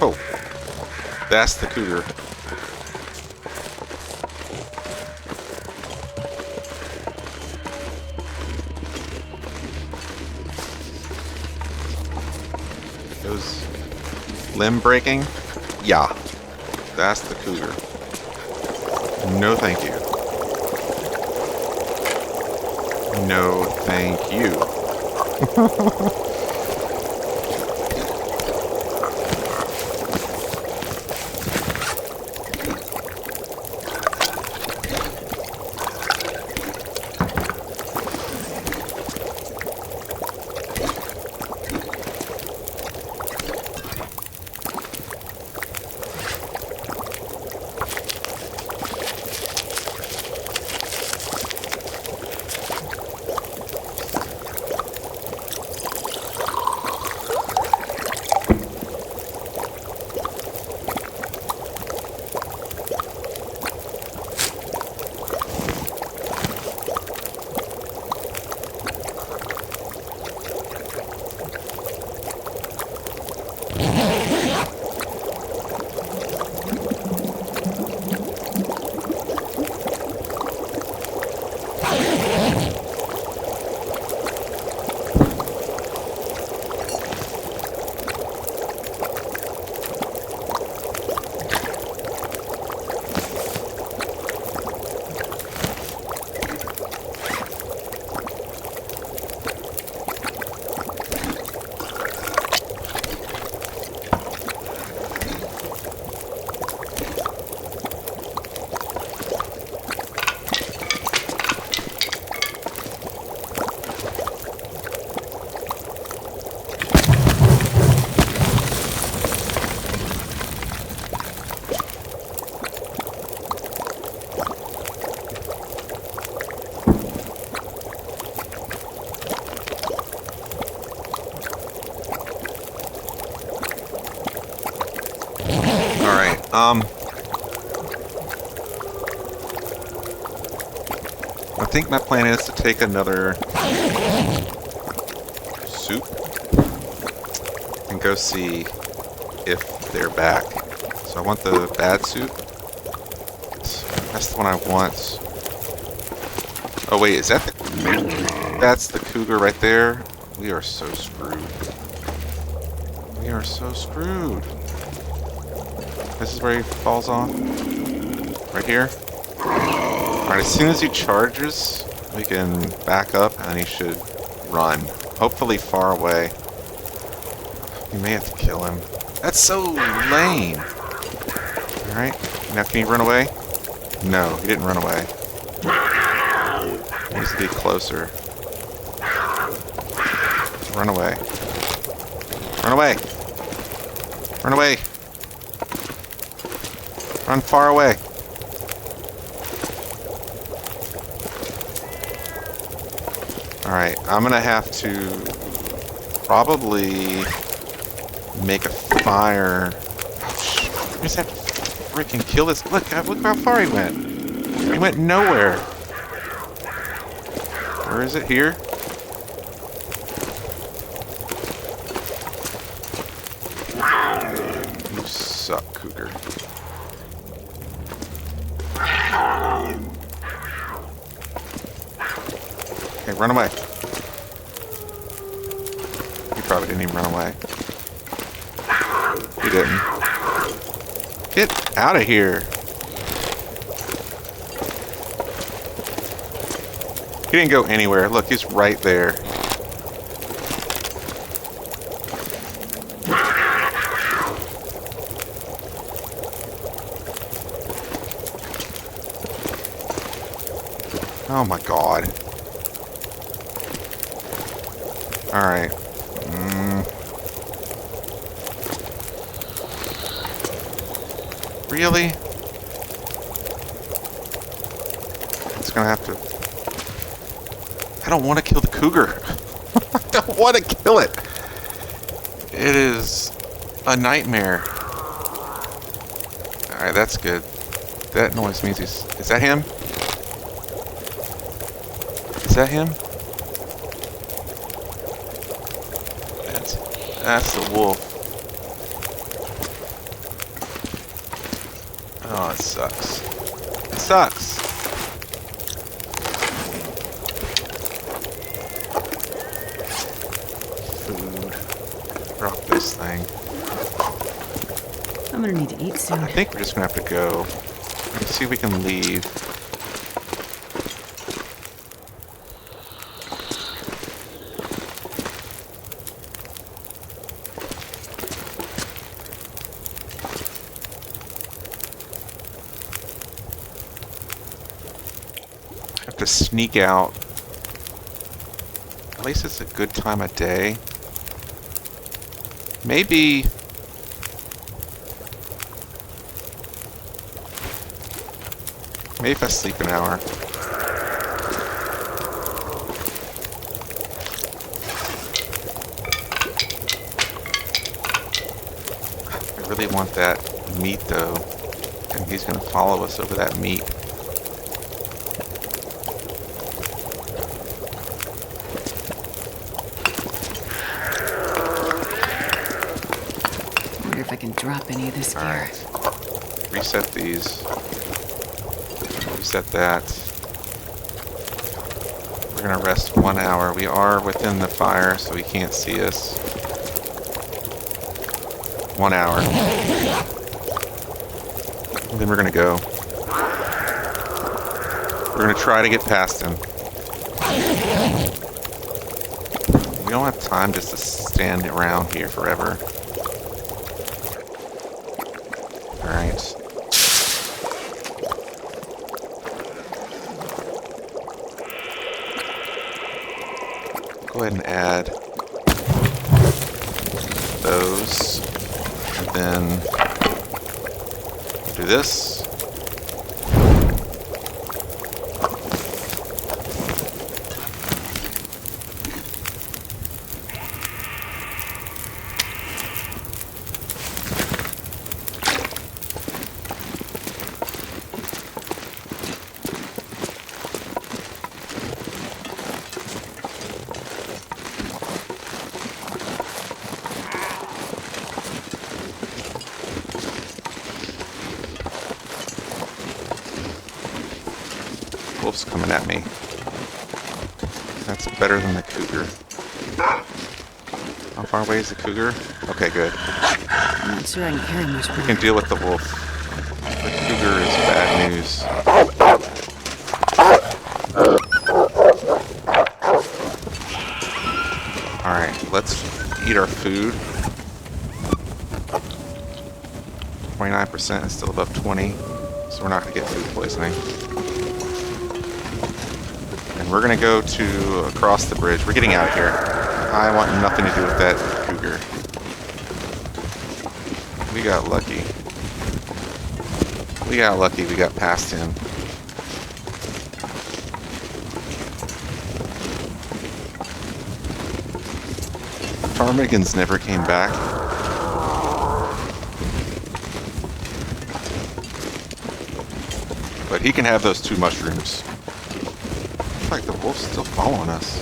Oh, that's the cougar. Those limb breaking? Yeah, that's the cougar. No thank you. No thank you. I think my plan is to take another soup and go see if they're back. So I want the bad soup. That's the one I want. Oh wait, is that the... That's the cougar right there? We are so screwed. We are so screwed. This is where he falls off. Right here. Alright, as soon as he charges, We can back up and he should run. Hopefully far away. We may have to kill him. That's so lame. Alright. Now can he run away? No, he didn't run away. He needs to be closer. Run away. Run away! Run away! Run far away! Alright, I'm gonna have to probably make a fire. I just have to freaking kill this. Look how far he went. He went nowhere. Where is it? Here? You suck, cougar. Okay, run away. He probably didn't even run away. He didn't. Get out of here. He didn't go anywhere. Look, he's right there. Oh my god. Alright. Really? It's gonna have to... I don't want to kill the cougar. I don't want to kill it. It is a nightmare. Alright, that's good. That noise means he's... Is that him? Is that him? That's the wolf. Oh, it sucks. It sucks. Food. Drop this thing. I'm gonna need to eat soon. I think we're just gonna have to go. Let's see if we can leave. To sneak out. At least it's a good time of day. Maybe if I sleep an hour. I really want that meat though, and he's gonna follow us over that meat. If I can drop any of this gear. Alright. Reset these. Reset that. We're gonna rest 1 hour. We are within the fire, so he can't see us. 1 hour. And then we're gonna go. We're gonna try to get past him. We don't have time just to stand around here forever. Alright. Go ahead and add those. And then do this. Wolf's coming at me. That's better than the cougar. How far away is the cougar? Okay, good. I'm not sure I can carry much more. We can deal with the wolf. The cougar is bad news. let's eat our food. 29% is still above 20, so we're not going to get food poisoning. And we're going to go to across the bridge. We're getting out of here. I want nothing to do with that cougar. We got lucky. We got lucky. We got past him. Ptarmigans never came back. But he can have those 2 mushrooms. Looks like the wolf's still following us.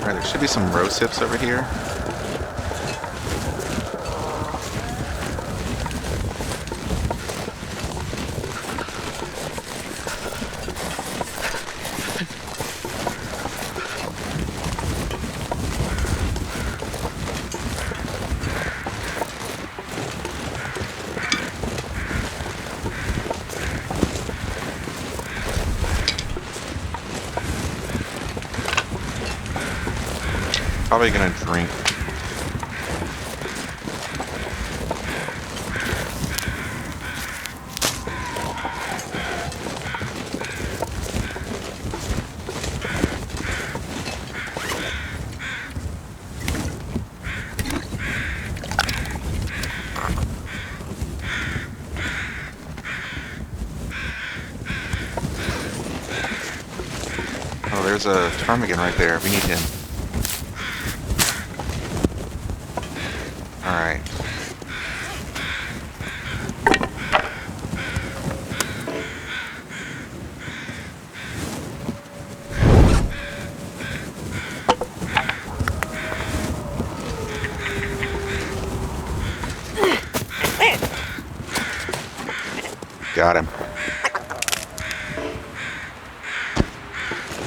Alright, there should be some rose hips over here. Probably gonna drink. Oh, there's a ptarmigan right there. We need him. Alright. Got him.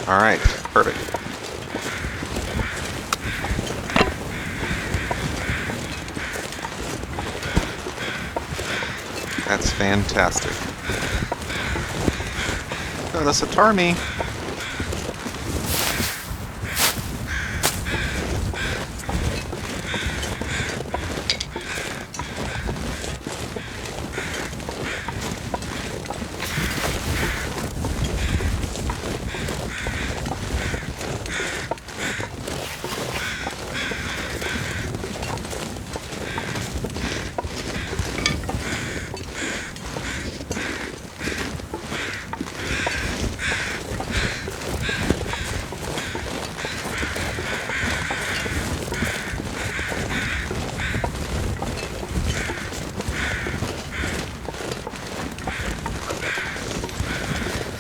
Alright, perfect. That's fantastic. Got us a Tarmy.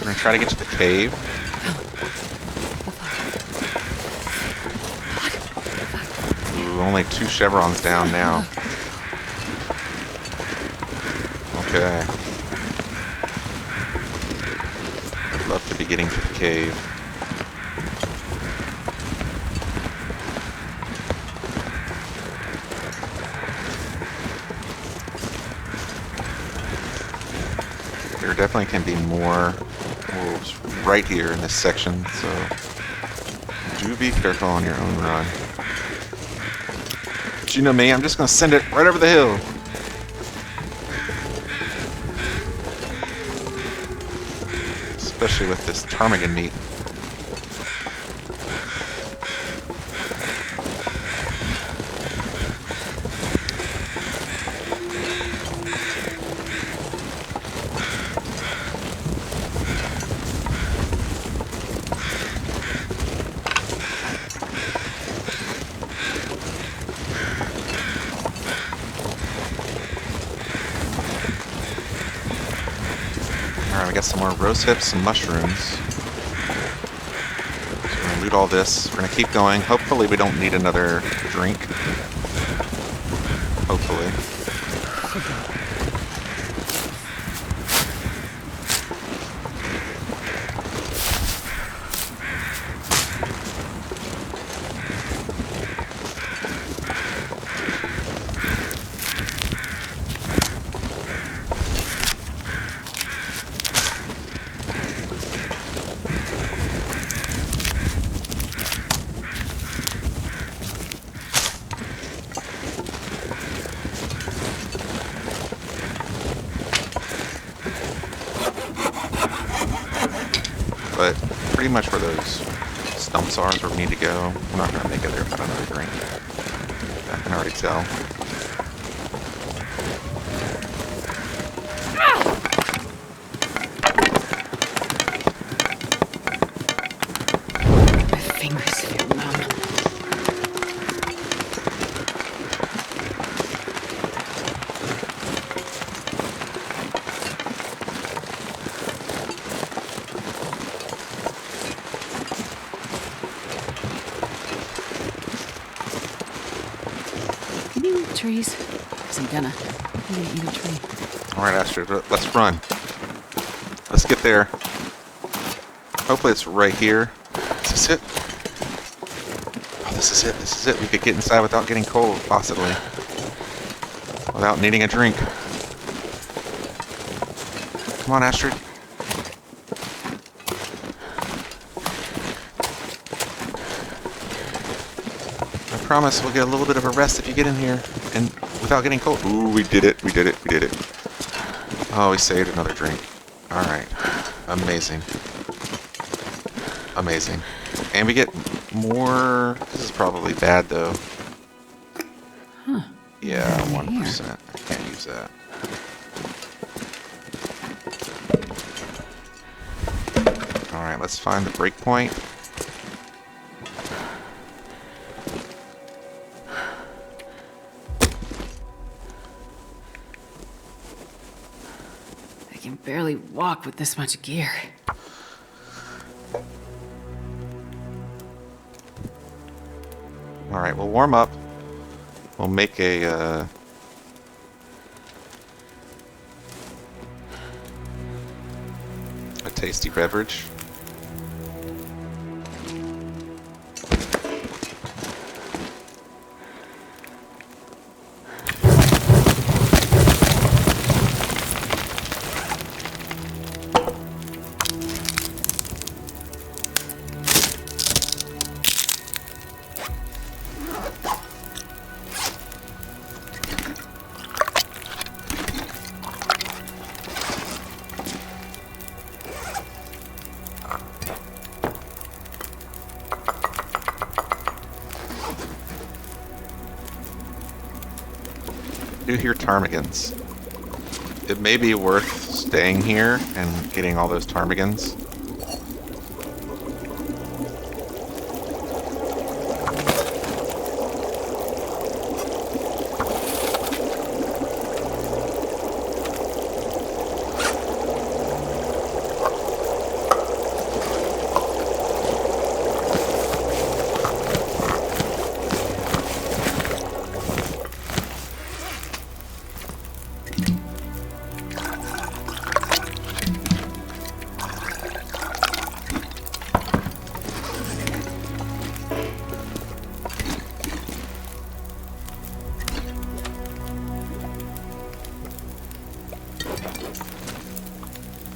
We're gonna try to get to the cave. Ooh, only 2 chevrons down now. Okay. I'd love to be getting to the cave. There definitely can be more wolves right here in this section, so do be careful on your own run. But you know me, I'm just going to send it right over the hill. Especially with this ptarmigan meat. Alright, we got some more rose hips, some mushrooms. So we're going to loot all this. We're going to keep going. Hopefully we don't need another drink. Hopefully. But pretty much where those stumps are is where we need to go. We're not going to make it there without another drink. I can already tell. My fingers feel numb. Trees. Because I'm gonna eat a tree. Alright, Astrid, let's run. Let's get there. Hopefully it's right here. Is this it? Oh, this is it. This is it. We could get inside without getting cold, possibly. Without needing a drink. Come on, Astrid. I promise we'll get a little bit of a rest if you get in here and without getting cold. Ooh, we did it. We did it. We did it. Oh, we saved another drink. Alright. Amazing. Amazing. And we get more... This is probably bad, though. Huh. Yeah, 1%. I can't use that. Alright, let's find the breakpoint. I can barely walk with this much gear. Alright, we'll warm up. We'll make a tasty beverage. Do hear ptarmigans. It may be worth staying here and getting all those ptarmigans.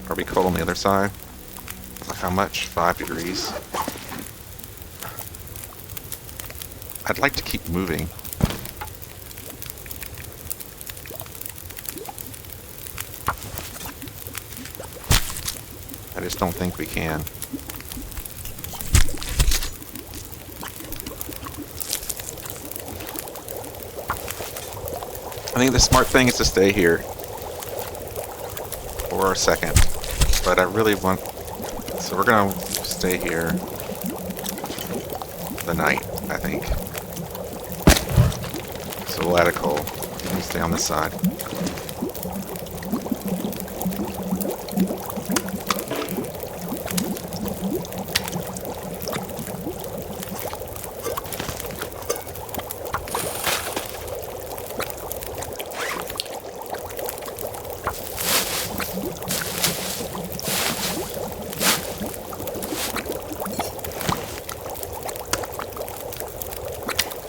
Are we cold on the other side? Like how much? 5 degrees. I'd like to keep moving. I just don't think we can. I think the smart thing is to stay here for a second, but I really want, so we're gonna stay here the night, I think. So we'll add a coal and stay on this side.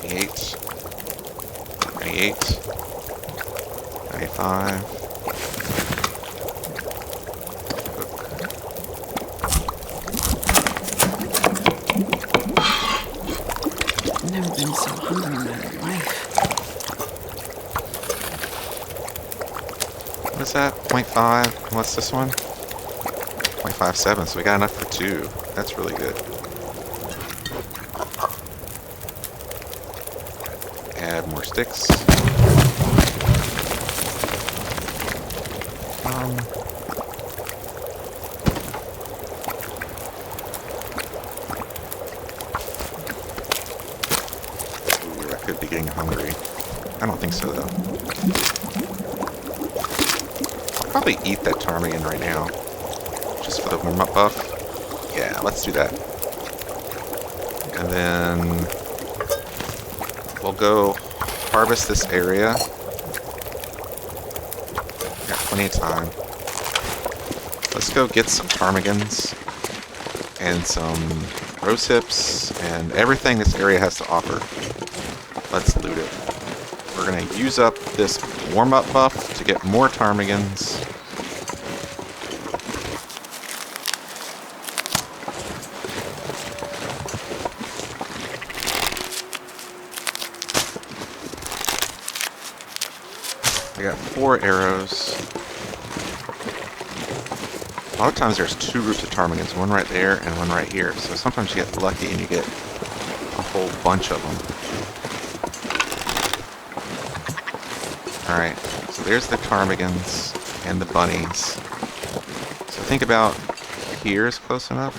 98, 98, 95. I've never been so hungry in my life. What is that? 0.5. What's this one? 0.57. So we got enough for 2. That's really good. Add more sticks. Ooh, I could be getting hungry. I don't think so, though. I'll probably eat that ptarmigan right now. Just for the warm-up buff. Yeah, let's do that. And then we'll go harvest this area. Got plenty of time. Let's go get some ptarmigans and some rose hips and everything this area has to offer. Let's loot it. We're going to use up this warm-up buff to get more ptarmigans. I got 4 arrows. A lot of times there's 2 groups of ptarmigans, one right there and one right here. So sometimes you get lucky and you get a whole bunch of them. Alright, so there's the ptarmigans and the bunnies. So think about here is close enough.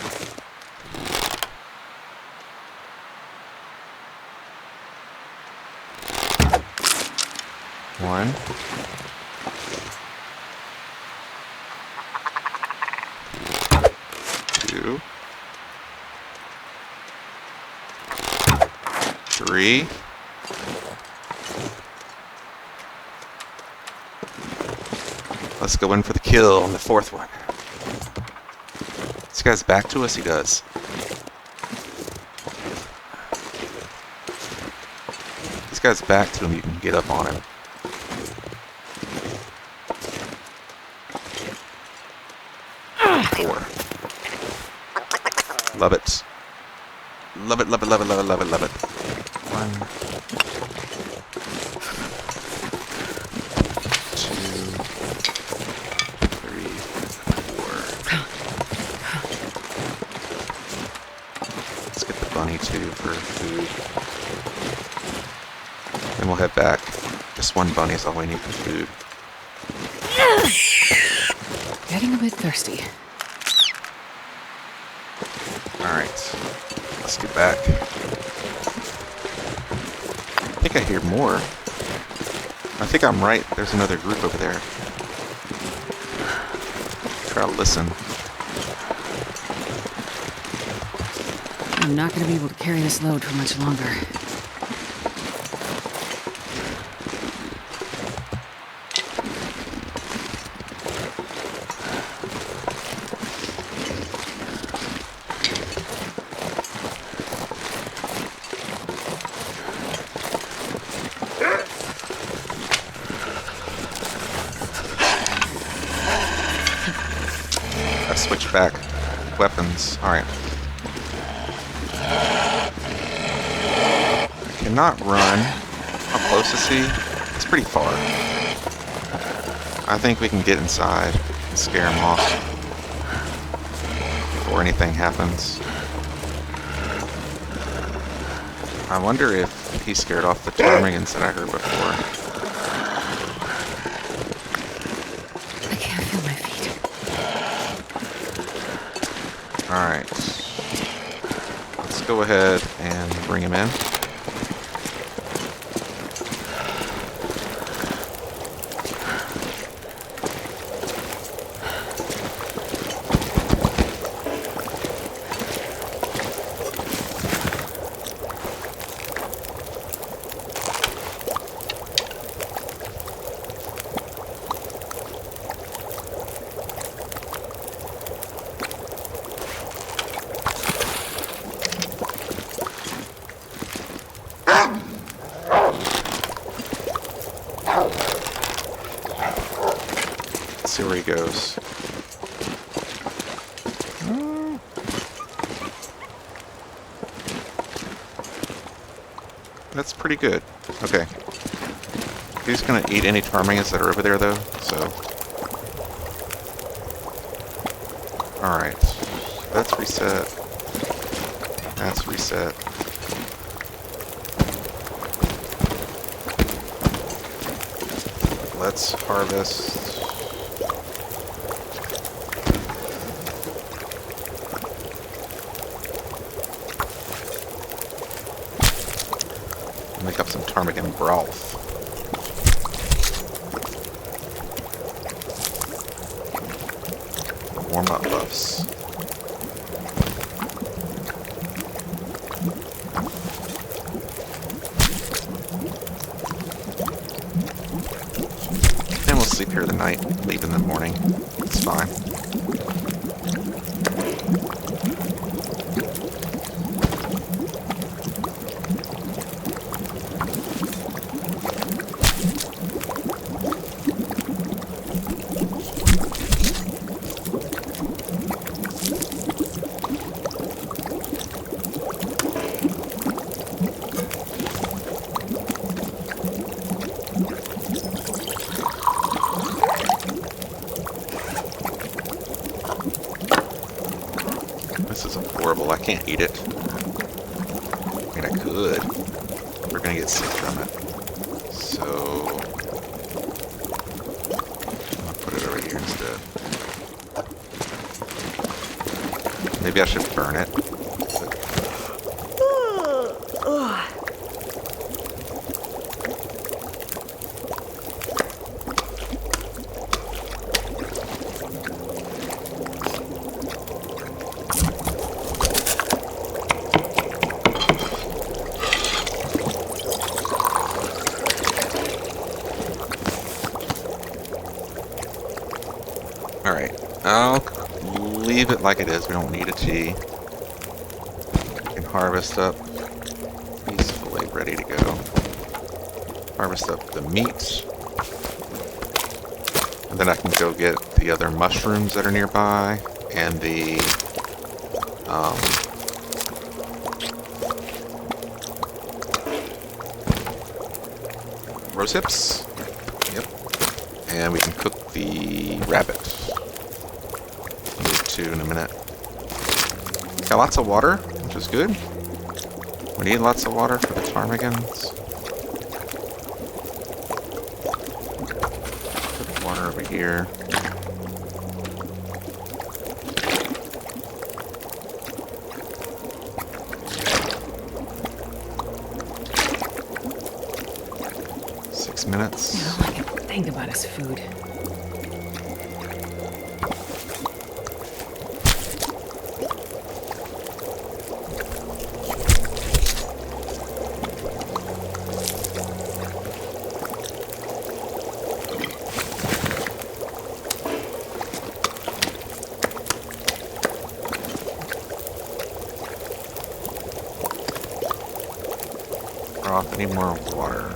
1. 2. 3. Let's go in for the kill on the 4th one. This guy's back to us? He does. This guy's back to him, you can get up on him. Love it. Love it, love it, love it, love it, love it, love it. 1, 2, 3, 4. Let's get the bunny too for food. Then we'll head back. Just one bunny is all we need for food. Getting a bit thirsty. Alright, let's get back. I think I hear more. I think I'm right. There's another group over there. Try to listen. I'm not going to be able to carry this load for much longer. Switch back. Weapons. Alright. I cannot run. How close is he? It's pretty far. I think we can get inside and scare him off before anything happens. I wonder if he scared off the ptarmigans that I heard before. I can't feel my feet. Alright. Let's go ahead and bring him in. see where he goes. That's pretty good. Okay. He's gonna eat any ptarmigans that are over there, though, so... Alright. That's reset. That's reset. Let's harvest. Make up some ptarmigan broth. Warm-up buffs. And we'll sleep here the night, leave in the morning. It's fine. This is horrible. I can't eat it. I mean, I could. We're gonna get sick from it. So I'll put it over here instead. Maybe I should burn it. Alright, I'll leave it like it is. We don't need a tea. We can harvest up peacefully, ready to go. Harvest up the meat. And then I can go get the other mushrooms that are nearby and the rose hips. Yep. And we can cook the rabbit. Move to in a minute. Got lots of water, which is good. We need lots of water for the ptarmigans. Put water over here. Minutes. All I can think about is food. Off any more water.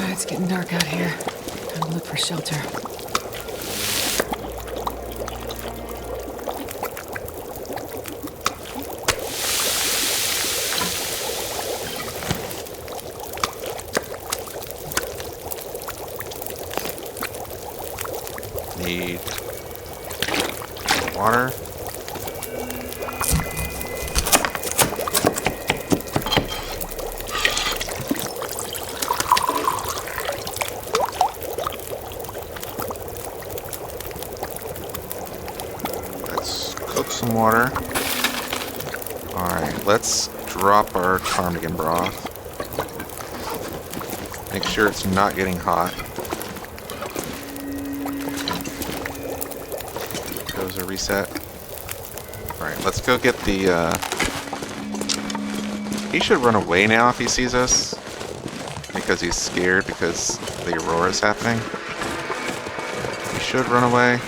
It's getting dark out here. Time to look for shelter. Need water. Cook some water. Alright, let's drop our ptarmigan broth. Make sure it's not getting hot. Goes a reset. Alright, let's go get the, He should run away now if he sees us. Because he's scared because the aurora is happening. He should run away.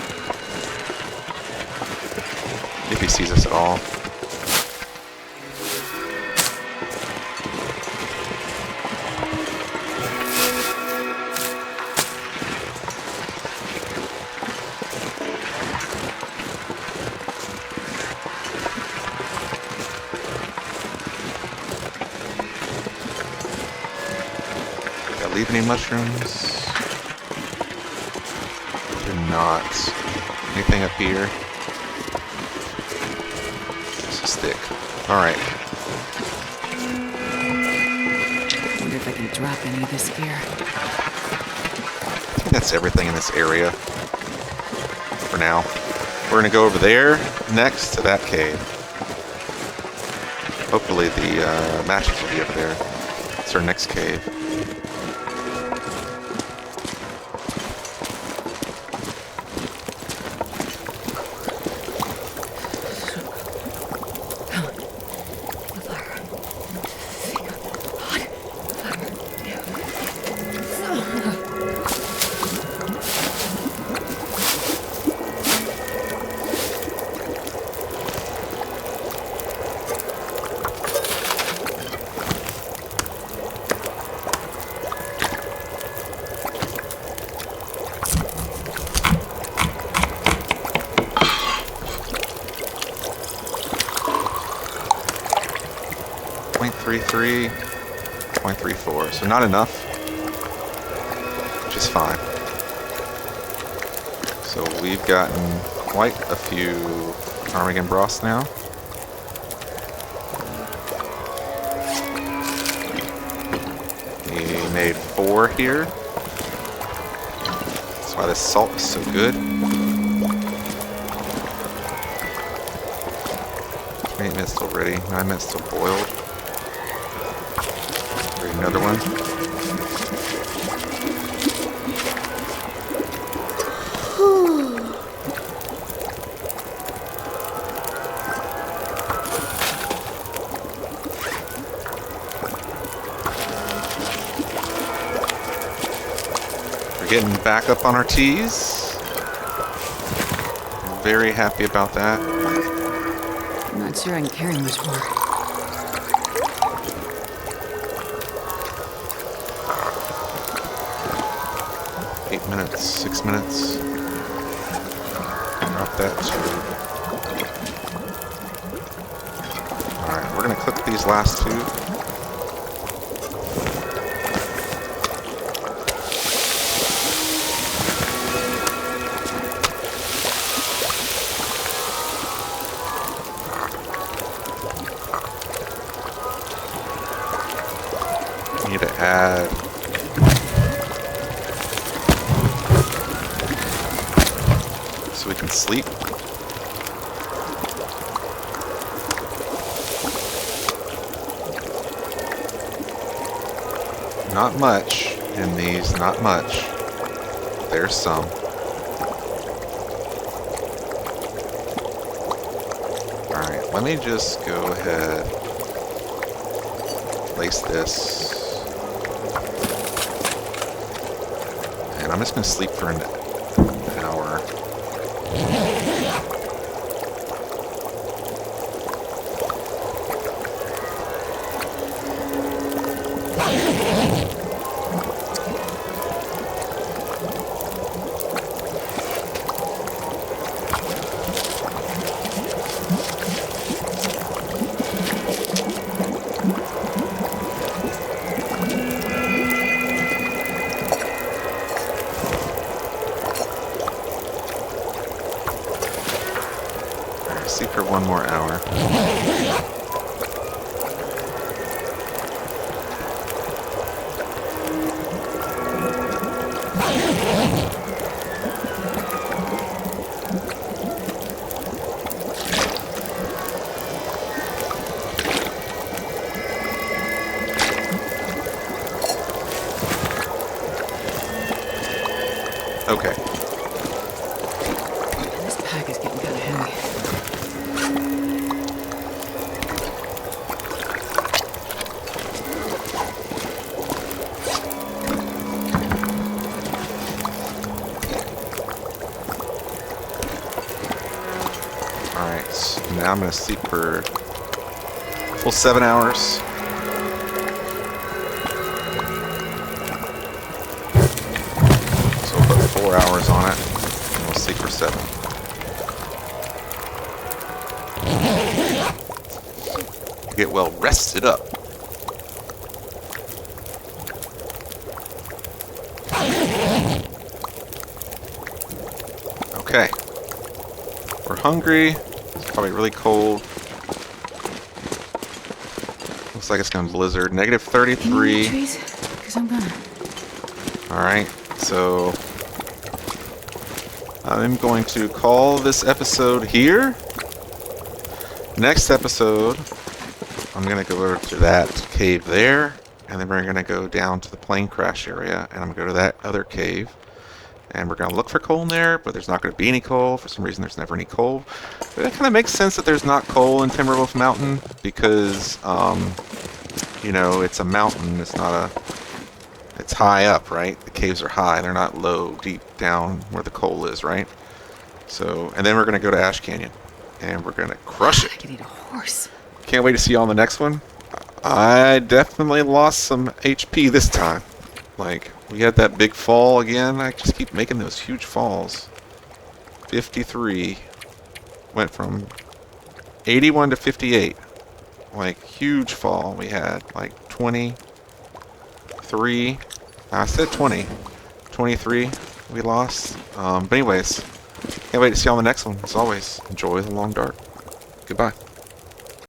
If he sees us at all. Leave any mushrooms? Do not. Anything up here? Just a stick. Alright. Wonder if I can drop any of this gear. I think that's everything in this area. For now. We're gonna go over there next to that cave. Hopefully the matches will be up there. It's our next cave. .33, 0.34, so not enough, which is fine. So we've gotten quite a few ptarmigan broths now. We made 4 here. That's why this salt is so good. 8 minutes till ready, 9 minutes till boiled. Another one. We're getting back up on our tees. Very happy about that. I'm not sure I can carry much more. 8 minutes, 6 minutes. Drop that too. Alright, we're gonna cook these last 2. We need to add so we can sleep. Not much in these, not much. There's some. Alright, let me just go ahead, place this. And I'm just going to sleep for an hour. Sleep for 1 more hour. Okay. This pack is getting kind of heavy. Alright, so now I'm going to sleep for a full 7 hours. So we'll put 4 hours on it, and we'll sleep for 7. Get well rested up. Okay. We're hungry. It's probably really cold. Looks like it's gonna blizzard. Negative 33. Because I'm gonna. Alright, so I'm going to call this episode here. Next episode, I'm gonna go over to that cave there, and then we're gonna go down to the plane crash area, and I'm gonna go to that other cave. And we're going to look for coal in there, but there's not going to be any coal. For some reason, there's never any coal. But it kind of makes sense that there's not coal in Timberwolf Mountain because, you know, it's a mountain. It's not a... It's high up, right? The caves are high. They're not low, deep down where the coal is, right? So, and then we're going to go to Ash Canyon, and we're going to crush it. I could eat a horse. Can't wait to see you on the next one. I definitely lost some HP this time. Like, we had that big fall again. I just keep making those huge falls. 53. Went from 81 to 58. Like, huge fall we had. Like, 23. I said 20. 23 we lost. But anyways, can't wait to see you on the next one. As always, enjoy the long dark. Goodbye.